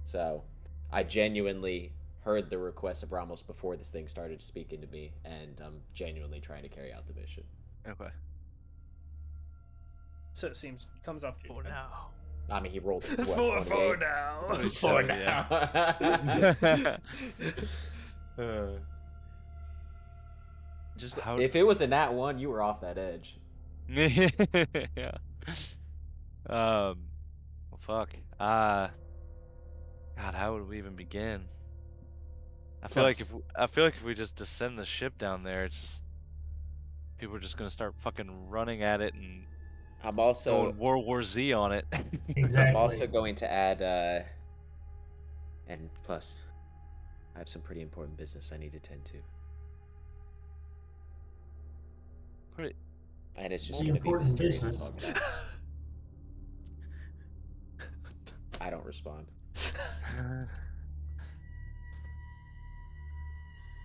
So, I genuinely heard the request of Ramos before this thing started speaking to me, and I'm genuinely trying to carry out the mission. Okay. So it comes up to you. For now. I mean, he rolled a For now. For now. Just if it was a nat 1, you were off that edge. Yeah. Well, fuck. God, how would we even begin? I feel like if we just descend the ship down there, it's just people are just gonna start fucking running at it and I'm also going World War Z on it. Exactly. I'm also going to add and plus I have some pretty important business I need to tend to. Pretty. And it's just More going to be important mysterious business. talking out. I don't respond.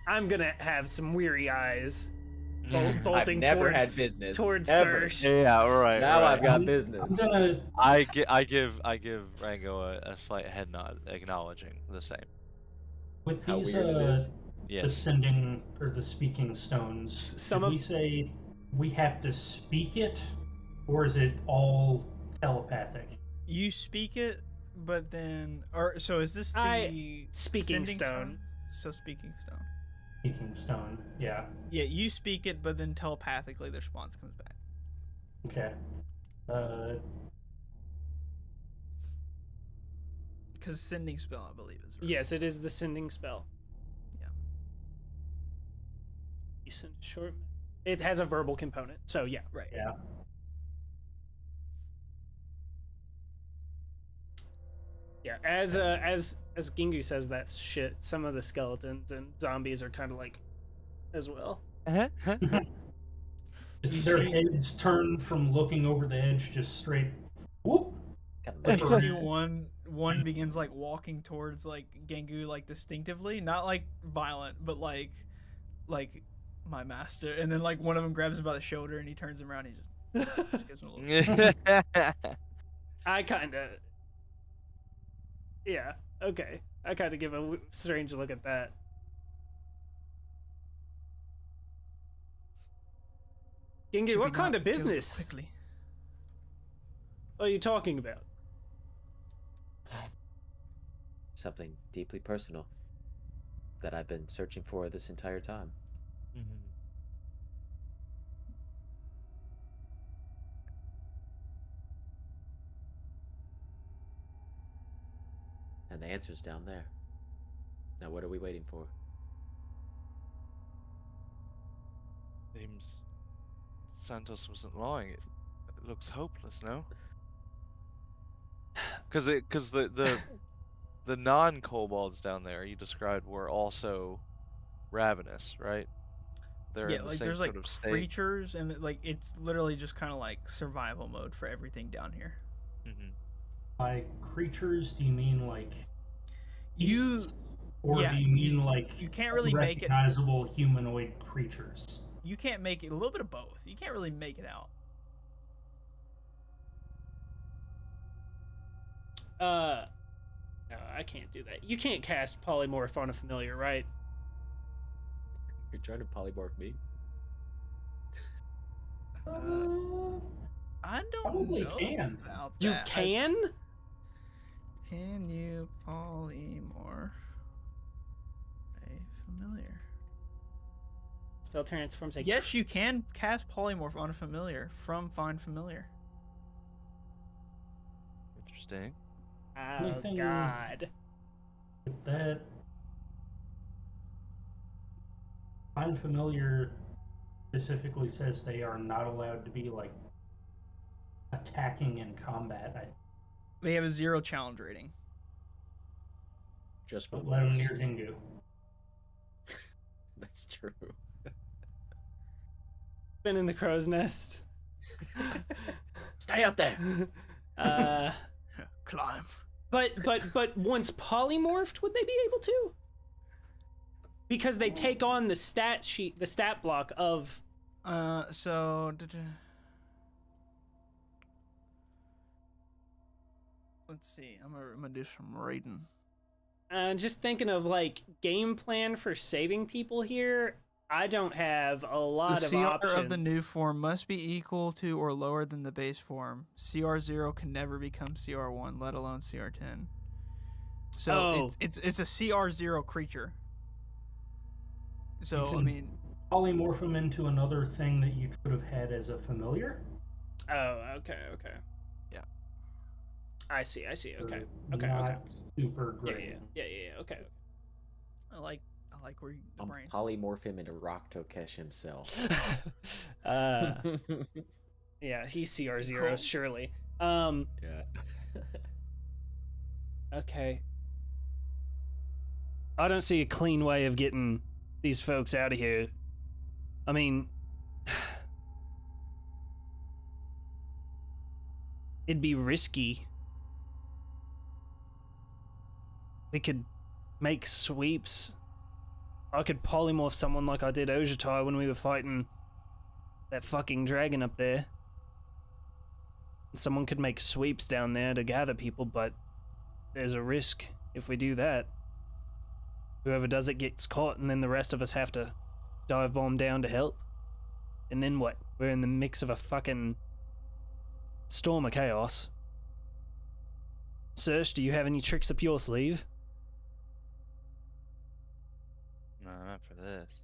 I'm gonna have some weary eyes. I've Bolting never towards, had business. towards ever. Serge. Yeah, right. Now right. I've got business. I'm gonna. I give Rango a slight head nod, acknowledging the same. With How these weird it is. Yes. the sending or the speaking stones, Some did of- we say we have to speak it, or is it all telepathic? You speak it, but then, so is this the speaking sending stone. So speaking stone. Speaking stone, yeah. Yeah, you speak it, but then telepathically the response comes back. Okay. Because sending spell, I believe, is. Yes, it is the sending spell. Yeah. You send a short. It has a verbal component, so yeah. Right. Yeah. Yeah, as Gingu says that shit, some of the skeletons and zombies are kind of like, as well. Just their heads turn from looking over the edge, just straight. Whoop. Like you see one begins like walking towards like Gengu like distinctively, not like violent, but like my master. And then like one of them grabs him by the shoulder and he turns him around. And he just gives him a little. I kind of. Yeah. Okay. I kind of give a strange look at that. Gingu, Should what we kind not of go business quickly? are you talking about? Something deeply personal that I've been searching for this entire time. And the answer's down there. Now what are we waiting for? Seems Santos wasn't lying. It looks hopeless, no? Because the non-kobolds down there you described were also ravenous, right? They're Yeah, in the like same there's sort like of state. creatures and like it's literally just kind of like survival mode for everything down here. By creatures, do you mean like You, beasts? Or yeah, do you mean like you can't really make it. recognizable humanoid creatures? You can't make it. A little bit of both. You can't really make it out. No, I can't do that. You can't cast polymorph on a familiar, right? You're trying to polymorph me? I don't Probably know can. about You that. can? Can you polymorph a familiar? Spell transforms a Yes, you can cast polymorph on a familiar from Find Familiar. Interesting. Oh, Anything- God. With that, Find Familiar specifically says they are not allowed to be like attacking in combat. They have a 0 challenge rating. Just for But let them looks. near Dingu. That's true. Been in the crow's nest. Stay up there. Climb. But once polymorphed, would they be able to? Because they take on the stat sheet, the stat block of. So. Let's see. I'm gonna do some reading. Just thinking of like game plan for saving people here. I don't have a lot the of CR options. of the new form must be equal to or lower than the base form. CR0 can never become CR1, let alone CR10. So it's a CR0 creature. So I mean, polymorph him into another thing that you could have had as a familiar. Oh, okay. Yeah. I see. Okay. Not super great. Yeah. Okay. I like where the brain. Polymorph him into Raktokesh himself. Yeah, he's CR0, cool. Surely. Yeah. Okay. I don't see a clean way of getting these folks out of here. I mean, it'd be risky. We could make sweeps. I could polymorph someone like I did Ojatai when we were fighting that fucking dragon up there. Someone could make sweeps down there to gather people, but there's a risk if we do that. Whoever does it gets caught, and then the rest of us have to dive bomb down to help. And then what? We're in the mix of a fucking storm of chaos. Serge, do you have any tricks up your sleeve? No, not for this.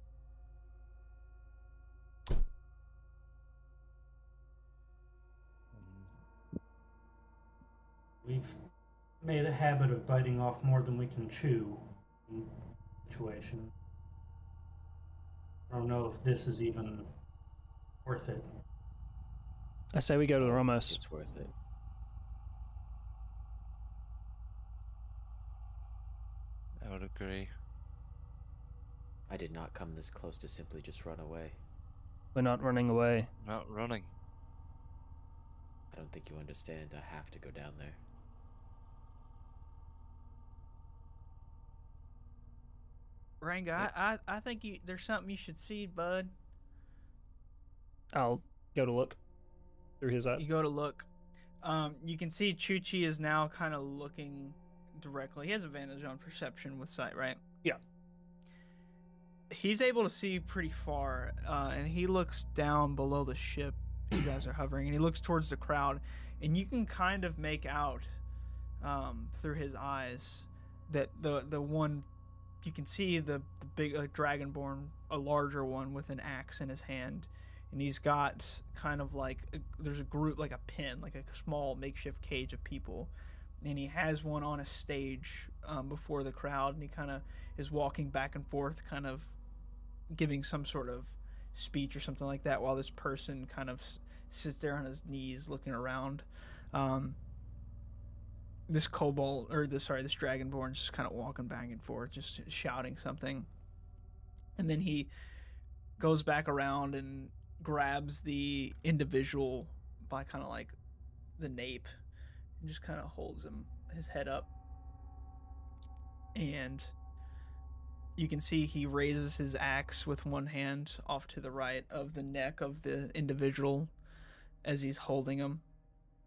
We've made a habit of biting off more than we can chew in situation. I don't know if this is even worth it. I say we go to the Ramos. It's worth it. I would agree. I did not come this close to simply just run away. We're not running away. Not running. I don't think you understand. I have to go down there. Ranga, I think there's something you should see, bud. I'll go to look through his eyes. You go to look. You can see Chuchi is now kind of looking directly. He has advantage on perception with sight, right? Yeah. He's able to see pretty far, and he looks down below the ship you guys are hovering, and he looks towards the crowd, and you can kind of make out through his eyes that the one you can see the big dragonborn, a larger one with an axe in his hand, and he's got kind of like there's a group, like a pen, like a small makeshift cage of people, and he has one on a stage before the crowd, and he kind of is walking back and forth, kind of giving some sort of speech or something like that, while this person kind of sits there on his knees looking around. This kobold, or this dragonborn, just kind of walking back and forth, just shouting something, and then he goes back around and grabs the individual by kind of like the nape and just kind of holds his head up, and you can see he raises his axe with one hand off to the right of the neck of the individual as he's holding him.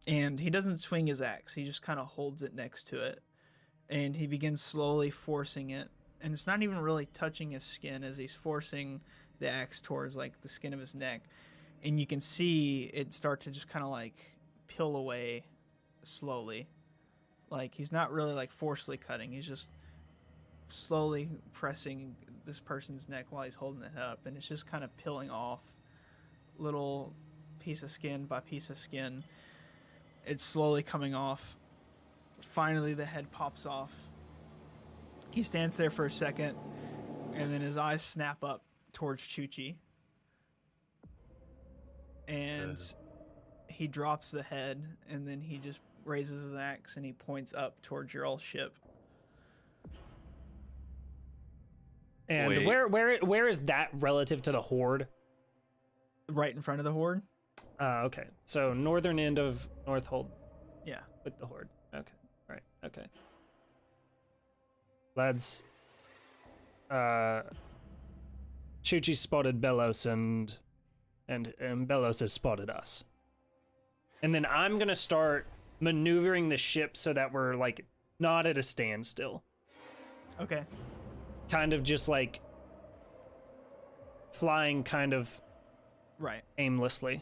And he doesn't swing his axe. He just kind of holds it next to it. And he begins slowly forcing it. And it's not even really touching his skin as he's forcing the axe towards like the skin of his neck. And you can see it start to just kind of like peel away slowly. Like he's not really like forcefully cutting. He's just slowly pressing this person's neck while he's holding it up, and it's just kind of peeling off little piece of skin by piece of skin. It's slowly coming off. Finally the head pops off. He stands there for a second, and then his eyes snap up towards Chuchi, and he drops the head, and then he just raises his axe and he points up towards your all ship. And Wait. where is that relative to the horde? Right in front of the horde. Okay. So northern end of Northhold Yeah. with the horde. Okay. Right. Okay. Lads. Chuchi spotted Belos and Belos has spotted us. And then I'm gonna start maneuvering the ship so that we're like not at a standstill. Okay. Kind of just like flying kind of Right. aimlessly.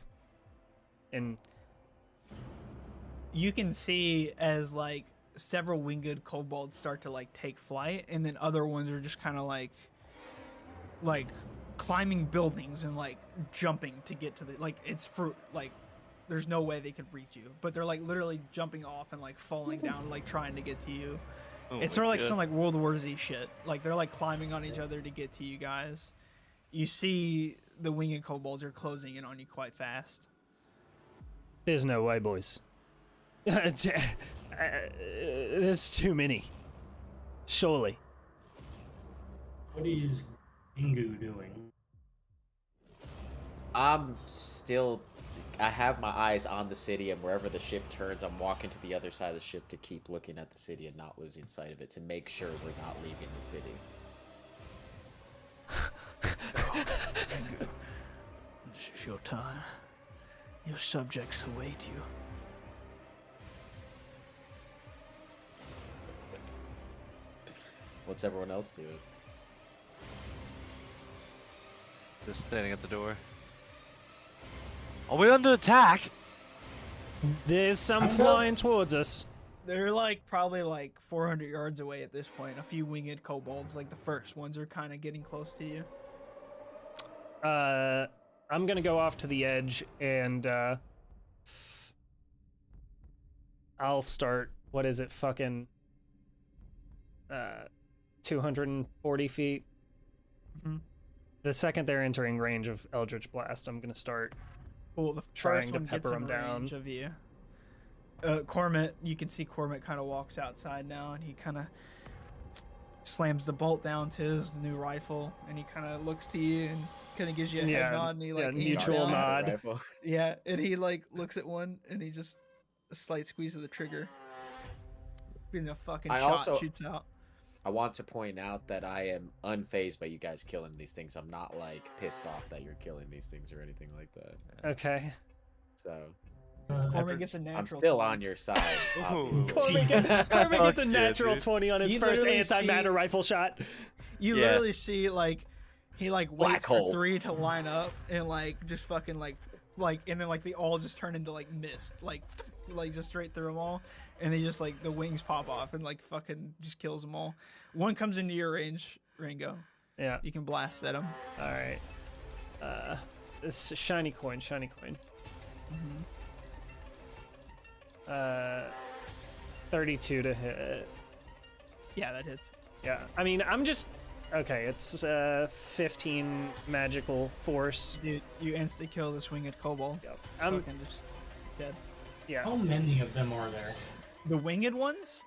And You can see as like several winged kobolds start to like take flight, and then other ones are just kind of like climbing buildings and like jumping to get to the like it's fruit like there's no way they could reach you, but they're like literally jumping off and like falling down like trying to get to you. Oh It's my sort of like God. some like World War Z shit. Like they're like climbing on each other to get to you guys. You see the winged kobolds are closing in on you quite fast. there's no way, boys. There's too many. Surely. What is Ingu doing? I'm still. I have my eyes on the city, and wherever the ship turns, I'm walking to the other side of the ship to keep looking at the city and not losing sight of it, to make sure we're not leaving the city. This is your time. Your subjects await you. What's everyone else doing? Just standing at the door. Are we under attack? There's some I'm go- flying towards us. They're like probably like 400 yards away at this point. A few winged kobolds, like the first ones, are kind of getting close to you. I'm gonna go off to the edge and I'll start. What is it? Fucking 240 feet. Mhm. The second they're entering range of Eldritch Blast, I'm gonna start. Well, the Trying first to one gets pepper in 'em down. range of you. Cormit, you can see Cormit kind of walks outside now, and he kind of slams the bolt down to his new rifle, and he kind of looks to you and kind of gives you a Yeah, head nod, and he like yeah, aims mutual down. nod. Rifle. Yeah, and he like looks at one, and he just a slight squeeze of the trigger, and a fucking I shot also- shoots out. I want to point out that I am unfazed by you guys killing these things. I'm not like pissed off that you're killing these things or anything like that. Okay. So Cormit gets a natural. I'm still 20. on your side. Ooh. obviously. Cormit gets Fuck a yeah, natural dude. 20 on his You first literally anti-matter see- rifle shot. You Yeah. literally see like he like Black waits hole. for 3 to line up and like just fucking like and then like they all just turn into like mist like just straight through them all, and they just like the wings pop off and like fucking just kills them all. One comes into your range, Ringo. Yeah. You can blast at him. All right. This shiny coin. Mm-hmm. 32 to hit. Yeah, that hits. Yeah. I mean, I'm just okay. It's 15 magical force. You insta kill this winged kobold. Yep. Fucking just dead. Yeah. How many of them are there? The winged ones,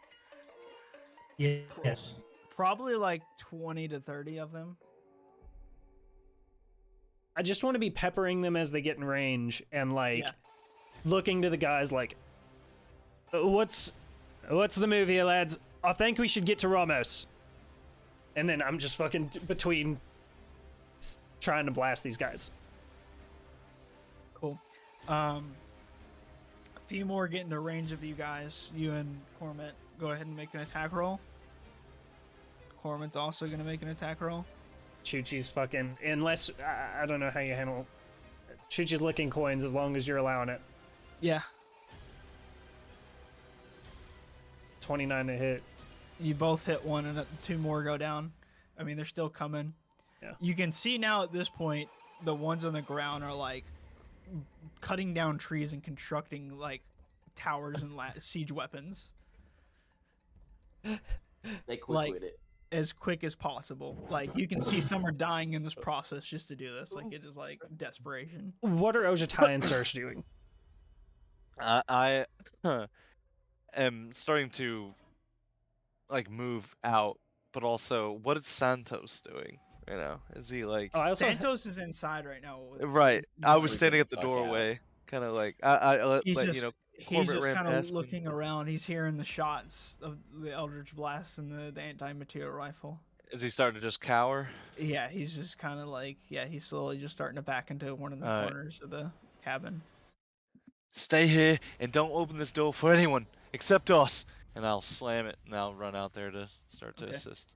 Yes. probably like 20 to 30 of them. I just want to be peppering them as they get in range and like Yeah. looking to the guys like, what's the move here, lads? I think we should get to Ramos. And then I'm just fucking between trying to blast these guys. Cool. A few more get into range of you guys. You and Cormit, go ahead and make an attack roll. Cormit's also gonna make an attack roll. Chuchi's fucking, unless, I don't know how you handle Chuchi's licking coins as long as you're allowing it. Yeah. 29 to hit. You both hit one, and 2 more go down. I mean, they're still coming. Yeah. You can see now at this point, the ones on the ground are like cutting down trees and constructing like towers and siege weapons They quick Like- with it. as quick as possible. Like you can see some are dying in this process just to do this. Like it is like desperation. What are Ojatai and Serge doing? I am starting to like move out, but also what is Santos doing? You know, is he like? Oh, I also Santos is inside right now. Right. I was Freaking standing at the fuck out. doorway, kind of like I He's let just you know. he's Corbett just ran kind of past me. looking around. He's hearing the shots of the Eldritch Blast and the anti-material rifle. Is he starting to just cower? Yeah, he's just kind of like, he's slowly just starting to back into one of the corners of the cabin. Stay here and don't open this door for anyone except us. And I'll slam it and I'll run out there to start to assist.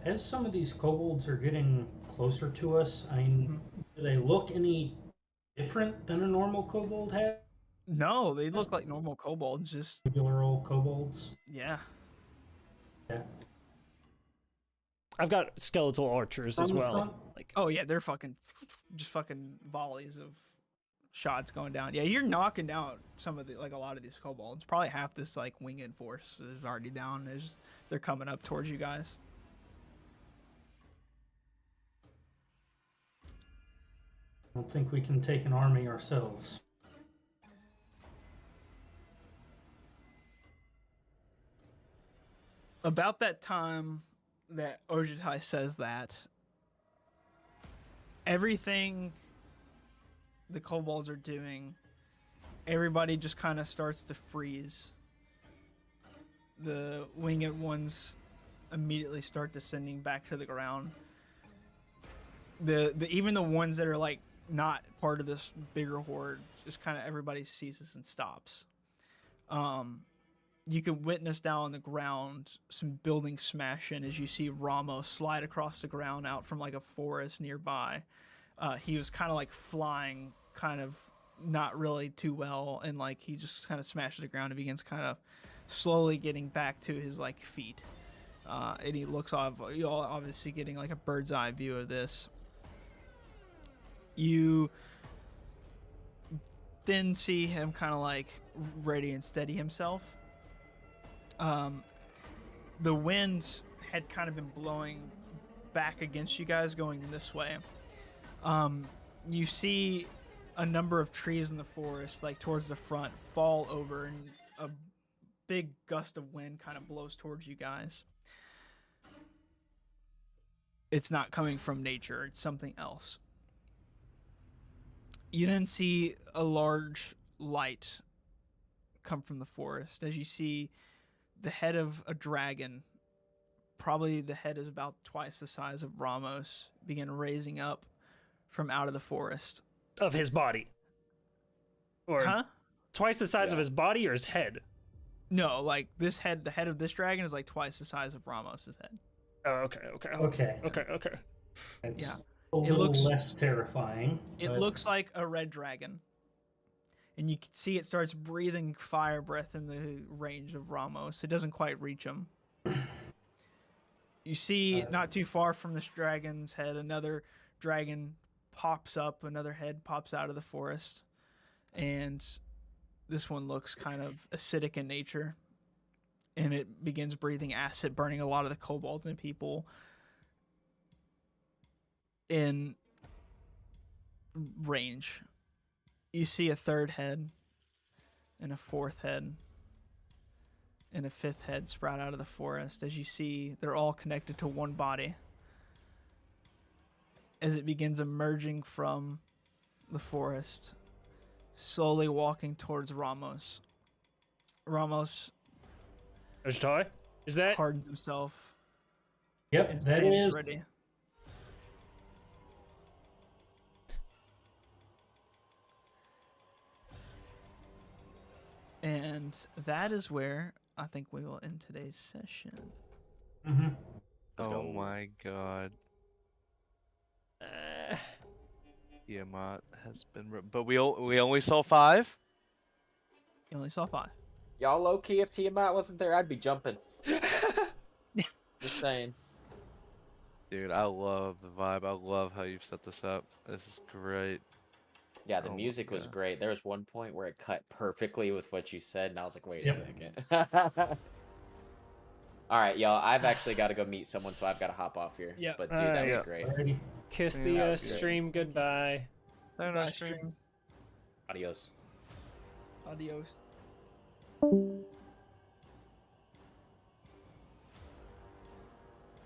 As some of these kobolds are getting closer to us, I mean, do they look any different than a normal kobold has? No, they look like normal kobolds, just Regular old kobolds. yeah. Yeah. I've got skeletal archers as well. Like, oh yeah, they're just fucking volleys of shots going down. Yeah, you're knocking down some of the a lot of these kobolds. Probably half this winged force is already down. They're coming up towards you guys. I don't think we can take an army ourselves. About that time that Ojitai says that, everything the kobolds are doing, everybody just kind of starts to freeze. The winged ones immediately start descending back to the ground. The even the ones that are not part of this bigger horde, just kind of everybody ceases and stops. You can witness down on the ground some buildings smash in as you see Ramos slide across the ground out from a forest nearby. He was kind of flying, kind of not really too well, and he just kind of smashes the ground and begins kind of slowly getting back to his feet. And he looks obviously getting a bird's eye view of this. You then see him kind of ready and steady himself. The wind had kind of been blowing back against you guys going this way. You see a number of trees in the forest, towards the front, fall over, and a big gust of wind kind of blows towards you guys. It's not coming from nature, it's something else. You then see a large light come from the forest as you see the head of a dragon, probably the head is about twice the size of Ramos, begin raising up from out of the forest. Of his body? Or twice the size of his body or his head? No, this head, the head of this dragon is twice the size of Ramos's head. Oh, okay. It's it looks less terrifying. It looks like a red dragon. And you can see it starts breathing fire breath in the range of Ramos. It doesn't quite reach him. You see, not too far from this dragon's head, another dragon pops up, another head pops out of the forest. And this one looks kind of acidic in nature. And it begins breathing acid, burning a lot of the kobolds and people in range. You see a third head, and a fourth head, and a fifth head sprout out of the forest. As you see, they're all connected to one body. As it begins emerging from the forest, slowly walking towards Ramos. Ramos is that hardens himself. Yep, that is ready. And that is where I think we will end today's session. Mm-hmm. Oh my god. Tiamat has been... But we only saw 5? You only saw 5. Y'all low-key, if Tiamat wasn't there, I'd be jumping. Just saying. Dude, I love the vibe. I love how you've set this up. This is great. Yeah, the music was great. There was one point where it cut perfectly with what you said, and I was like, wait a second. All right, y'all, I've actually got to go meet someone, so I've got to hop off here. Yeah. But, dude, that was great. Kiss the stream goodbye. Bye, stream. Adios. Adios.